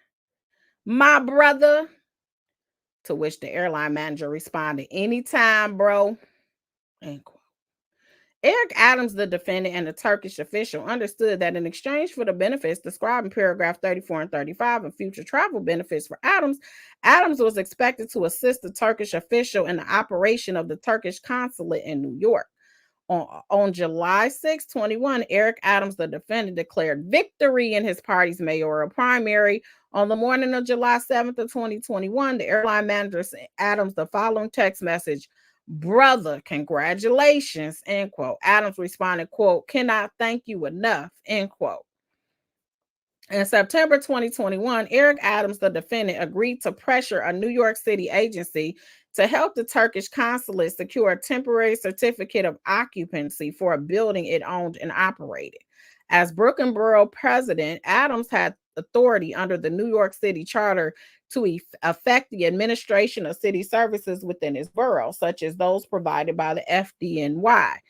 my brother." To which the airline manager responded, "Anytime, bro," end quote. Eric Adams, the defendant, and the Turkish official understood that in exchange for the benefits described in paragraph 34 and 35 of future travel benefits for Adams, Adams was expected to assist the Turkish official in the operation of the Turkish consulate in New York. On July 6, 21, Eric Adams, the defendant, declared victory in his party's mayoral primary. On the morning of July 7th of 2021, the airline manager sent Adams the following text message: "Brother, congratulations," end quote. Adams responded, quote, "Cannot thank you enough," end quote. In September 2021, Eric Adams, the defendant, agreed to pressure a New York City agency to help the Turkish consulate secure a temporary certificate of occupancy for a building it owned and operated. As Brooklyn Borough president, Adams had authority under the New York City Charter to affect the administration of city services within his borough, such as those provided by the FDNY.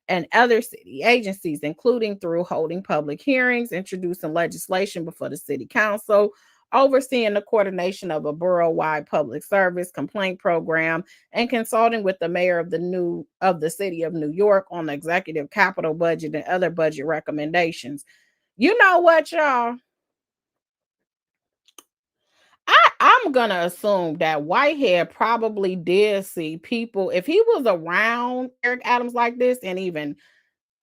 and other city agencies, including through holding public hearings, introducing legislation before the city council, overseeing the coordination of a borough-wide public service complaint program, and consulting with the mayor of the city of New York on the executive capital budget and other budget recommendations. You know what, y'all? I'm gonna assume that Whitehead probably did see people. If he was around Eric Adams like this, and even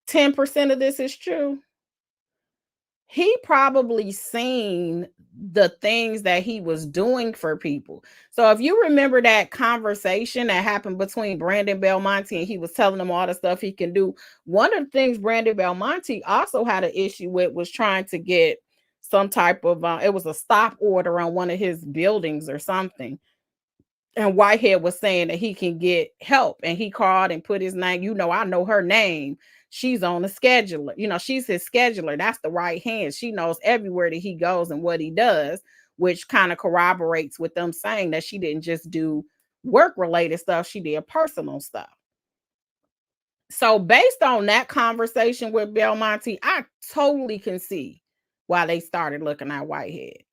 10% of this is true, he probably seen the things that he was doing for people. So if you remember that conversation that happened between Brandon Belmonte and he was telling him all the stuff he can do, one of the things Brandon Belmonte also had an issue with was trying to get some type of it was a stop order on one of his buildings or something. And Whitehead was saying that he can get help, and he called and put his name. I know her name. She's on the scheduler. She's his scheduler. That's the right hand. She knows everywhere that he goes and what he does, which kind of corroborates with them saying that she didn't just do work-related stuff. She did personal stuff. So based on that conversation with Belmonte, I totally can see why they started looking at Whitehead.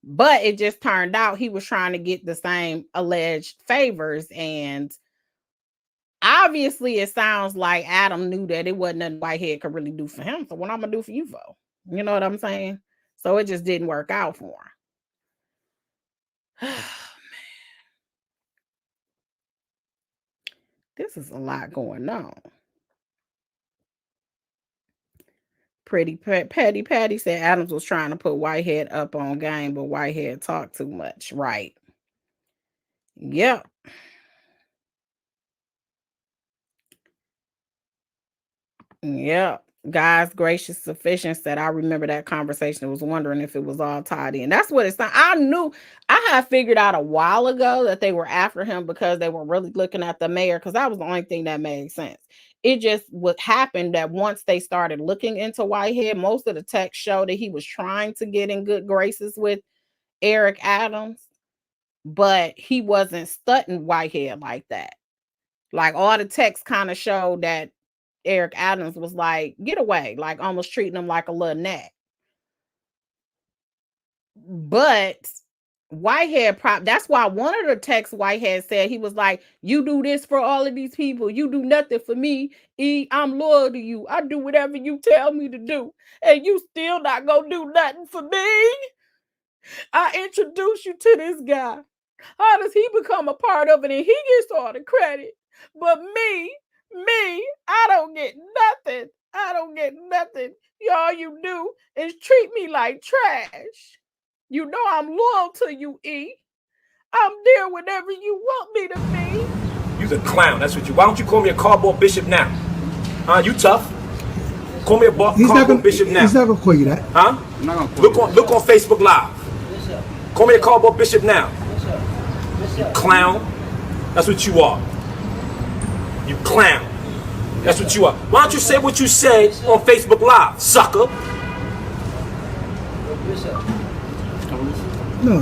But it just turned out he was trying to get the same alleged favors. And obviously, it sounds like Adam knew that it wasn't nothing Whitehead could really do for him. So what I'm going to do for you, for? You know what I'm saying? So it just didn't work out for him. This is a lot going on. Patty said Adams was trying to put Whitehead up on game, but Whitehead talked too much. Right. Yep. Yep. God's gracious sufficient said, I remember that conversation. I was wondering if it was all tied in. That's what it's. I knew. I had figured out a while ago that they were after him because they were really looking at the mayor, because that was the only thing that made sense. It just what happened that once they started looking into Whitehead, most of the text showed that he was trying to get in good graces with Eric Adams, but he wasn't stunting Whitehead like that. Like all the text kind of showed that Eric Adams was like, get away, like almost treating him like a little gnat. But Whitehead that's why one of the texts Whitehead said, he was like, you do this for all of these people, you do nothing for me. I'm loyal to you. I do whatever you tell me to do, and you still not gonna do nothing for me. I introduce you to this guy. How does he become a part of it and he gets all the credit? But me, I don't get nothing. I don't get nothing. All you do is treat me like trash. You know I'm loyal to you, E. I'm there whenever you want me to be. You's a clown, that's what you. Why don't you call me a cardboard bishop now? Huh? You tough? Call me a cardboard bishop now. He's not gonna call you that. Huh? I'm not gonna call look on Facebook Live. Call me a cardboard bishop now. You clown. That's what you are. You clown. That's what you are. Why don't you say what you say on Facebook Live, sucker? No.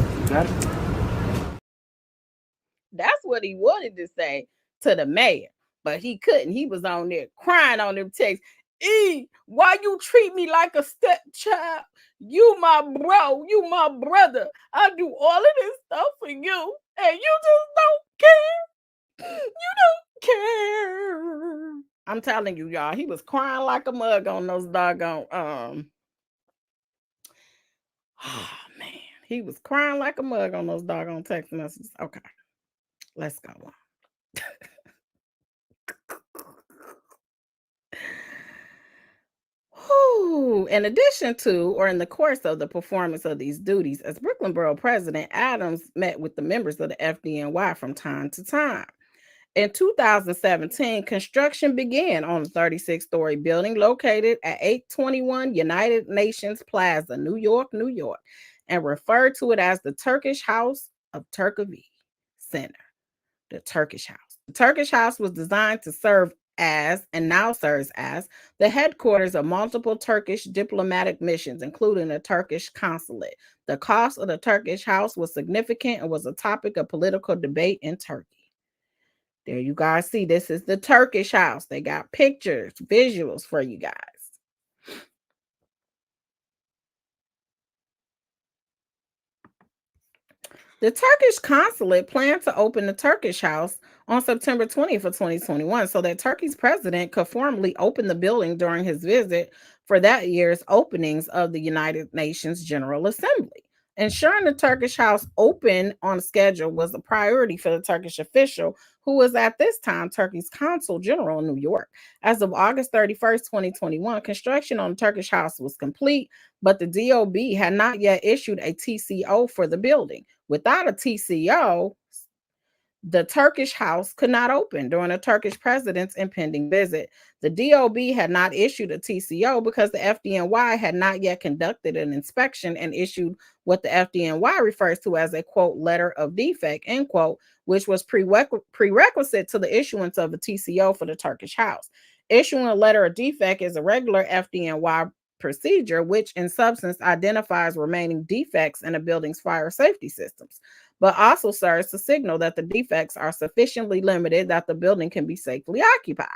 That's what he wanted to say to the mayor, but he couldn't. He was on there crying on them texts. E, why you treat me like a stepchild? You my bro, you my brother. I do all of this stuff for you, and you just don't care. You don't care. I'm telling you, y'all, he was crying like a mug on those doggone oh man, he was crying like a mug on those doggone text messages. Okay, let's go on. In addition to, or in the course of the performance of these duties as Brooklyn Borough President, Adams met with the members of the FDNY from time to time. In 2017, construction began on a 36-story building located at 821 United Nations Plaza, New York, and referred to it as the Turkish House of Turkey Center, the Turkish House. The Turkish House was designed to serve as, and now serves as, the headquarters of multiple Turkish diplomatic missions, including the Turkish consulate. The cost of the Turkish House was significant and was a topic of political debate in Turkey. There you guys see, this is the Turkish house. They got pictures, visuals for you guys. The Turkish consulate planned to open the Turkish house on September 20th of 2021 so that Turkey's president could formally open the building during his visit for that year's openings of the United Nations General Assembly. Ensuring the Turkish house open on schedule was a priority for the Turkish official, who was at this time Turkey's consul general in New York. As of August 31st, 2021, construction on the Turkish house was complete, but the DOB had not yet issued a TCO for the building. Without a TCO, the Turkish house could not open during the Turkish president's impending visit. The DOB had not issued a TCO because the FDNY had not yet conducted an inspection and issued what the FDNY refers to as a, quote, letter of defect, end quote, which was prerequisite to the issuance of a TCO for the Turkish house. Issuing a letter of defect is a regular FDNY procedure, which in substance identifies remaining defects in a building's fire safety systems, but also serves to signal that the defects are sufficiently limited that the building can be safely occupied.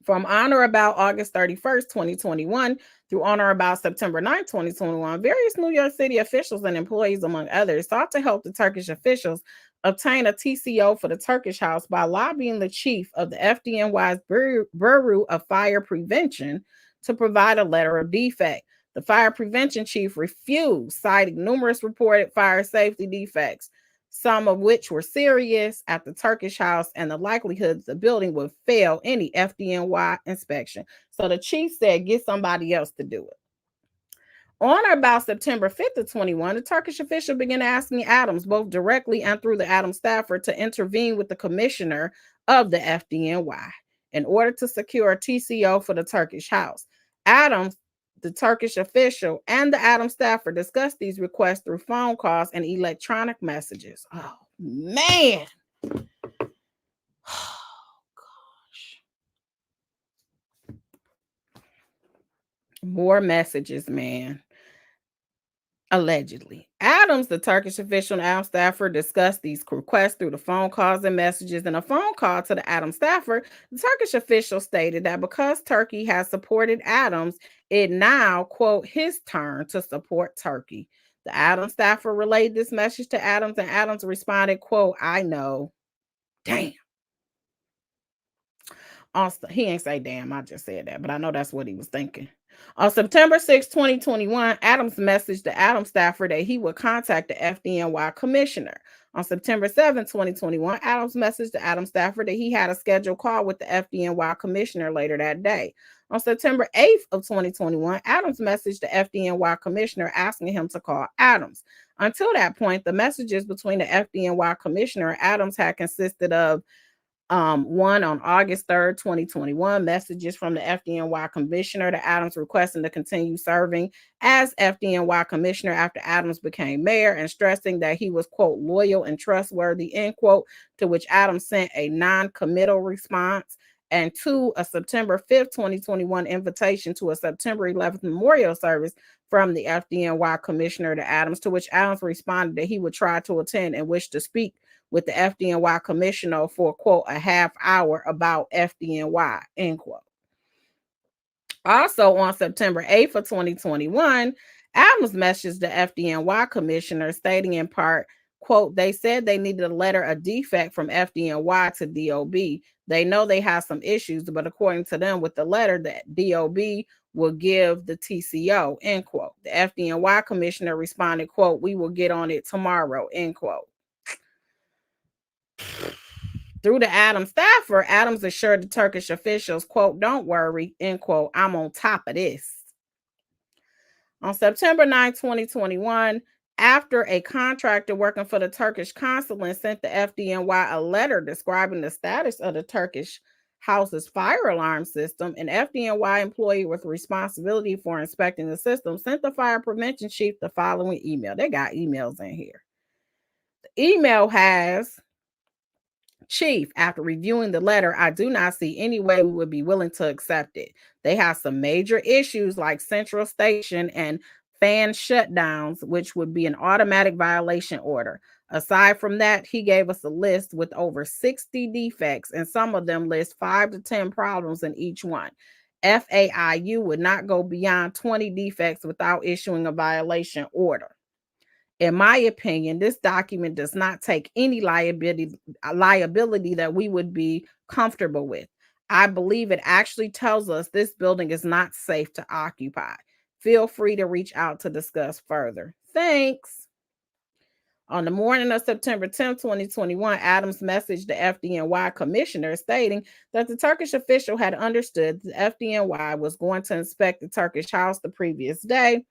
From on or about August 31st, 2021 through on or about September 9th, 2021, various New York City officials and employees, among others, sought to help the Turkish officials obtain a TCO for the Turkish house by lobbying the chief of the FDNY's Bureau of Fire Prevention to provide a letter of defect. The fire prevention chief refused, citing numerous reported fire safety defects, some of which were serious at the Turkish house and the likelihood the building would fail any FDNY inspection. So the chief said, get somebody else to do it. On or about September 5th of 21, the Turkish official began asking Adams, both directly and through the Adams staffer, to intervene with the commissioner of the FDNY in order to secure a TCO for the Turkish house. Adams, the Turkish official, and the Adams staffer discussed these requests through phone calls and electronic messages. Oh, man. Oh, gosh. More messages, man. Allegedly. Adams, the Turkish official, and Adams staffer discussed these requests through the phone calls and messages. In a phone call to the Adams staffer, the Turkish official stated that because Turkey has supported Adams, it now, quote, his turn to support Turkey. The Adams staffer relayed this message to Adams, and Adams responded, quote, I know. Damn. Also, he ain't say damn, I just said that, but I know that's what he was thinking. On September 6, 2021, Adams messaged the Adams staffer that he would contact the FDNY commissioner. On September 7, 2021, Adams messaged the Adams staffer that he had a scheduled call with the FDNY commissioner later that day. On September 8th of 2021, Adams messaged the FDNY commissioner asking him to call Adams. Until that point, the messages between the FDNY commissioner and Adams had consisted of one on August 3rd, 2021, messages from the FDNY commissioner to Adams requesting to continue serving as FDNY commissioner after Adams became mayor and stressing that he was, quote, loyal and trustworthy, end quote, to which Adams sent a non-committal response. And two, a September 5th, 2021 invitation to a September 11th memorial service from the FDNY commissioner to Adams, to which Adams responded that he would try to attend and wish to speak with the FDNY commissioner for, quote, a half hour about FDNY, end quote. Also on September 8th of 2021, Adams messaged the FDNY commissioner stating in part, quote, they said they needed a letter of defect from FDNY to DOB. They know they have some issues, but according to them, with the letter, that DOB will give the TCO, end quote. The FDNY commissioner responded, quote, we will get on it tomorrow, end quote. Through the Adams staffer, Adams assured the Turkish officials, quote, don't worry, end quote, I'm on top of this. On September 9, 2021, after a contractor working for the Turkish consulate sent the FDNY a letter describing the status of the Turkish house's fire alarm system, an FDNY employee with responsibility for inspecting the system sent the fire prevention chief the following email. They got emails in here. The email has, Chief, after reviewing the letter, I do not see any way we would be willing to accept it. They have some major issues like Central Station and fan shutdowns, which would be an automatic violation order. Aside from that, he gave us a list with over 60 defects, and some of them list 5 to 10 problems in each one. FAIU would not go beyond 20 defects without issuing a violation order. In my opinion, this document does not take any liability that we would be comfortable with. I believe it actually tells us this building is not safe to occupy. Feel free to reach out to discuss further. Thanks. On the morning of September 10, 2021, Adams messaged the FDNY commissioner stating that the Turkish official had understood the FDNY was going to inspect the Turkish house the previous day,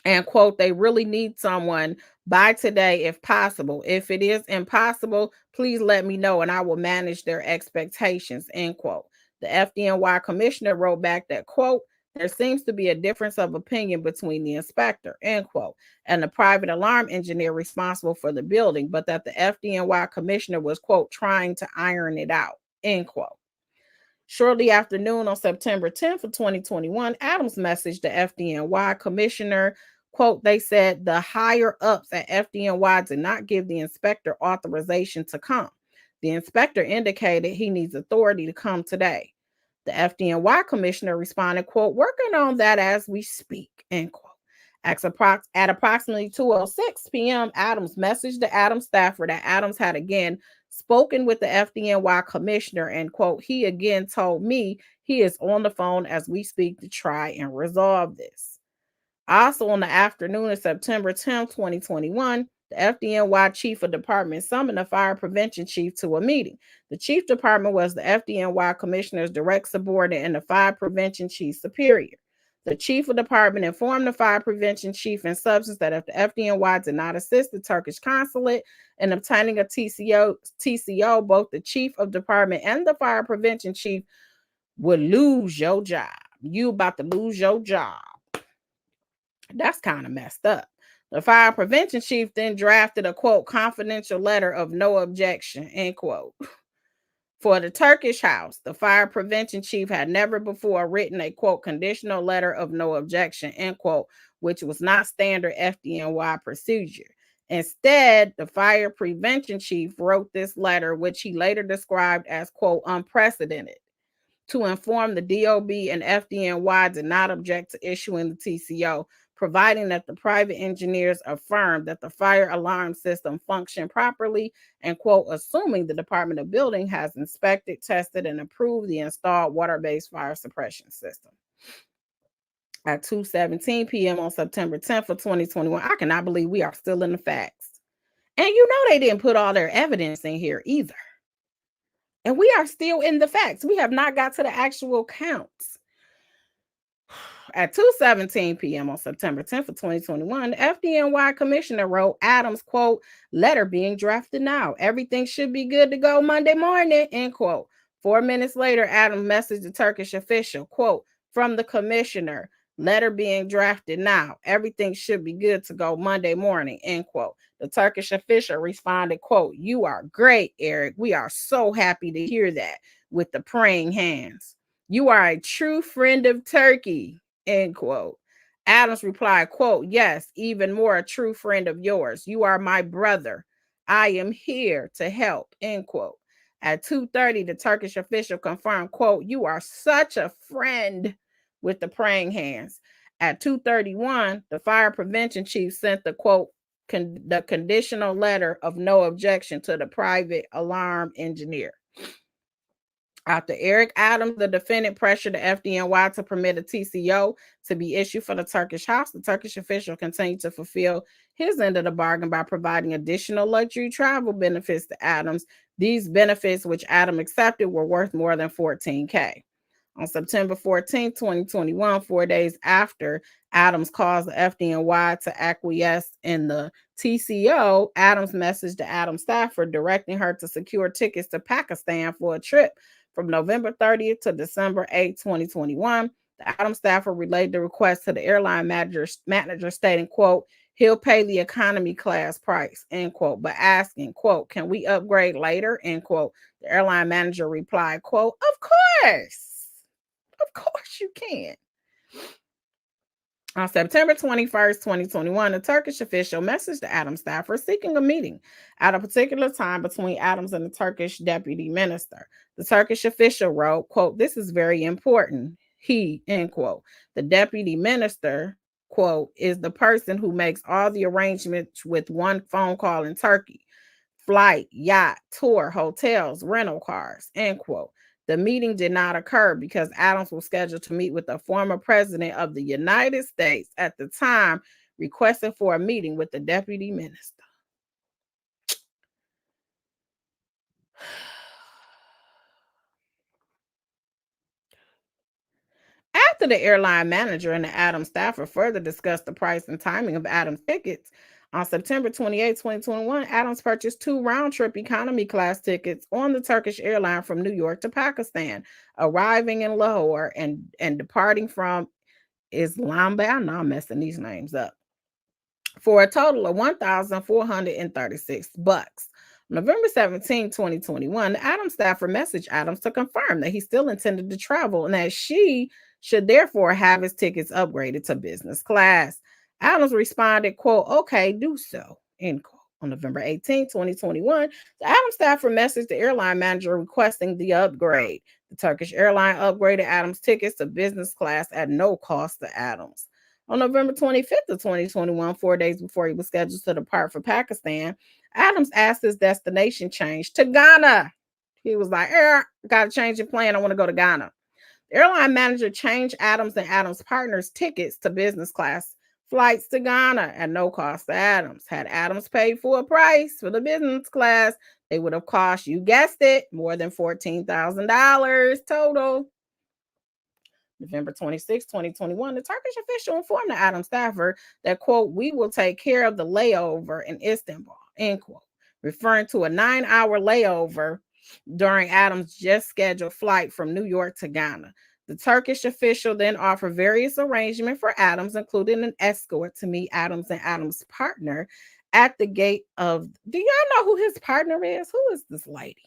and quote, they really need someone by today if possible. If it is impossible, please let me know and I will manage their expectations, end quote. The FDNY commissioner wrote back that, quote, there seems to be a difference of opinion between the inspector, end quote, and the private alarm engineer responsible for the building, but that the FDNY commissioner was, quote, trying to iron it out, end quote. Shortly after noon on September 10th of 2021, Adams messaged the FDNY commissioner, quote, they said the higher ups at FDNY did not give the inspector authorization to come. The inspector indicated he needs authority to come today. The FDNY commissioner responded, quote, working on that as we speak, end quote. At approximately 2:06 p.m., Adams messaged the Adams staffer that Adams had again spoken with the FDNY commissioner, and quote, he again told me he is on the phone as we speak to try and resolve this. Also on the afternoon of September 10, 2021, the FDNY chief of department summoned the fire prevention chief to a meeting. The chief department was the FDNY commissioner's direct subordinate and the fire prevention chief superior. The chief of department informed the fire prevention chief in substance that if the FDNY did not assist the Turkish consulate in obtaining a TCO, both the chief of department and the fire prevention chief would lose your job. You about to lose your job. That's kind of messed up. The fire prevention chief then drafted a, quote, confidential letter of no objection, end quote. For the Turkish house, the fire prevention chief had never before written a, quote, conditional letter of no objection, end quote, which was not standard FDNY procedure. Instead, the fire prevention chief wrote this letter, which he later described as, quote, unprecedented, to inform the DOB and FDNY did not object to issuing the TCO, providing that the private engineers affirmed that the fire alarm system functioned properly and, quote, assuming the Department of Building has inspected, tested, and approved the installed water-based fire suppression system. At 2:17 p.m. on September 10th of 2021, I cannot believe we are still in the facts. And you know they didn't put all their evidence in here either. And we are still in the facts. We have not got to the actual counts. At 2:17 p.m. on September 10th of 2021, the FDNY commissioner wrote Adams, quote, letter being drafted now. Everything should be good to go Monday morning, end quote. 4 minutes later, Adams messaged the Turkish official, quote, from the commissioner, letter being drafted now. Everything should be good to go Monday morning, end quote. The Turkish official responded, quote, you are great, Eric. We are so happy to hear that, with the praying hands. You are a true friend of Turkey, end quote. Adams replied, quote, yes, even more a true friend of yours. You are my brother. I am here to help, end quote. At 2:30, the Turkish official confirmed, quote, you are such a friend, with the praying hands. At 2:31, the fire prevention chief sent the, quote, the conditional letter of no objection to the private alarm engineer. After Eric Adams, the defendant, pressured the FDNY to permit a TCO to be issued for the Turkish house, the Turkish official continued to fulfill his end of the bargain by providing additional luxury travel benefits to Adams. These benefits, which Adams accepted, were worth more than $14,000. On September 14, 2021, 4 days after Adams caused the FDNY to acquiesce in the TCO, Adams messaged the Adams staffer directing her to secure tickets to Pakistan for a trip from November 30th to December 8, 2021. The Adams staffer relayed the request to the airline manager stating, quote, he'll pay the economy class price, end quote, but asking, quote, can we upgrade later, end quote. The airline manager replied, quote, of course you can. On September 21st, 2021, a Turkish official messaged the Adams staffer seeking a meeting at a particular time between Adams and the Turkish deputy minister. The Turkish official wrote, quote, "This is very important. He," end quote. The deputy minister, quote, "is the person who makes all the arrangements with one phone call in Turkey. Flight, yacht, tour, hotels, rental cars," end quote. The meeting did not occur because Adams was scheduled to meet with the former president of the United States at the time, requesting for a meeting with the deputy minister. After the airline manager and the Adams staffer further discussed the price and timing of Adams tickets, on September 28, 2021, Adams purchased 2 round-trip economy class tickets on the Turkish airline from New York to Pakistan, arriving in Lahore and departing from Islamabad. I know I'm messing these names up, for a total of $1,436. November 17, 2021, the Adams staffer messaged Adams to confirm that he still intended to travel and that she should therefore have his tickets upgraded to business class. Adams responded, quote, "Okay, do so," end quote. On November 18, 2021, the Adams staffer messaged the airline manager requesting the upgrade. The Turkish airline upgraded Adams' tickets to business class at no cost to Adams. On November 25th of 2021, 4 days before he was scheduled to depart for Pakistan, Adams asked his destination change to Ghana. He was like, got to change your plan. I want to go to Ghana. The airline manager changed Adams and Adams' partners' tickets to business class flights to Ghana at no cost to Adams. Had Adams paid full price for the business class, they would have cost, you guessed it, more than $14,000 total. November 26, 2021, the Turkish official informed the Adams staffer that, quote, "We will take care of the layover in Istanbul," end quote, referring to a 9-hour layover during Adams' just scheduled flight from New York to Ghana. The Turkish official then offered various arrangements for Adams, including an escort to meet Adams and Adams' partner at the gate of, do y'all know who his partner is? Who is this lady?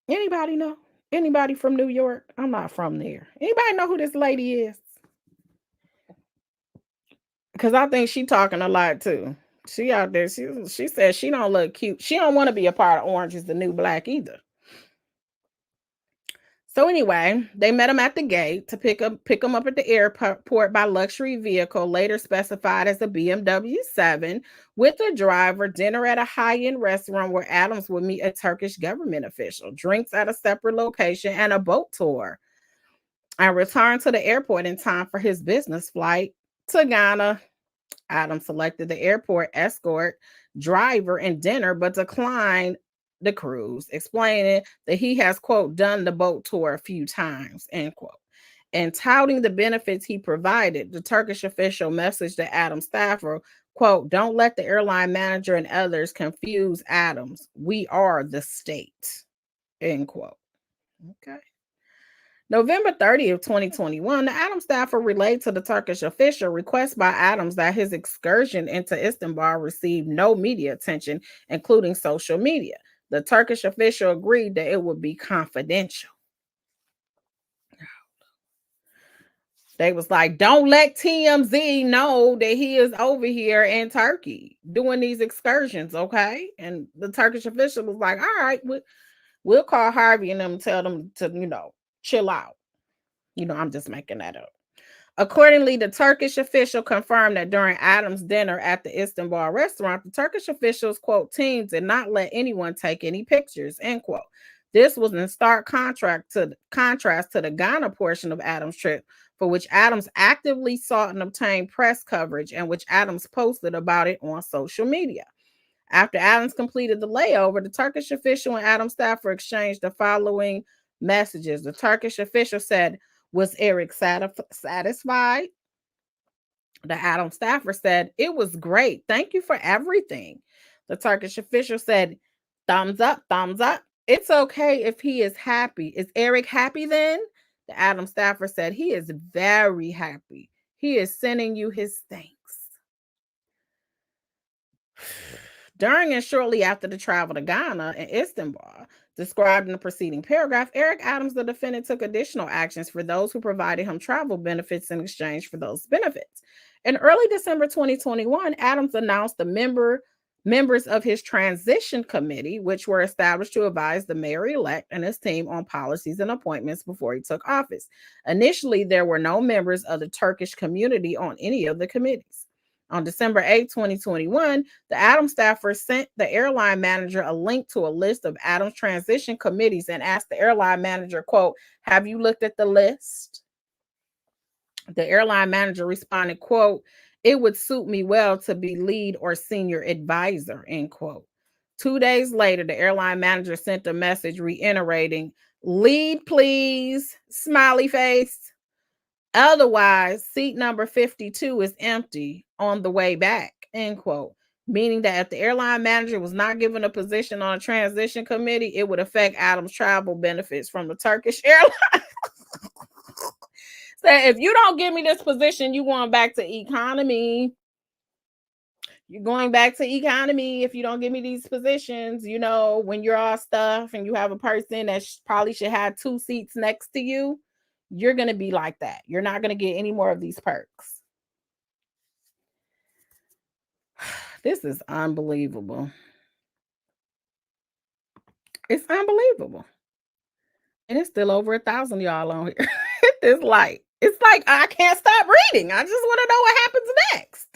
Anybody know? Anybody from New York? I'm not from there. Anybody know who this lady is? Because I think she talking a lot too. She out there. She says she don't look cute. She don't want to be a part of Orange is the New Black either. So anyway, they met him at the gate to pick him up at the airport by luxury vehicle, later specified as a BMW 7, with a driver, dinner at a high-end restaurant where Adams would meet a Turkish government official, drinks at a separate location, and a boat tour. And returned to the airport in time for his business flight to Ghana. Adams selected the airport escort, driver, and dinner, but declined the cruise, explaining that he has, quote, "done the boat tour a few times," end quote. And touting the benefits he provided, the Turkish official messaged the Adams staffer, quote, "Don't let the airline manager and others confuse Adams. We are the state," end quote. Okay. November 30th, 2021, the Adams staffer relayed to the Turkish official request by Adams that his excursion into Istanbul receive no media attention, including social media. The Turkish official agreed that it would be confidential. They was like, "Don't let TMZ know that he is over here in Turkey doing these excursions, okay?" And the Turkish official was like, "All right, we'll call Harvey and them, tell them to, chill out." I'm just making that up. Accordingly, the Turkish official confirmed that during Adams' dinner at the Istanbul restaurant, the Turkish officials, quote, "team did not let anyone take any pictures," end quote. This was in stark contrast to the Ghana portion of Adams' trip, for which Adams actively sought and obtained press coverage, and which Adams posted about it on social media. After Adams completed the layover, the Turkish official and Adams staffer exchanged the following messages. The Turkish official said, "Was Eric satisfied?" The Adams staffer said, "It was great. Thank you for everything." The Turkish official said, "Thumbs up, thumbs up. It's okay if he is happy. Is Eric happy then?" The Adams staffer said, "He is very happy. He is sending you his thanks." During and shortly after the travel to Ghana and Istanbul, Described in the preceding paragraph, Eric Adams, the defendant, took additional actions for those who provided him travel benefits in exchange for those benefits. In early December 2021, Adams announced the members of his transition committee, which were established to advise the mayor-elect and his team on policies and appointments before he took office. Initially, there were no members of the Turkish community on any of the committees. On December 8, 2021, the Adams staffer sent the airline manager a link to a list of Adams transition committees and asked the airline manager, quote, "Have you looked at the list?" The airline manager responded, quote, "It would suit me well to be lead or senior advisor," end quote. 2 days later, the airline manager sent a message reiterating, "Lead, please," smiley face. Otherwise, seat number 52 is empty on the way back, end quote. Meaning that if the airline manager was not given a position on a transition committee, it would affect Adams' travel benefits from the Turkish airline. So if you don't give me this position, you going back to economy. You're going back to economy if you don't give me these positions. You know, when you're all stuff and you have a person that probably should have 2 seats next to you, you're going to be like that. You're not going to get any more of these perks. This is unbelievable. It's unbelievable. And it's still over 1,000 y'all on here. It's like I can't stop reading. I just want to know what happens next.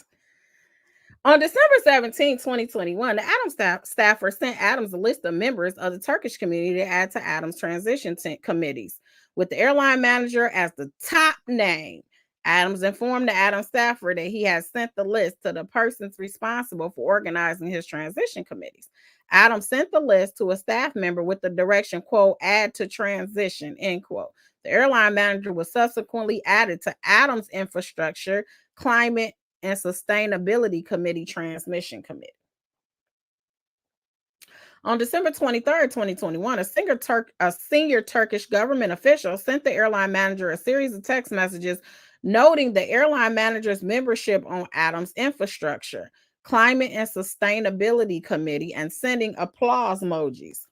On December 17, 2021, the Adams staffer sent Adams a list of members of the Turkish community to add to Adams' transition committees, with the airline manager as the top name. Adams informed the Adams staffer that he had sent the list to the persons responsible for organizing his transition committees. Adams sent the list to a staff member with the direction, quote, "add to transition," end quote. The airline manager was subsequently added to Adams' Infrastructure, Climate, and Sustainability Committee Transmission Committee. On December 23rd, 2021, a senior Turkish government official sent the airline manager a series of text messages noting the airline manager's membership on Adams' Infrastructure, Climate, and Sustainability Committee and sending applause emojis.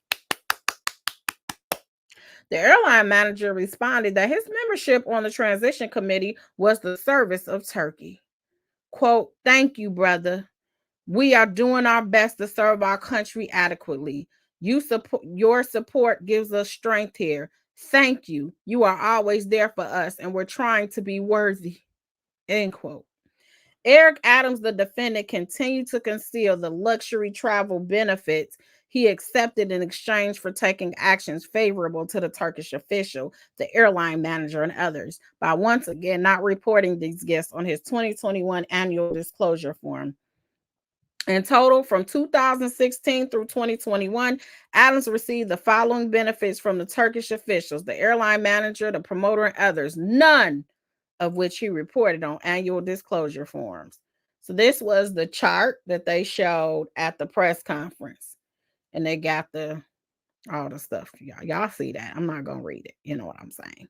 The airline manager responded that his membership on the transition committee was the service of Turkey. Quote, "Thank you, brother. We are doing our best to serve our country adequately. Your support gives us strength here. Thank you. You are always there for us, and we're trying to be worthy," end quote. Eric Adams, the defendant, continued to conceal the luxury travel benefits he accepted in exchange for taking actions favorable to the Turkish official, the airline manager, and others, by once again not reporting these gifts on his 2021 annual disclosure form. In total, from 2016 through 2021, Adams received the following benefits from the Turkish officials, the airline manager, the promoter, and others, none of which he reported on annual disclosure forms. So this was the chart that they showed at the press conference. And they got all the stuff. Y'all see that. I'm not going to read it. You know what I'm saying?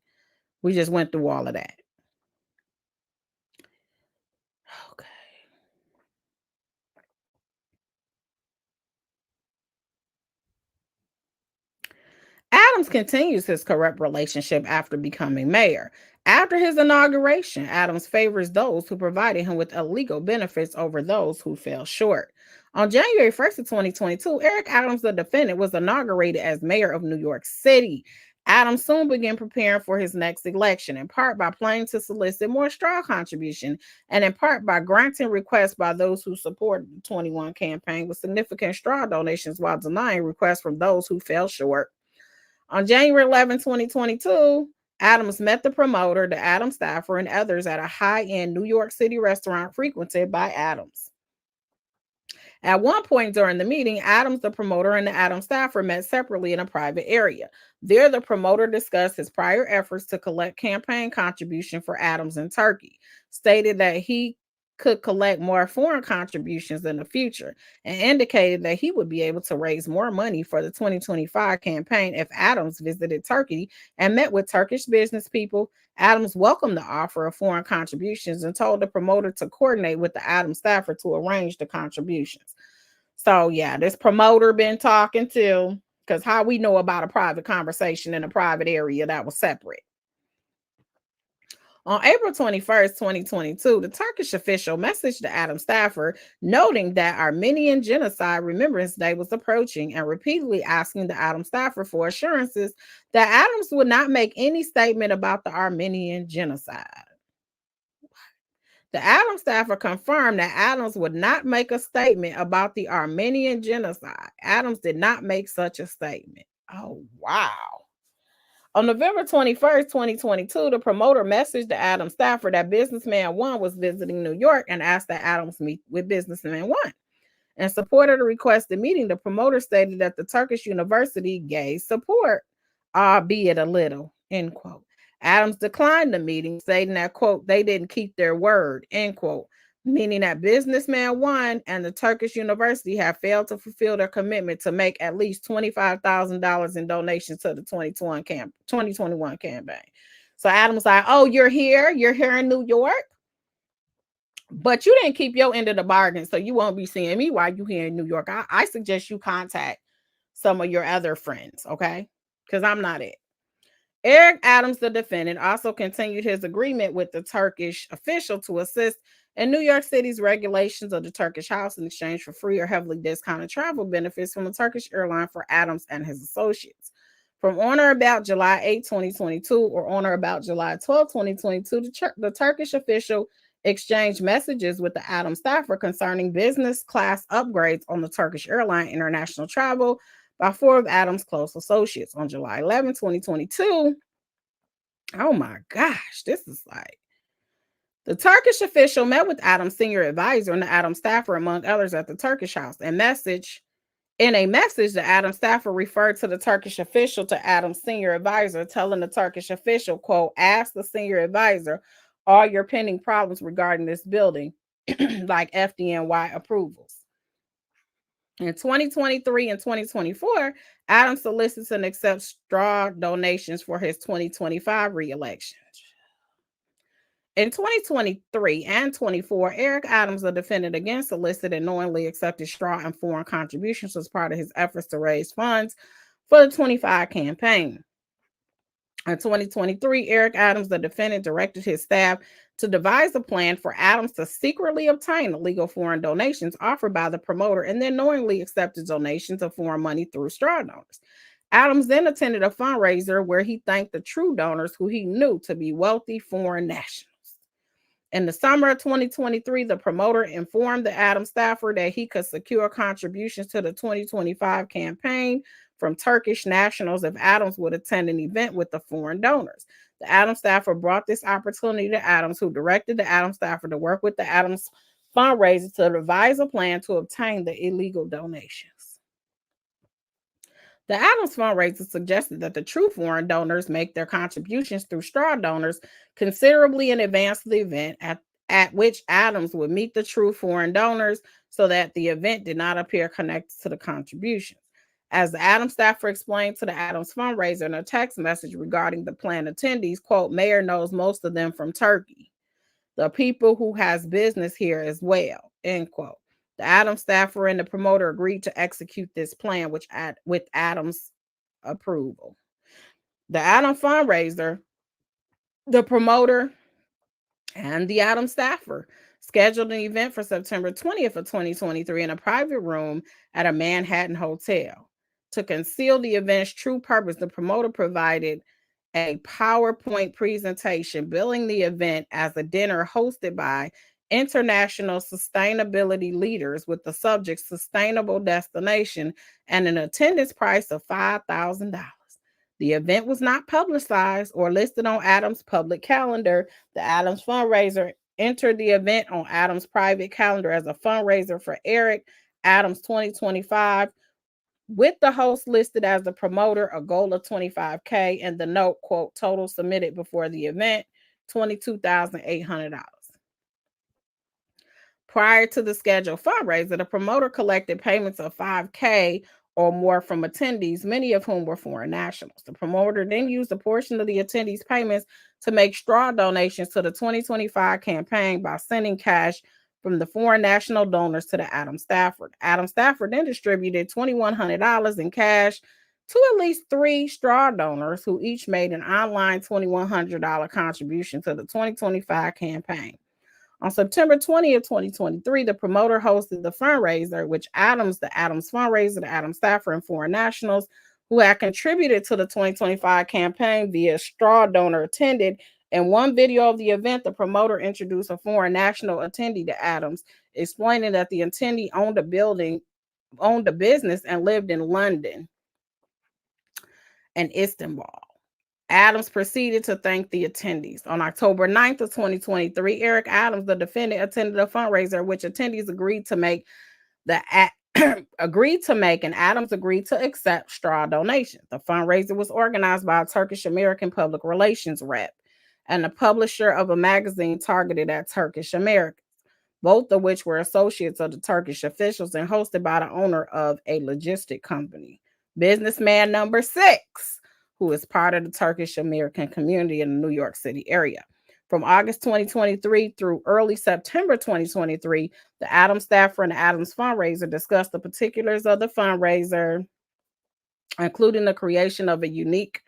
We just went through all of that. Okay. Adams continues his corrupt relationship after becoming mayor. After his inauguration, Adams favors those who provided him with illegal benefits over those who fell short. On January 1st of 2022, Eric Adams, the defendant, was inaugurated as mayor of New York City. Adams soon began preparing for his next election, in part by planning to solicit more straw contribution, and in part by granting requests by those who supported the 21 campaign with significant straw donations while denying requests from those who fell short. On January 11, 2022, Adams met the promoter, the Adams staffer, and others at a high-end New York City restaurant frequented by Adams. At one point during the meeting, Adams, the promoter, and the Adams staffer met separately in a private area. There, the promoter discussed his prior efforts to collect campaign contribution for Adams in Turkey, stated that he could collect more foreign contributions in the future, and indicated that he would be able to raise more money for the 2025 campaign if Adams visited Turkey and met with Turkish business people. Adams welcomed the offer of foreign contributions and told the promoter to coordinate with the Adams staffer to arrange the contributions. So yeah, this promoter been talking to Because how we know about a private conversation in a private area that was separate. On April 21st, 2022, the Turkish official messaged to Adam Stafford, noting that Armenian Genocide Remembrance Day was approaching and repeatedly asking the Adam Stafford for assurances that Adams would not make any statement about the Armenian genocide. The Adam Stafford confirmed that Adams would not make a statement about the Armenian genocide. Adams did not make such a statement. Oh, wow. On November 21st, 2022, the promoter messaged to Adam Stafford that Businessman 1 was visiting New York and asked that Adams meet with Businessman 1. In support of the requested meeting, the promoter stated that the Turkish university gave support, albeit a little, end quote. Adams declined the meeting, stating that, quote, they didn't keep their word, end quote, meaning that Businessman 1 and the Turkish university have failed to fulfill their commitment to make at least $25,000 in donations to the 2021 campaign. So Adams like, oh, you're here in New York, but you didn't keep your end of the bargain, so you won't be seeing me while you're here in New York. I suggest you contact some of your other friends, okay? Because I'm not it. Eric Adams, the defendant, also continued his agreement with the Turkish official to assist in New York City's regulations of the Turkish house in exchange for free or heavily discounted travel benefits from a Turkish airline for Adams and his associates. From on or about July 8, 2022 or on or about July 12, 2022, the Turkish official exchanged messages with the Adam Stafford concerning business class upgrades on the Turkish airline international travel by 4 of Adams' close associates. On July 11, 2022, oh my gosh, this is like, the Turkish official met with Adams' senior advisor and the Adam Stafford, among others, at the Turkish house. In a message, the Adam Stafford referred to the Turkish official to Adams' senior advisor, telling the Turkish official, quote, ask the senior advisor all your pending problems regarding this building, like FDNY approvals. In 2023 and 2024, Adams solicits and accepts straw donations for his 2025 re-election. In 2023 and 24, Eric Adams, a defendant, again solicited and knowingly accepted straw and foreign contributions as part of his efforts to raise funds for the 25 campaign. In 2023, Eric Adams, the defendant, directed his staff to devise a plan for Adams to secretly obtain illegal foreign donations offered by the promoter and then knowingly accepted donations of foreign money through straw donors. Adams then attended a fundraiser where he thanked the true donors who he knew to be wealthy foreign nationals. In the summer of 2023, the promoter informed the Adam Stafford that he could secure contributions to the 2025 campaign from Turkish nationals if Adams would attend an event with the foreign donors. The Adam Stafford brought this opportunity to Adams, who directed the Adam Stafford to work with the Adams fundraiser to devise a plan to obtain the illegal donations. The Adams fundraiser suggested that the true foreign donors make their contributions through straw donors considerably in advance of the event, at which Adams would meet the true foreign donors so that the event did not appear connected to the contributions. As the Adam Stafford explained to the Adams fundraiser in a text message regarding the planned attendees, quote, Mayor knows most of them from Turkey, the people who has business here as well, end quote. The Adam Stafford and the promoter agreed to execute this plan, with Adams' approval. The Adam fundraiser, the promoter, and the Adam Stafford scheduled an event for September 20th of 2023 in a private room at a Manhattan hotel. To conceal the event's true purpose, the promoter provided a PowerPoint presentation billing the event as a dinner hosted by international sustainability leaders with the subject sustainable destination and an attendance price of $5,000. The event was not publicized or listed on Adams' public calendar. The Adams fundraiser entered the event on Adams' private calendar as a fundraiser for Eric Adams 2025, with the host listed as the promoter, a goal of $25K, and the note, quote, total submitted before the event, $22,800. Prior to the scheduled fundraiser, the promoter collected payments of $5K or more from attendees, many of whom were foreign nationals. The promoter then used a portion of the attendees' payments to make straw donations to the 2025 campaign by sending cash from the foreign national donors to the Adam Stafford. Adam Stafford then distributed $2,100 in cash to at least 3 straw donors who each made an online $2,100 contribution to the 2025 campaign. On September 20th, 2023, the promoter hosted the fundraiser, which the Adams fundraiser, the Adams staffer, and foreign nationals who had contributed to the 2025 campaign via straw donor attended. In one video of the event, the promoter introduced a foreign national attendee to Adams, explaining that the attendee owned a business, and lived in London and Istanbul. Adams proceeded to thank the attendees. On October 9th of 2023, Eric Adams, the defendant, attended a fundraiser which attendees agreed to make and Adams agreed to accept straw donations. The fundraiser was organized by a Turkish American public relations rep and the publisher of a magazine targeted at Turkish Americans, both of which were associates of the Turkish officials and hosted by the owner of a logistic company, businessman number 6, who is part of the Turkish American community in the New York City area. From August 2023 through early September 2023, the Adams staffer and the Adams fundraiser discussed the particulars of the fundraiser, including the creation of a unique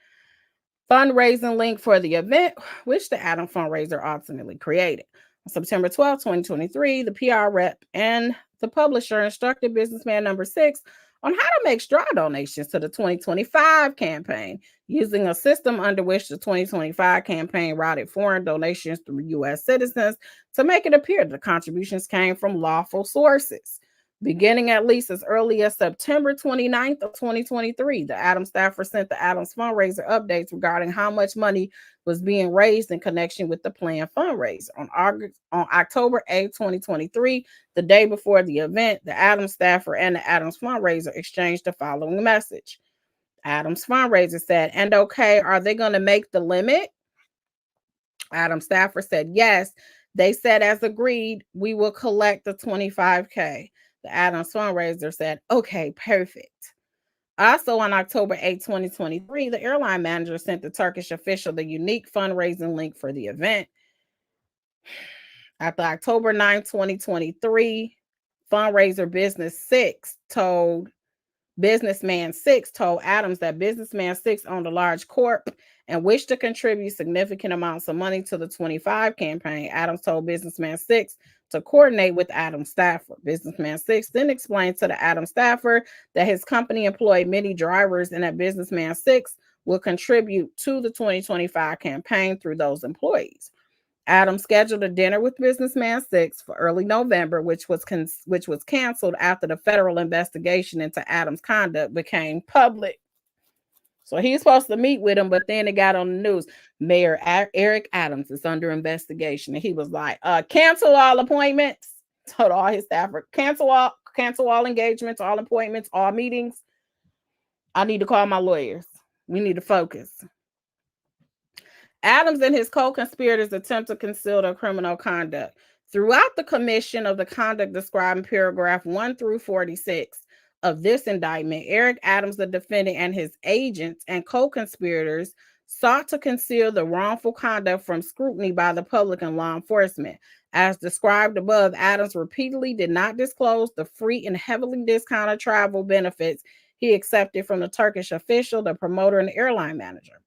fundraising link for the event, which the Adams fundraiser ultimately created. On September 12, 2023, the PR rep and the publisher instructed businessman number 6 on how to make straw donations to the 2025 campaign using a system under which the 2025 campaign routed foreign donations through U.S. citizens to make it appear that the contributions came from lawful sources. Beginning at least as early as September 29th of 2023, the Adams staffer sent the Adams fundraiser updates regarding how much money was being raised in connection with the planned fundraiser. On October 8th, 2023, the day before the event, the Adams staffer and the Adams fundraiser exchanged the following message. Adams fundraiser said, "And okay, are they going to make the limit?" Adams staffer said, "Yes. They said, as agreed, we will collect the $25K. The Adams fundraiser said, "Okay, perfect." Also on October 8, 2023, the airline manager sent the Turkish official the unique fundraising link for the event. At the October 9, 2023, fundraiser Businessman 6 told Adams that Businessman 6 owned a large corp and wished to contribute significant amounts of money to the 25 campaign. Adams told Businessman 6 to coordinate with Adams staffer. Businessman 6 then explained to the Adams staffer that his company employed many drivers and that Businessman 6 will contribute to the 2025 campaign through those employees. Adams scheduled a dinner with Businessman 6 for early November, which was canceled after the federal investigation into Adams' conduct became public. So he's supposed to meet with him, but then it got on the news. Mayor Eric Adams is under investigation, and he was like, "Cancel all appointments." Told all his staffers, cancel all engagements, all appointments, all meetings. I need to call my lawyers. We need to focus. Adams and his co-conspirators attempt to conceal their criminal conduct. Throughout the commission of the conduct described in paragraph 1 through 46 of this indictment, Eric Adams, the defendant, and his agents and co-conspirators sought to conceal the wrongful conduct from scrutiny by the public and law enforcement. As described above, Adams repeatedly did not disclose the free and heavily discounted travel benefits he accepted from the Turkish official, the promoter, and the airline manager.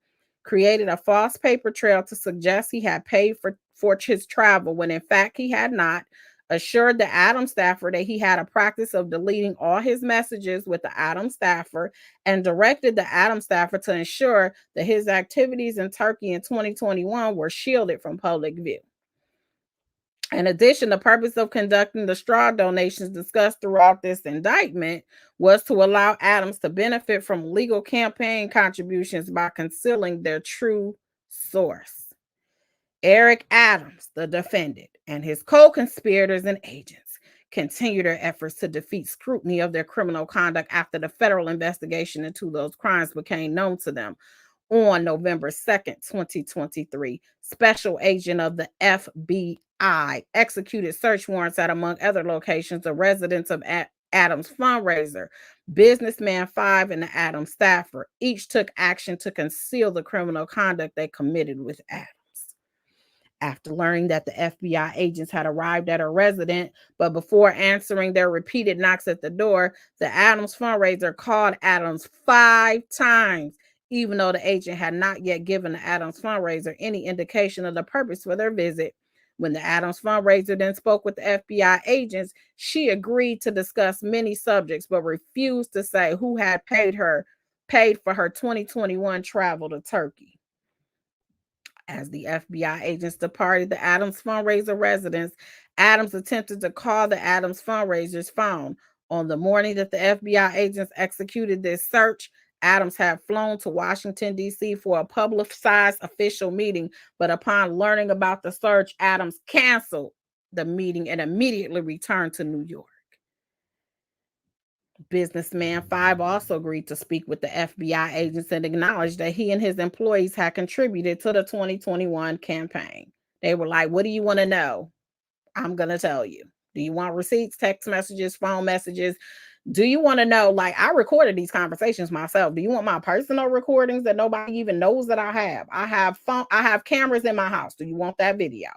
Created a false paper trail to suggest he had paid for his travel when in fact he had not. Assured the Adams staffer that he had a practice of deleting all his messages with the Adams staffer, and directed the Adams staffer to ensure that his activities in Turkey in 2021 were shielded from public view. In addition, the purpose of conducting the straw donations discussed throughout this indictment was to allow Adams to benefit from legal campaign contributions by concealing their true source. Eric Adams, the defendant, and his co-conspirators and agents continue their efforts to defeat scrutiny of their criminal conduct after the federal investigation into those crimes became known to them. On November 2nd, 2023, special agent of the FBI executed search warrants at, among other locations, the residence of Adams fundraiser, Businessman 5, and the Adams staffer. Each took action to conceal the criminal conduct they committed with Adams. After learning that the FBI agents had arrived at her residence, but before answering their repeated knocks at the door, the Adams fundraiser called Adams 5 times, even though the agent had not yet given the Adams fundraiser any indication of the purpose for their visit. When the Adams fundraiser then spoke with the FBI agents, she agreed to discuss many subjects, but refused to say who had paid for her 2021 travel to Turkey. As the FBI agents departed the Adams fundraiser residence, Adams attempted to call the Adams fundraiser's phone. On the morning that the FBI agents executed this search, Adams had flown to Washington, D.C. for a publicized official meeting, but upon learning about the search, Adams canceled the meeting and immediately returned to New York. Businessman 5 also agreed to speak with the FBI agents and acknowledged that he and his employees had contributed to the 2021 campaign. They were like, what do you want to know? I'm going to tell you. Do you want receipts, text messages, phone messages? Do you want to know? Like, I recorded these conversations myself. Do you want my personal recordings that nobody even knows that I have? I have cameras in my house. Do you want that video?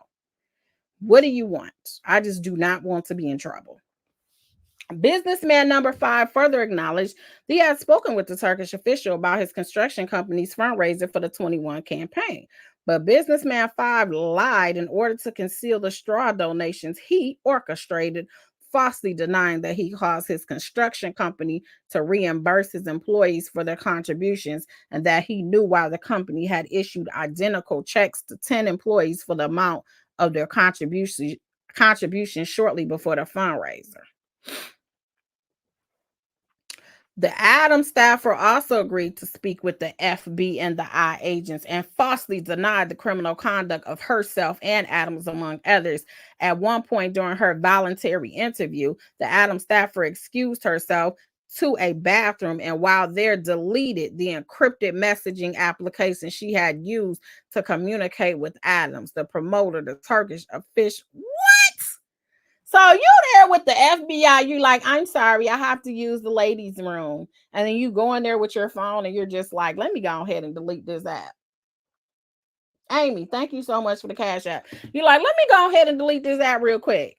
What do you want? I just do not want to be in trouble. Businessman number 5 further acknowledged that he had spoken with the Turkish official about his construction company's fundraiser for the 21 campaign. But businessman 5 lied in order to conceal the straw donations he orchestrated, falsely denying that he caused his construction company to reimburse his employees for their contributions and that he knew why the company had issued identical checks to 10 employees for the amount of their contribution shortly before the fundraiser. The Adams staffer also agreed to speak with the FB and the I agents and falsely denied the criminal conduct of herself and Adams, among others. At one point during her voluntary interview, the Adams staffer excused herself to a bathroom and while there deleted the encrypted messaging application she had used to communicate with Adams, the promoter, the Turkish official. What? So you there with the FBI, you like, I'm sorry, I have to use the ladies' room. And then you go in there with your phone and you're just like, let me go ahead and delete this app. Amy, thank you so much for the cash app. You're like, let me go ahead and delete this app real quick.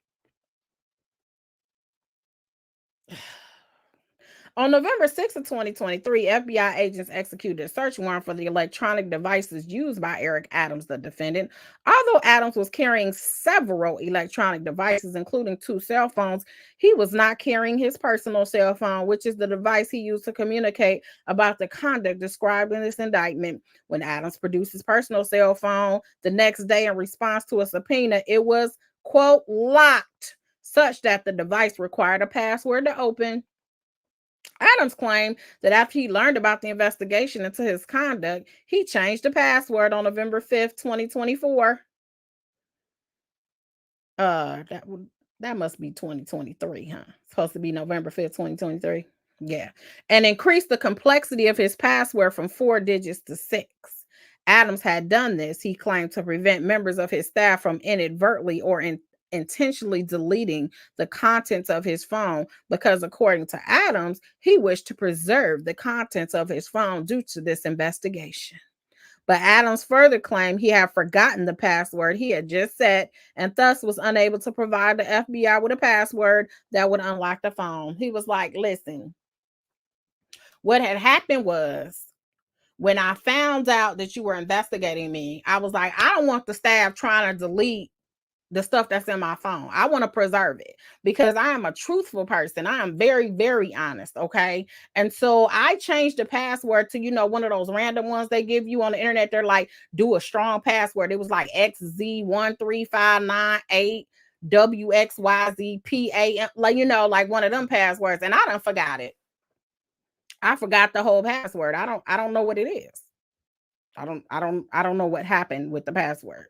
On November 6th of 2023, FBI agents executed a search warrant for the electronic devices used by Eric Adams, the defendant. Although Adams was carrying several electronic devices, including 2 cell phones, he was not carrying his personal cell phone, which is the device he used to communicate about the conduct described in this indictment. When Adams produced his personal cell phone the next day in response to a subpoena, it was, quote, locked, such that the device required a password to open. Adams claimed that after he learned about the investigation into his conduct, he changed the password on November 5th, 2024. That must be 2023, huh? It's supposed to be November 5th, 2023. Yeah. And increased the complexity of his password from 4 digits to 6. Adams had done this, he claimed, to prevent members of his staff from inadvertently or intentionally deleting the contents of his phone because, according to Adams, he wished to preserve the contents of his phone due to this investigation. But Adams further claimed he had forgotten the password he had just set and thus was unable to provide the FBI with a password that would unlock the phone. He was like, listen, what had happened was when I found out that you were investigating me, I was like, I don't want the staff trying to delete the stuff that's in my phone. I want to preserve it because I am a truthful person. I am very, very honest. Okay. And so I changed the password to, one of those random ones they give you on the internet. They're like, do a strong password. It was like XZ13598 WXYZPA, like one of them passwords. And I done forgot it. I forgot the whole password. I don't know what it is. I don't know what happened with the password.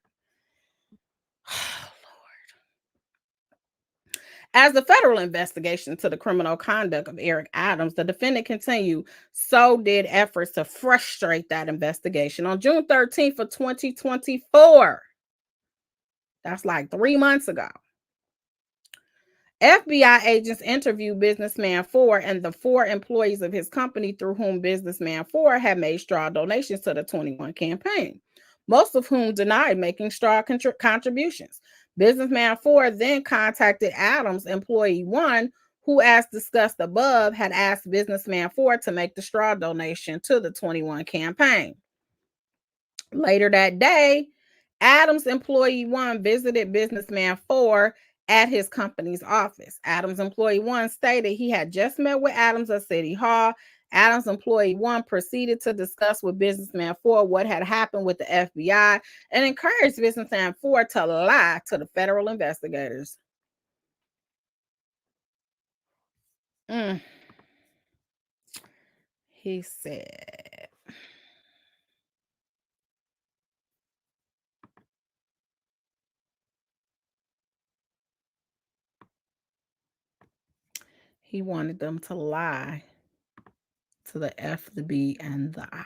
As the federal investigation into the criminal conduct of Eric Adams, the defendant continued, so did efforts to frustrate that investigation. On June 13th of 2024, that's like 3 months ago, FBI agents interviewed businessman 4 and the 4 employees of his company through whom businessman 4 had made straw donations to the 21 campaign. most of whom denied making straw contributions. Businessman 4 then contacted Adams employee 1, who, as discussed above, had asked businessman 4 to make the straw donation to the 21 campaign. Later that day, Adams employee 1 visited businessman 4 at his company's office. Adams employee 1 stated he had just met with Adams at City Hall. Adams employee 1 proceeded to discuss with businessman 4 what had happened with the FBI and encouraged businessman 4 to lie to the federal investigators. He said, he wanted them to lie to the F, the B, and the I.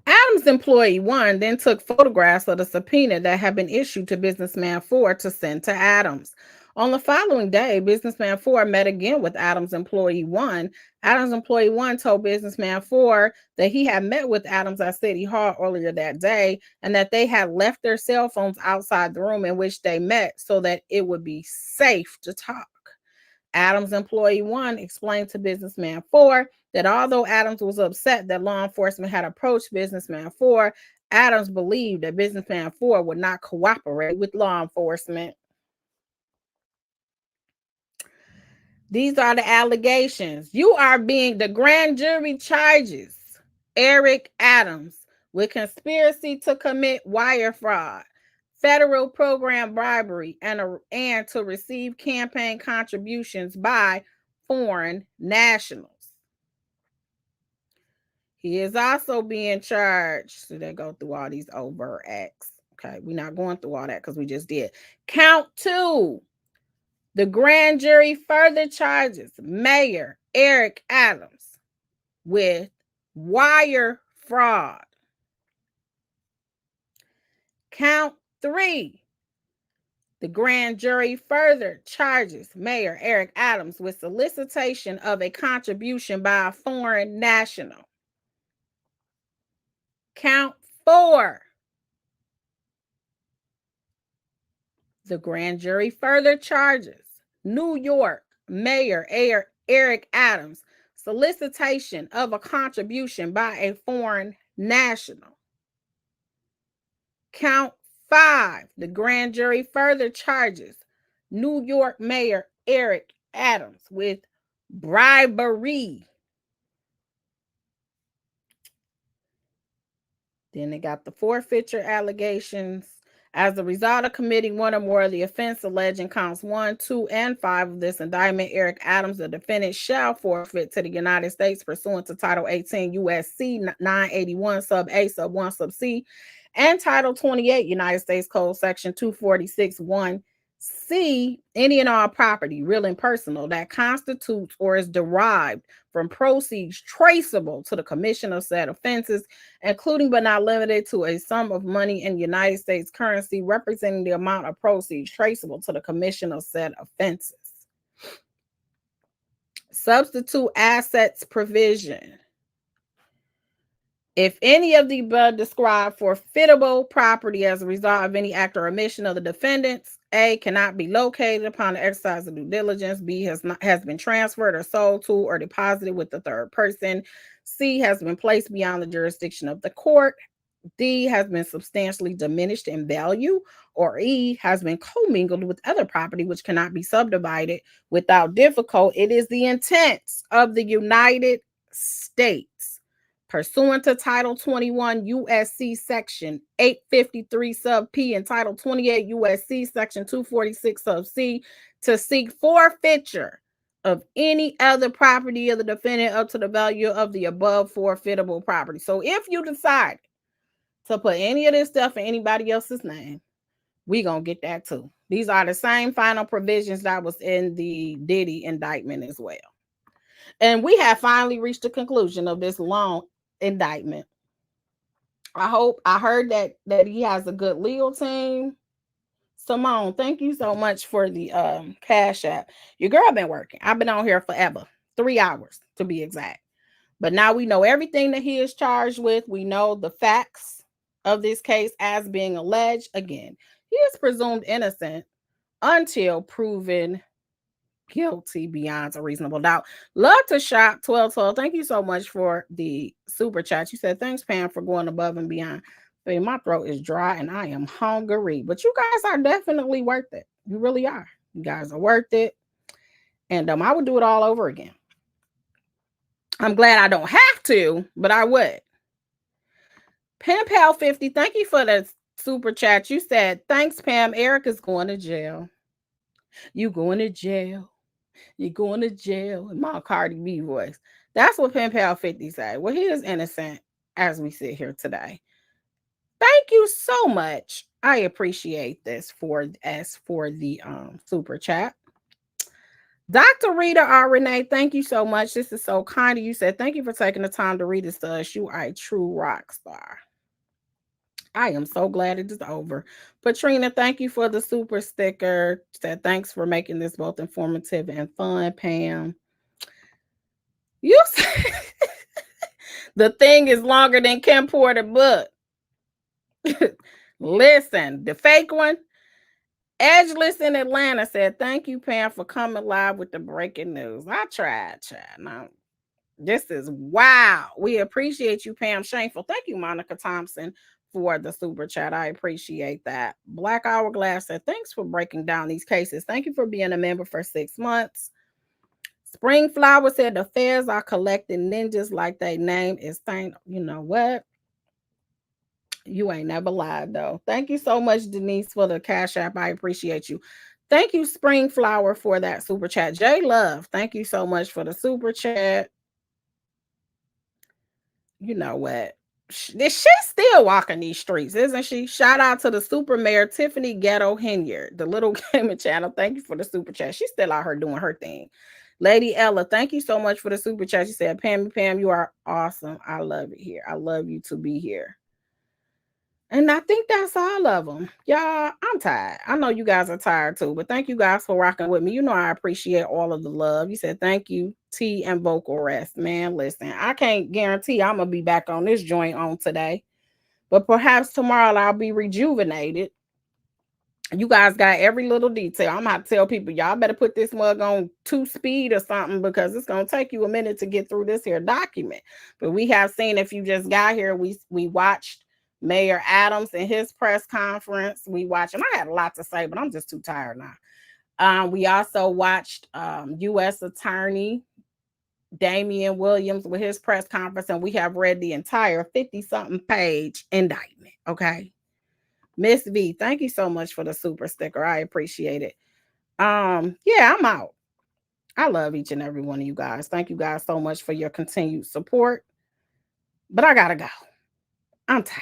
Adams employee 1 then took photographs of the subpoena that had been issued to businessman 4 to send to Adams. On the following day, businessman 4 met again with Adams employee 1. Adams employee 1 told businessman 4 that he had met with Adams at City Hall earlier that day and that they had left their cell phones outside the room in which they met so that it would be safe to talk. Adams employee 1 explained to businessman 4 that although Adams was upset that law enforcement had approached businessman 4, Adams believed that businessman 4 would not cooperate with law enforcement. These are the allegations. The grand jury charges Eric Adams with conspiracy to commit wire fraud, federal program bribery, and to receive campaign contributions by foreign nationals. He is also being charged. So they go through all these overt acts. Okay, we're not going through all that because we just did. Count 2. The grand jury further charges Mayor Eric Adams with wire fraud. Count 3. The grand jury further charges Mayor Eric Adams with solicitation of a contribution by a foreign national. Count 4. The grand jury further charges New York Mayor Eric Adams solicitation of a contribution by a foreign national. Count 5. The grand jury further charges New York Mayor Eric Adams with bribery. Then they got the forfeiture allegations. As a result of committing one or more of the offense alleged in counts 1, 2, and 5 of this indictment, Eric Adams, the defendant, shall forfeit to the United States pursuant to Title 18 U.S.C. 981 sub A sub 1 sub C and Title 28 United States Code Section 246(1)(c) any and all property, real and personal, that constitutes or is derived from proceeds traceable to the commission of said offenses, including but not limited to a sum of money in United States currency representing the amount of proceeds traceable to the commission of said offenses. Substitute assets provision. If any of the above described forfeitable property as a result of any act or omission of the defendants, A, cannot be located upon the exercise of due diligence, B, has been transferred or sold to or deposited with the third person, C, has been placed beyond the jurisdiction of the court, D, has been substantially diminished in value, or E, has been commingled with other property which cannot be subdivided without difficulty, it is the intent of the United States, pursuant to Title 21 U.S.C. Section 853 sub P and Title 28 U.S.C. Section 246 sub C, to seek forfeiture of any other property of the defendant up to the value of the above forfeitable property. So if you decide to put any of this stuff in anybody else's name, we're going to get that too. These are the same final provisions that was in the Diddy indictment as well. And we have finally reached the conclusion of this long indictment. I heard that he has a good legal team. Simone, thank you so much for the Cash App. Your girl been working. I've been on here forever, 3 hours to be exact. But now we know everything that he is charged with. We know the facts of this case as being alleged. Again, he is presumed innocent until proven guilty beyond a reasonable doubt. Love to shop 1212. Thank you so much for the super chat. You said, thanks, Pam, for going above and beyond. Baby, my throat is dry and I am hungry, but you guys are definitely worth it. You really are. You guys are worth it. And I would do it all over again. I'm glad I don't have to, but I would. Pen Pal 50, thank you for the super chat. You said, thanks, Pam. Eric is going to jail. You going to jail. You're going to jail in my Cardi B voice. That's what Pen Pal 50 said. Well, he is innocent as we sit here today. Thank you so much. I appreciate this for the super chat. Dr. Rita R. Renee, thank you so much. This is so kind of you. Said, thank you for taking the time to read this to us. You are a true rock star. I am so glad it is over. Patrina, thank you for the super sticker. Said, thanks for making this both informative and fun, Pam. You said the thing is longer than Kim Porter book. Listen, the fake one. Edgeless in Atlanta said, thank you, Pam, for coming live with the breaking news. I tried. Now, this is wow. We appreciate you, Pam Shameful. Thank you, Monica Thompson, for the super chat. I appreciate that. Black Hourglass said, thanks for breaking down these cases. Thank you for being a member for 6 months. Spring Flower said, the feds are collecting ninjas like their name is Saint. You know what? You ain't never lied, though. Thank you so much, Denise, for the Cash App. I appreciate you. Thank you, Spring Flower, for that super chat. J Love, thank you so much for the super chat. You know what? She's still walking these streets, isn't she? Shout out to the super mayor, Tiffany Ghetto Henyard, the little gaming channel. Thank you for the super chat. She's still out here doing her thing. Lady Ella, thank you so much for the super chat. She said, Pam, you are awesome. I love it here. I love you to be here. And I think that's all of them. Y'all, I'm tired. I know you guys are tired too, but thank you guys for rocking with me. You know I appreciate all of the love. You said thank you, tea and vocal rest. Man, listen, I can't guarantee I'm going to be back on this joint on today, but perhaps tomorrow I'll be rejuvenated. You guys got every little detail. I'm going to tell people, y'all better put this mug on 2 speed or something because it's going to take you a minute to get through this here document. But we have seen, if you just got here, we watched Mayor Adams in his press conference. We watched, and I had a lot to say, but I'm just too tired now. We also watched U.S. Attorney Damian Williams with his press conference, and we have read the entire 50-something page indictment. Okay. Miss V, thank you so much for the super sticker. I appreciate it. Yeah, I'm out. I love each and every one of you guys. Thank you guys so much for your continued support. But I gotta go. I'm tired.